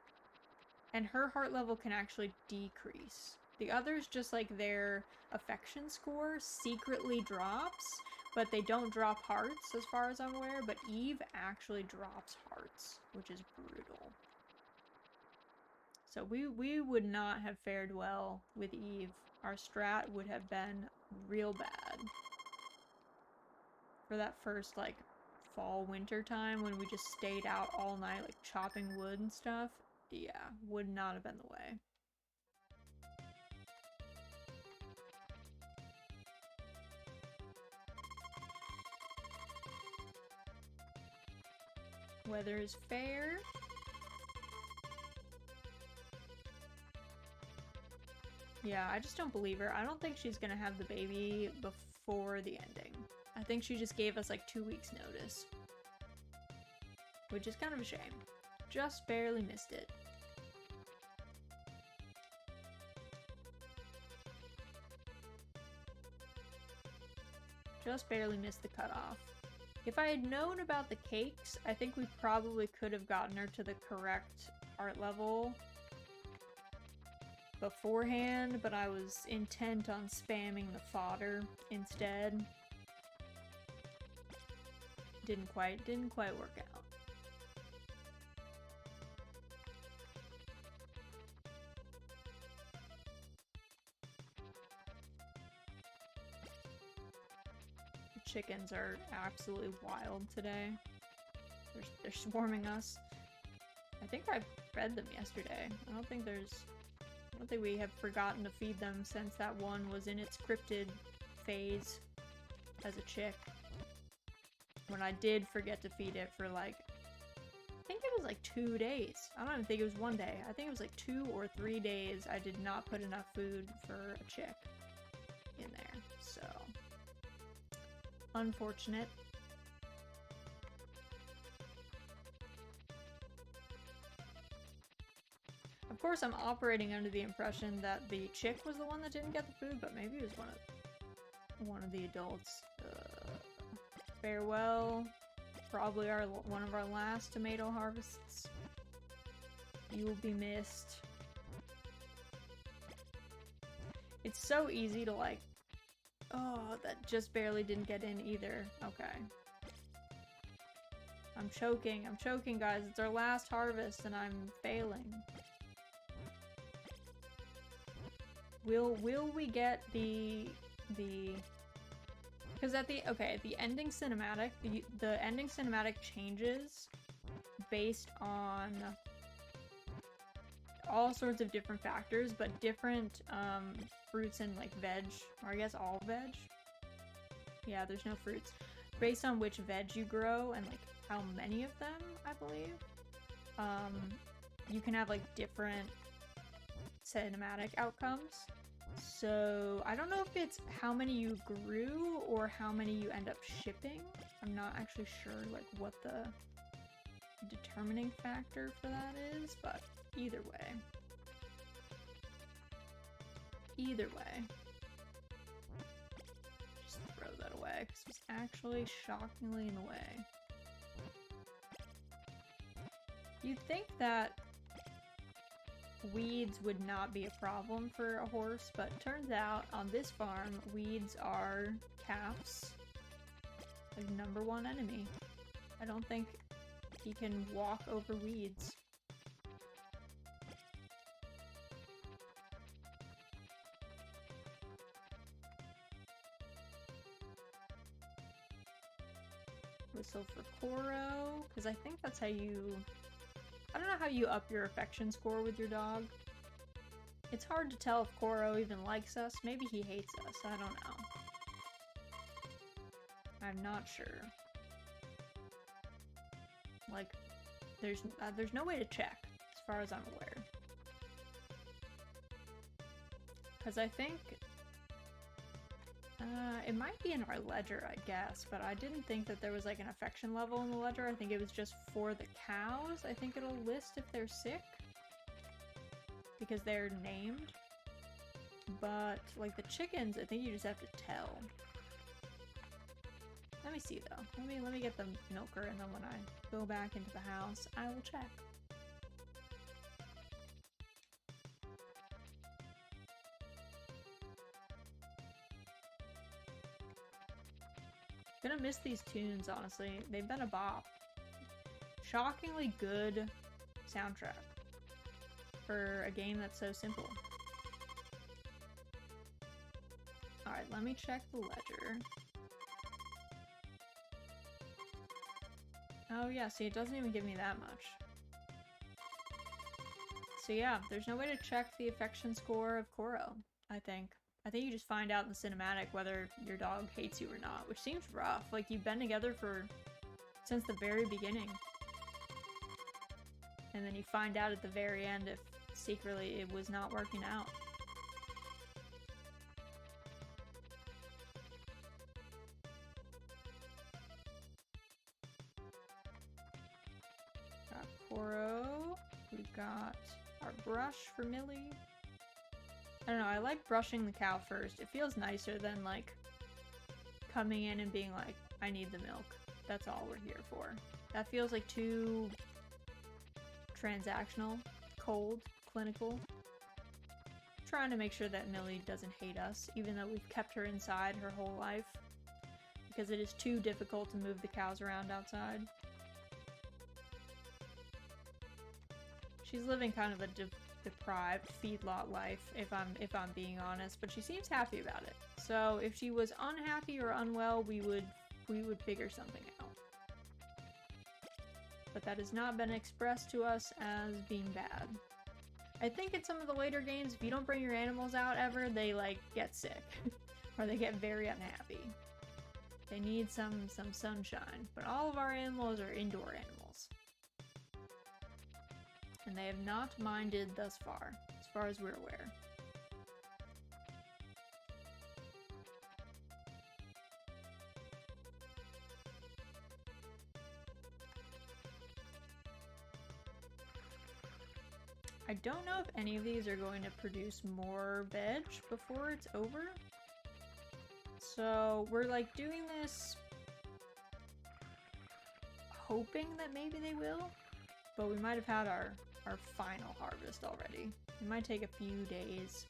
And her heart level can actually decrease. The others, just like their affection score secretly drops, but they don't drop hearts as far as I'm aware, but Eve actually drops hearts, which is brutal. So we would not have fared well with Eve. Our strat would have been real bad. For that first, like, fall winter time when we just stayed out all night, like, chopping wood and stuff, yeah, would not have been the way. Weather is fair. Yeah, I just don't believe her. I don't think she's gonna have the baby before the ending. I think she just gave us like 2 weeks notice. Which is kind of a shame. Just barely missed it. Just barely missed the cutoff. If I had known about the cakes, I think we probably could have gotten her to the correct heart level beforehand, but I was intent on spamming the fodder instead. Didn't quite work out. The chickens are absolutely wild today. They're swarming us. I think I fed them yesterday. I don't think we have forgotten to feed them since that one was in its cryptid phase as a chick. When I did forget to feed it for like, I think it was like 2 days. I don't even think it was 1 day. I think it was like 2 or 3 days I did not put enough food for a chick in there. So, unfortunate. Of course, I'm operating under the impression that the chick was the one that didn't get the food, but maybe it was one of... one of the adults. Farewell. Probably one of our last tomato harvests. You will be missed. It's so easy to like... Oh, that just barely didn't get in either. Okay. I'm choking, guys. It's our last harvest and I'm failing. Will we get the... Because at the ending cinematic, the ending cinematic changes based on all sorts of different factors, but different fruits and like veg, or I guess all veg. Yeah, there's no fruits. Based on which veg you grow and like how many of them, I believe. You can have like different cinematic outcomes. So I don't know if it's how many you grew or how many you end up shipping. I'm not actually sure like what the determining factor for that is, but either way. Just throw that away because it's actually shockingly in the way. You'd think that weeds would not be a problem for a horse, but turns out on this farm, weeds are Calf's like #1 enemy. I don't think he can walk over weeds. Whistle for Koro, because I think that's how you... I don't know how you up your affection score with your dog. It's hard to tell if Koro even likes us. Maybe he hates us. I don't know. I'm not sure. Like, there's no way to check, as far as I'm aware. Because I think... it might be in our ledger, I guess, but I didn't think that there was like an affection level in the ledger. I think it was just for the cows. I think it'll list if they're sick, because they're named. But like the chickens, I think you just have to tell. Let me see though. Let me get the milker, and then when I go back into the house, I will check. Gonna miss these tunes, honestly. They've been a bop. Shockingly good soundtrack for a game that's so simple. Alright, let me check the ledger. Oh yeah, see, it doesn't even give me that much. So yeah, there's no way to check the affection score of Koro, I think. I think you just find out in the cinematic whether your dog hates you or not, which seems rough. Like, you've been together since the very beginning. And then you find out at the very end if secretly it was not working out. Got Koro. We got our brush for Millie. I don't know, I like brushing the cow first. It feels nicer than, like, coming in and being like, I need the milk. That's all we're here for. That feels like too transactional, cold, clinical. Trying to make sure that Millie doesn't hate us, even though we've kept her inside her whole life. Because it is too difficult to move the cows around outside. She's living kind of a deprived feedlot life, if I'm being honest, but she seems happy about it. So if she was unhappy or unwell, we would figure something out. But that has not been expressed to us as being bad. I think in some of the later games, if you don't bring your animals out ever, they like get sick or they get very unhappy. They need some sunshine, but all of our animals are indoor animals. And they have not minded thus far as we're aware. I don't know if any of these are going to produce more veg before it's over. So we're like doing this hoping that maybe they will, but we might have had our final harvest already. It might take a few days.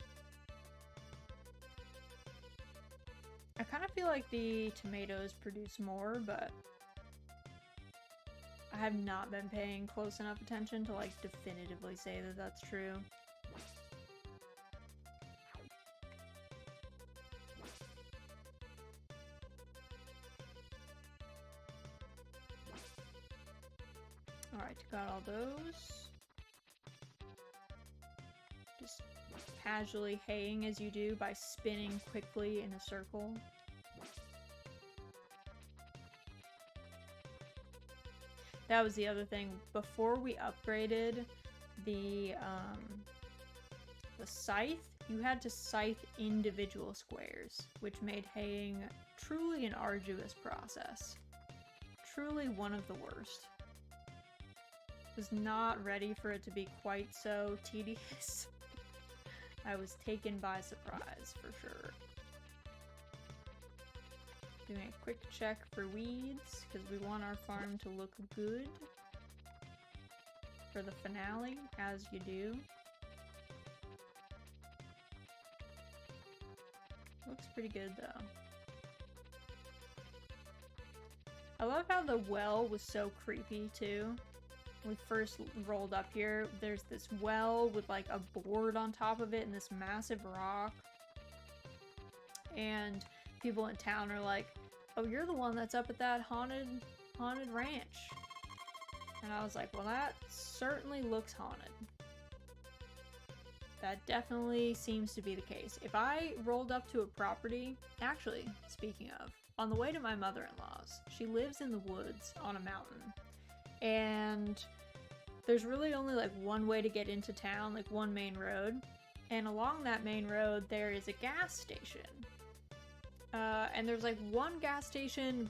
I kind of feel like the tomatoes produce more, but I have not been paying close enough attention to like definitively say that that's true. Alright, got all those. Just casually haying as you do by spinning quickly in a circle. That was the other thing. Before we upgraded the scythe, you had to scythe individual squares, which made haying truly an arduous process. Truly one of the worst. Was not ready for it to be quite so tedious. I was taken by surprise, for sure. Doing a quick check for weeds, because we want our farm to look good for the finale, as you do. Looks pretty good, though. I love how the well was so creepy, too. When we first rolled up here, there's this well with like a board on top of it and this massive rock. And people in town are like, oh, you're the one that's up at that haunted ranch. And I was like, well, that certainly looks haunted. That definitely seems to be the case. If I rolled up to a property, actually, speaking of, on the way to my mother-in-law's, she lives in the woods on a mountain. And there's really only like one way to get into town, like one main road. And along that main road, there is a gas station. And there's like one gas station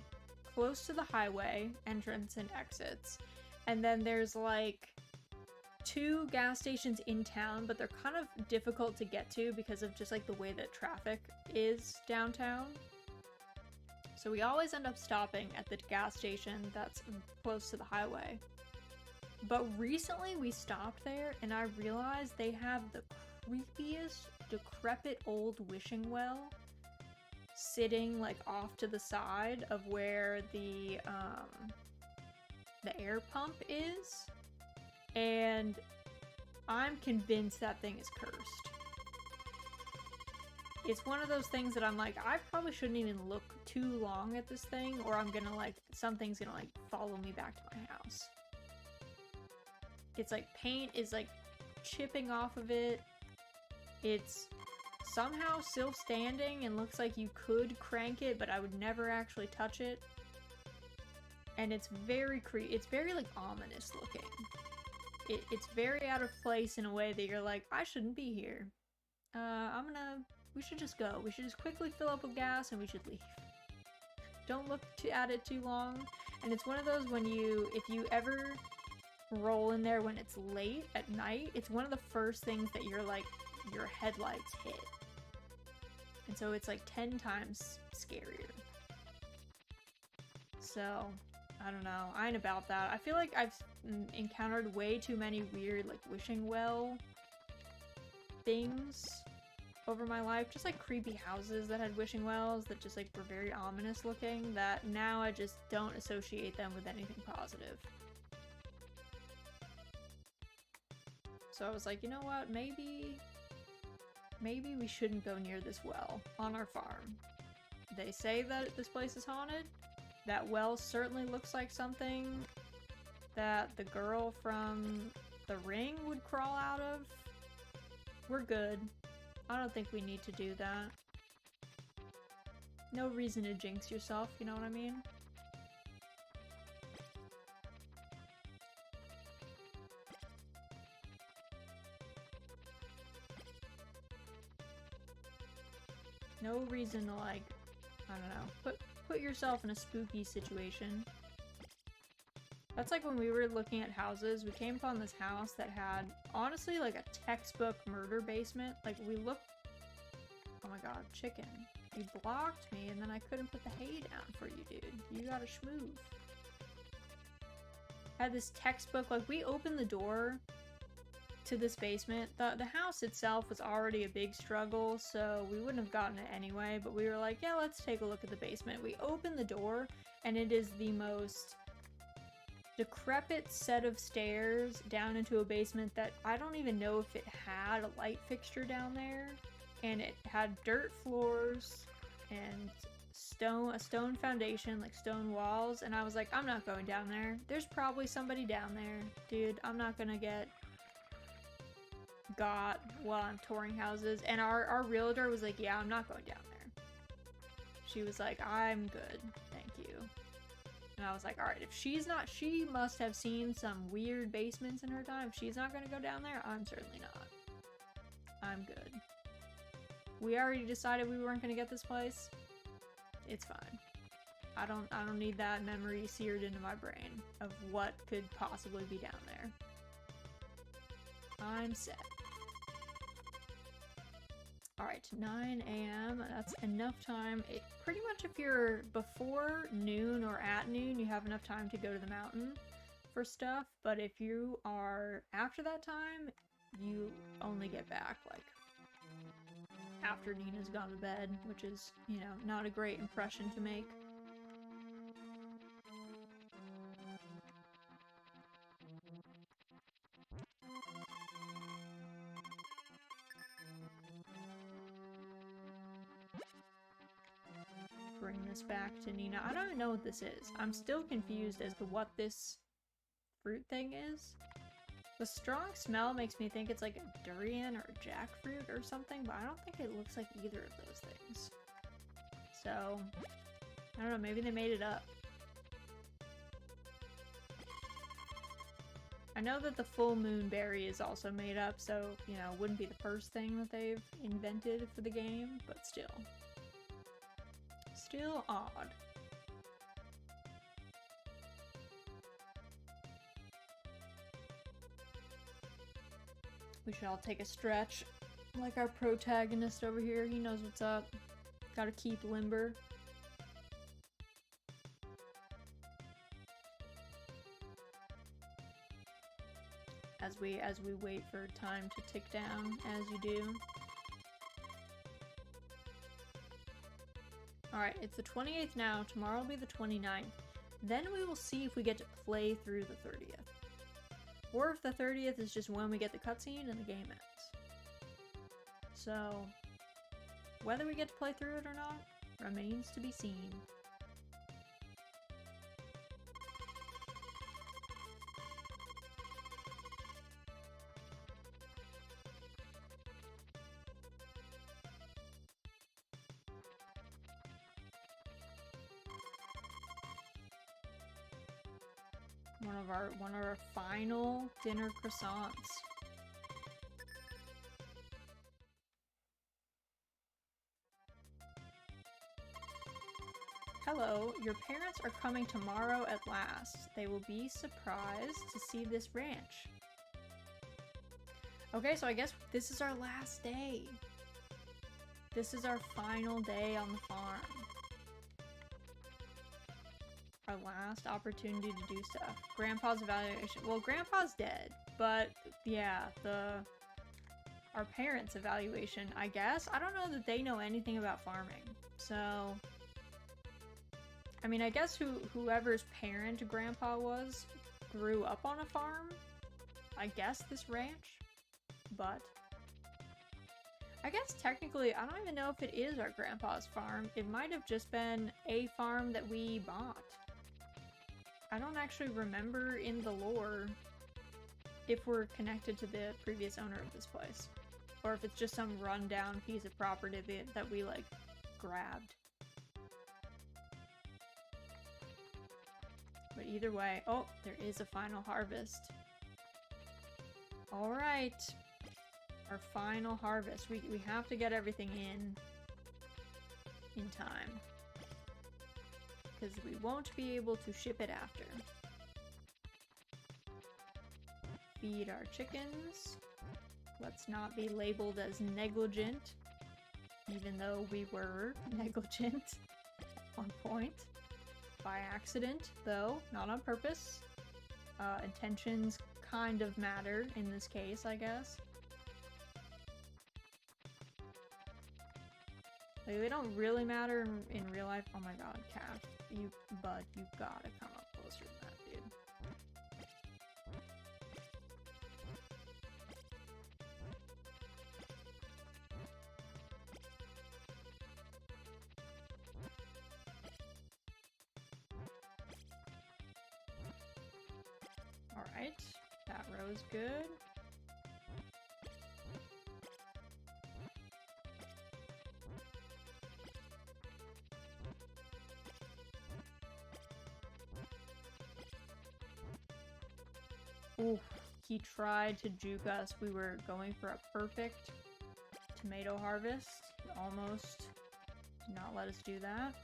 close to the highway, entrance and exits. And then there's like 2 gas stations in town, but they're kind of difficult to get to because of just like the way that traffic is downtown. So we always end up stopping at the gas station that's close to the highway. But recently we stopped there and I realized they have the creepiest, decrepit old wishing well sitting like off to the side of where the air pump is. And I'm convinced that thing is cursed. It's one of those things that I'm like, I probably shouldn't even look too long at this thing, or I'm gonna like, something's gonna like follow me back to my house. It's like paint is like chipping off of it. It's somehow still standing and looks like you could crank it, but I would never actually touch it. And it's very it's very like ominous looking. It's very out of place in a way that you're like, I shouldn't be here. We should just go. We should just quickly fill up with gas and we should leave. Don't look at it too long. And it's one of those when if you ever roll in there when it's late at night, it's one of the first things that you're like, your headlights hit. And so it's like 10 times scarier. So, I don't know. I ain't about that. I feel like I've encountered way too many weird like wishing well things over my life, just like creepy houses that had wishing wells that just like were very ominous looking, that now I just don't associate them with anything positive. So I was like, you know what, maybe we shouldn't go near this well on our farm. They say that this place is haunted. That well certainly looks like something that the girl from The Ring would crawl out of. We're good. I don't think we need to do that. No reason to jinx yourself, you know what I mean? No reason to like, I don't know, put yourself in a spooky situation. That's like when we were looking at houses, we came upon this house that had, honestly, like a textbook murder basement. Like, we looked... Oh my god, chicken. You blocked me, and then I couldn't put the hay down for you, dude. You gotta schmoove. Had this textbook, like, we opened the door to this basement. The house itself was already a big struggle, so we wouldn't have gotten it anyway, but we were like, yeah, let's take a look at the basement. We opened the door, and it is the most decrepit set of stairs down into a basement that I don't even know if it had a light fixture down there, and it had dirt floors and a stone foundation, like stone walls, and I was like, I'm not going down there. There's probably somebody down there. Dude, I'm not gonna get got while I'm touring houses. And our realtor was like, yeah, I'm not going down there. She was like, I'm good, thank you. And I was like, alright, if she's not, she must have seen some weird basements in her time. If she's not gonna go down there, I'm certainly not. I'm good. We already decided we weren't gonna get this place. It's fine. I don't need that memory seared into my brain of what could possibly be down there. I'm set. Alright, 9 a.m. That's enough time. Pretty much if you're before noon or at noon, you have enough time to go to the mountain for stuff. But if you are after that time, you only get back, like, after Nina's gone to bed, which is, you know, not a great impression to make. Bring this back to Nina. I don't even know what this is. I'm still confused as to what this fruit thing is. The strong smell makes me think it's like a durian or a jackfruit or something, but I don't think it looks like either of those things. So, I don't know, maybe they made it up. I know that the full moon berry is also made up, so, you know, it wouldn't be the first thing that they've invented for the game, but still. Still odd. We should all take a stretch. Like our protagonist over here, he knows what's up. Gotta keep limber. As we wait for time to tick down, as you do. Alright, it's the 28th now. Tomorrow will be the 29th. Then we will see if we get to play through the 30th. Or if the 30th is just when we get the cutscene and the game ends. So, whether we get to play through it or not remains to be seen. One of our final dinner croissants. Hello, your parents are coming tomorrow at last. They will be surprised to see this ranch. Okay, so I guess this is our last day. This is our final day on the farm. Our last opportunity to do stuff. Grandpa's evaluation. Well, Grandpa's dead, but yeah, our parents' evaluation, I guess. I don't know that they know anything about farming. So, I mean, I guess whoever's parent Grandpa was grew up on a farm. I guess this ranch, but I guess technically, I don't even know if it is our grandpa's farm. It might have just been a farm that we bought. I don't actually remember in the lore if we're connected to the previous owner of this place. Or if it's just some rundown piece of property that we, like, grabbed. But either way, oh, there is a final harvest. Alright. Our final harvest. We have to get everything in time. Because we won't be able to ship it after. Feed our chickens. Let's not be labeled as negligent even though we were negligent at one point. By accident, though, not on purpose. Intentions kind of matter in this case, I guess. Like, they don't really matter in real life. Oh my god, Cat. Bud, you gotta come up closer than that, dude. Alright, that row's good. Ooh, he tried to juke us. We were going for a perfect tomato harvest. He almost did not let us do that.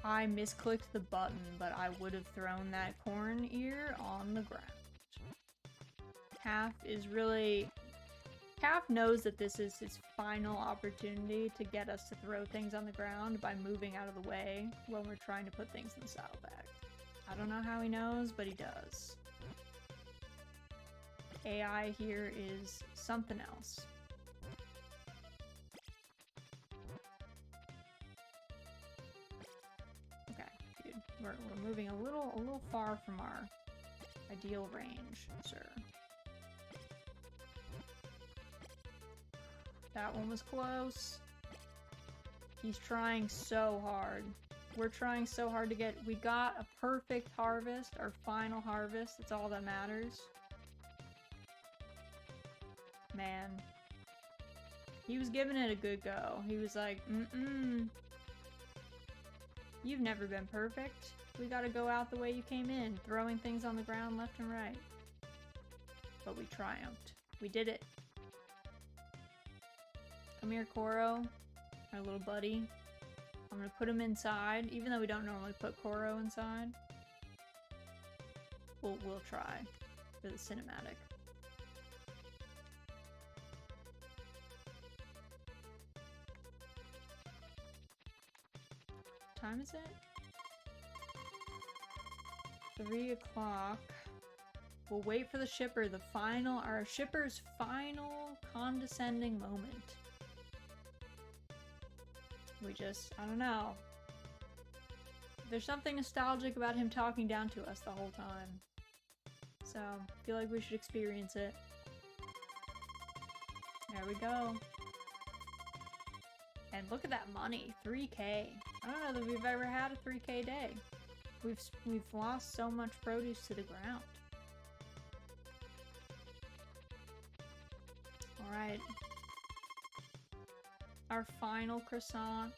I misclicked the button, but I would have thrown that corn ear on the ground. Calf is really... Calf knows that this is his final opportunity to get us to throw things on the ground by moving out of the way when we're trying to put things in the saddlebag. I don't know how he knows, but he does. AI here is something else. Okay, dude, we're moving a little far from our ideal range, sir. That one was close. He's trying so hard. We're trying so hard to get... We got a perfect harvest, our final harvest. That's all that matters. Man. He was giving it a good go. He was like, You've never been perfect. We gotta go out the way you came in, throwing things on the ground left and right. But we triumphed. We did it. Come here, Koro, our little buddy. I'm gonna put him inside, even though we don't normally put Koro inside. We'll try for the cinematic. What time is it? 3 o'clock. We'll wait for the shipper, our shipper's final condescending moment. I don't know. There's something nostalgic about him talking down to us the whole time. So, I feel like we should experience it. There we go. And look at that money, 3K. I don't know that we've ever had a 3K day. We've lost so much produce to the ground. Alright. Our final croissant.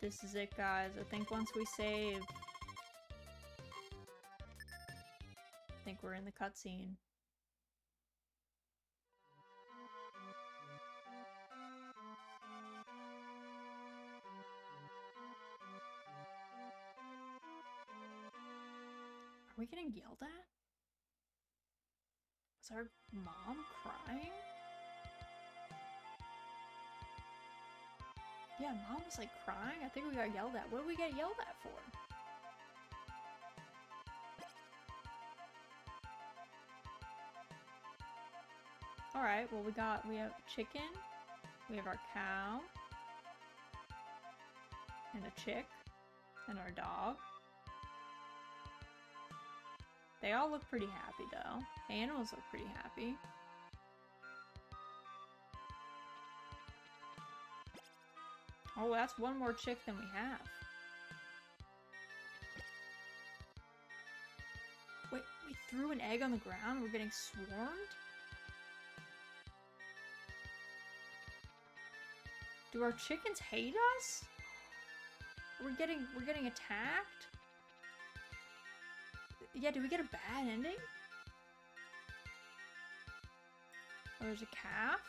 This is it, guys. I think once we save... I think we're in the cutscene. Are we getting yelled at? Was our mom crying? Yeah, Mom was like crying. I think we got yelled at. What did we get yelled at for? Alright, well we have chicken. We have our cow. And a chick. And our dog. They all look pretty happy though. The animals look pretty happy. Oh, that's one more chick than we have. Wait, we threw an egg on the ground? We're getting swarmed? Do our chickens hate us? We're getting attacked? Yeah, do we get a bad ending? Oh, there's a calf?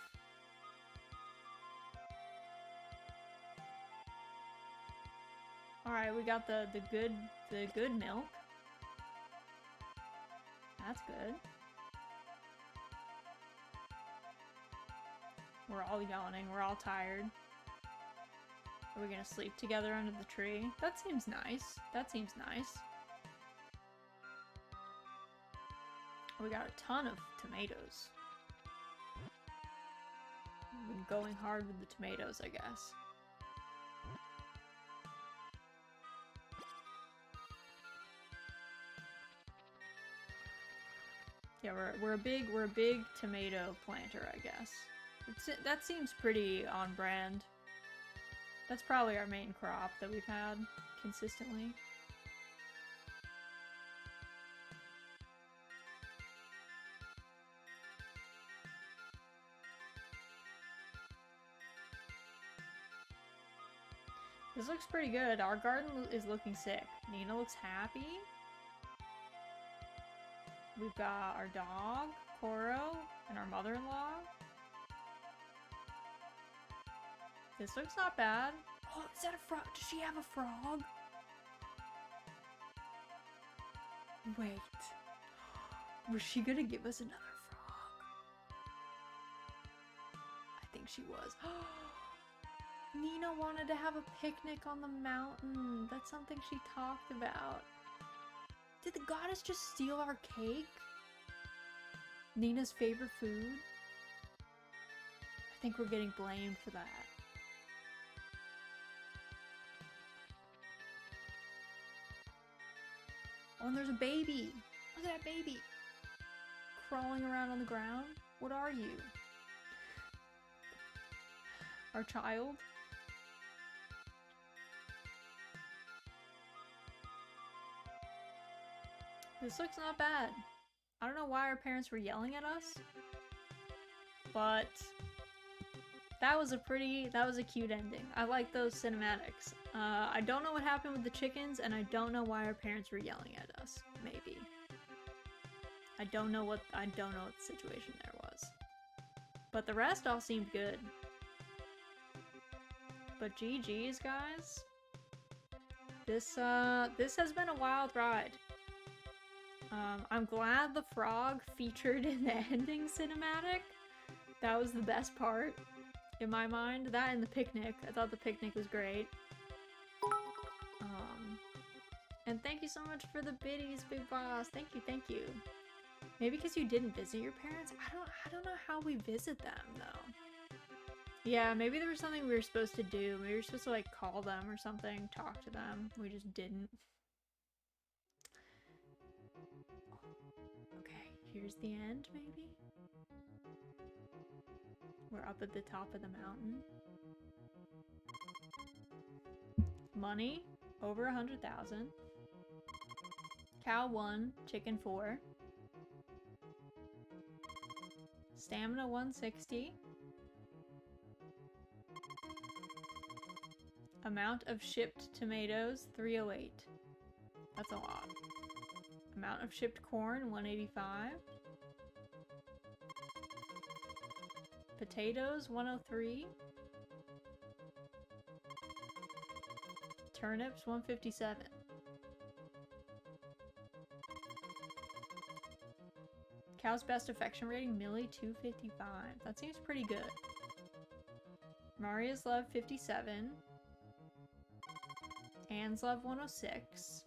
Alright, we got the good milk. That's good. We're all yawning. We're all tired. Are we gonna sleep together under the tree? That seems nice. That seems nice. We got a ton of tomatoes. We've been going hard with the tomatoes, I guess. Yeah, we're a big tomato planter, I guess. That seems pretty on brand. That's probably our main crop that we've had consistently. This looks pretty good. Our garden is looking sick. Nina looks happy. We've got our dog, Koro, and our mother-in-law. This looks not bad. Oh, is that a frog? Does she have a frog? Wait. Was she gonna give us another frog? I think she was. Nina wanted to have a picnic on the mountain. That's something she talked about. Did the goddess just steal our cake? Nina's favorite food? I think we're getting blamed for that. Oh, and there's a baby. Look at that baby. Crawling around on the ground. What are you? Our child? This looks not bad. I don't know why our parents were yelling at us, but that was a cute ending. I like those cinematics. I don't know what happened with the chickens, and I don't know why our parents were yelling at us. Maybe. I don't know what the situation there was. But the rest all seemed good. But GG's, guys. This has been a wild ride. I'm glad the frog featured in the ending cinematic. That was the best part, in my mind. That and the picnic. I thought the picnic was great. And thank you so much for the biddies, Big Boss. Thank you. Maybe because you didn't visit your parents? I don't know how we visit them, though. Yeah, maybe there was something we were supposed to do. Maybe we were supposed to, like, call them or something, talk to them. We just didn't. Okay, here's the end, maybe? We're up at the top of the mountain. Money, over 100,000. Cow 1, chicken 4. Stamina 160. Amount of shipped tomatoes, 308. That's a lot. Amount of shipped corn, 185. Potatoes, 103. Turnips, 157. Cow's best affection rating, Millie, 255. That seems pretty good. Maria's love, 57. Anne's love, 106.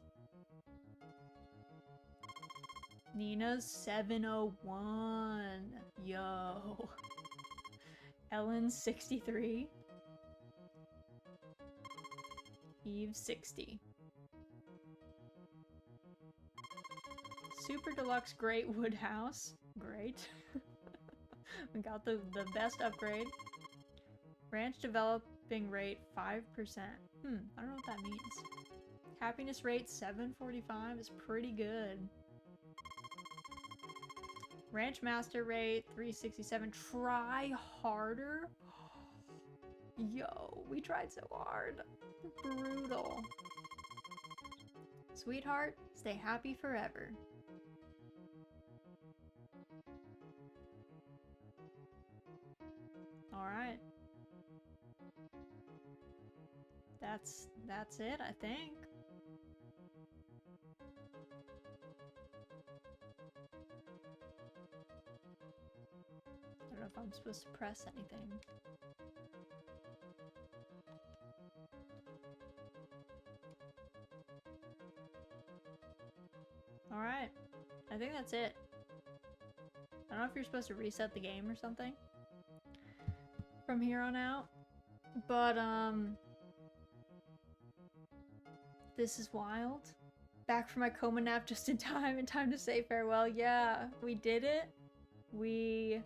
Nina's 701. Yo. Ellen's 63. Eve's 60. Super Deluxe Great Wood House. Great. We got the best upgrade. Ranch developing rate 5%. I don't know what that means. Happiness rate 745 is pretty good. Ranch master rate 367. Try harder. Yo, we tried so hard. Brutal. Sweetheart, stay happy forever. Alright. That's it, I think. if I'm supposed to press anything. Alright. I think that's it. I don't know if you're supposed to reset the game or something from here on out. But, this is wild. Back from my coma nap just in time to say farewell. Yeah, we did it. We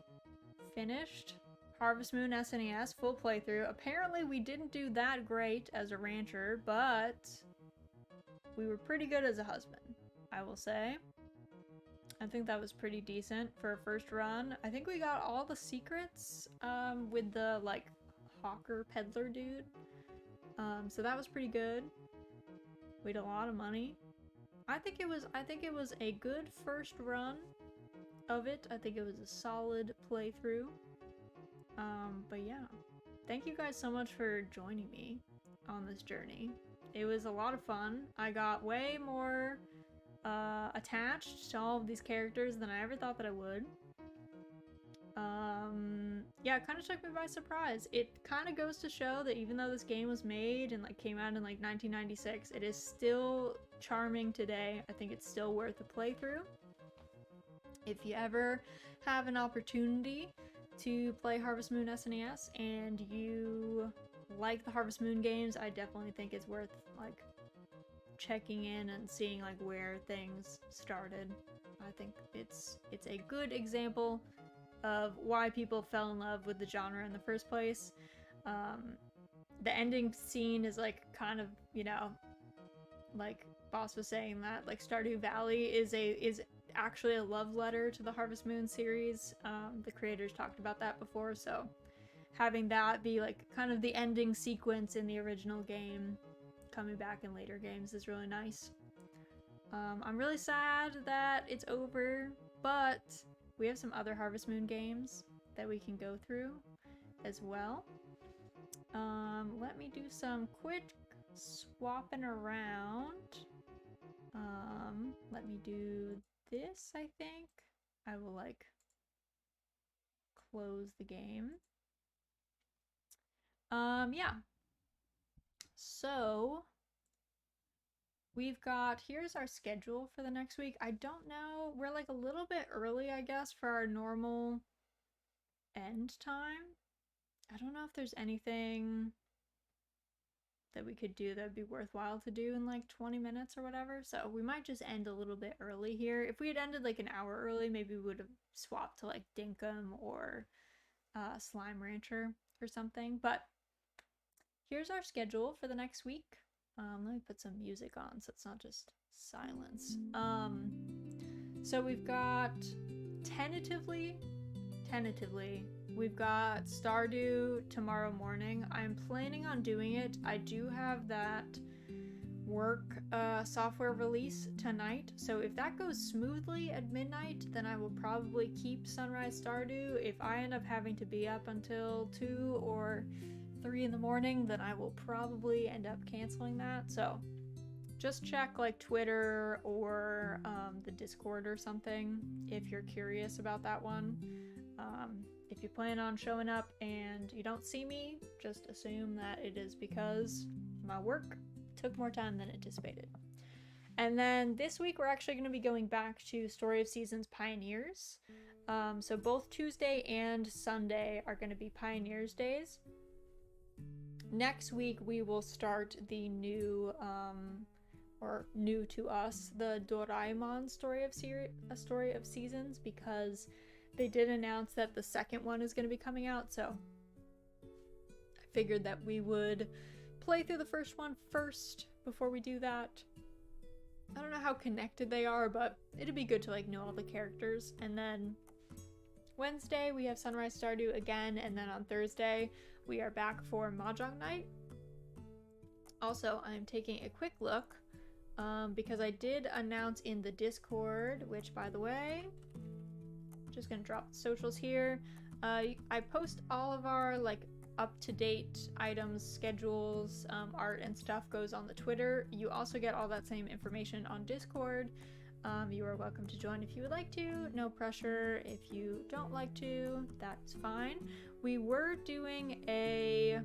finished Harvest Moon SNES full playthrough. Apparently we didn't do that great as a rancher, but we were pretty good as a husband, I will say. I think that was pretty decent for a first run. I think we got all the secrets with the like hawker peddler dude. So that was pretty good. We had a lot of money. I think it was a good first run of it. I think it was a solid playthrough. But yeah. Thank you guys so much for joining me on this journey. It was a lot of fun. I got way more attached to all of these characters than I ever thought that I would. Yeah, it kind of took me by surprise. It kind of goes to show that even though this game was made and like came out in like 1996, it is still charming today. I think it's still worth a playthrough. If you ever have an opportunity to play Harvest Moon SNES and you like the Harvest Moon games, I definitely think it's worth like checking in and seeing like where things started. I think it's a good example of why people fell in love with the genre in the first place. The ending scene is like kind of, you know, like Boss was saying that like Stardew Valley is actually a love letter to the Harvest Moon series. The creators talked about that before, so having that be like kind of the ending sequence in the original game coming back in later games is really nice. I'm really sad that it's over, but we have some other Harvest Moon games that we can go through as well. Let me do some quick swapping around. Let me do this, I think. I will like close the game. Yeah. So we've got, here's our schedule for the next week. I don't know, we're like a little bit early, I guess, for our normal end time. I don't know if there's anything that we could do that would be worthwhile to do in like 20 minutes or whatever. So we might just end a little bit early here. If we had ended like an hour early, maybe we would have swapped to like Dinkum or Slime Rancher or something. But here's our schedule for the next week. Let me put some music on so it's not just silence. So we've got tentatively, we've got Stardew tomorrow morning. I'm planning on doing it. I do have that work software release tonight, so if that goes smoothly at midnight, then I will probably keep Sunrise Stardew. If I end up having to be up until 2 or 3 in the morning, then I will probably end up canceling that. So just check like Twitter or the Discord or something if you're curious about that one. If you plan on showing up and you don't see me, just assume that it is because my work took more time than anticipated. And then this week we're actually going to be going back to Story of Seasons Pioneers. So both Tuesday and Sunday are going to be Pioneers days. Next week we will start the new, or new to us, the Doraemon Story of Seasons, because they did announce that the second one is going to be coming out, so I figured that we would play through the first one first before we do that. I don't know how connected they are, but it'd be good to like know all the characters. And then Wednesday we have Sunrise Stardew again, and then on Thursday we are back for Mahjong night. Also, I'm taking a quick look because I did announce in the Discord, which by the way, just gonna drop the socials here. I post all of our like up-to-date items, schedules, art and stuff goes on the Twitter. You also get all that same information on Discord. You are welcome to join if you would like to. No pressure. If you don't like to, that's fine. We were doing a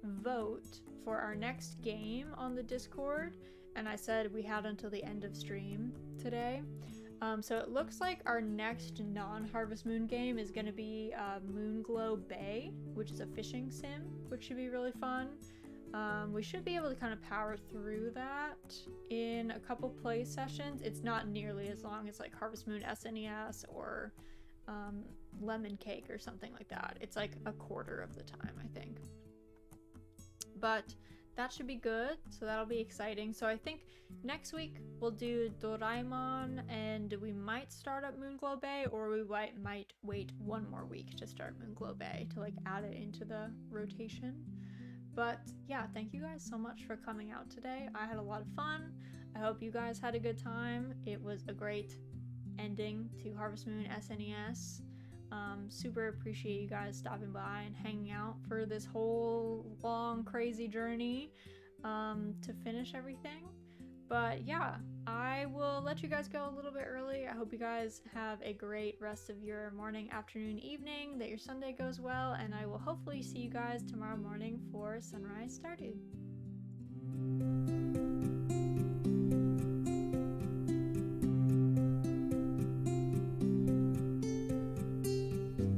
vote for our next game on the Discord, and I said we had until the end of stream today. So it looks like our next non-Harvest Moon game is going to be Moonglow Bay, which is a fishing sim, which should be really fun. We should be able to kind of power through that in a couple play sessions. It's not nearly as long as like Harvest Moon SNES or Lemon Cake or something like that. It's like a quarter of the time, I think. But that should be good, so that'll be exciting. So I think next week we'll do Doraemon, and we might start up Moonglow Bay, or we might wait one more week to start Moonglow Bay to like add it into the rotation. But yeah, thank you guys so much for coming out today. I had a lot of fun. I hope you guys had a good time. It was a great ending to Harvest Moon SNES. Super appreciate you guys stopping by and hanging out for this whole long crazy journey to finish everything. But yeah, I will let you guys go a little bit early. I hope you guys have a great rest of your morning, afternoon, evening, that your Sunday goes well, and I will hopefully see you guys tomorrow morning for Sunrise Stardew.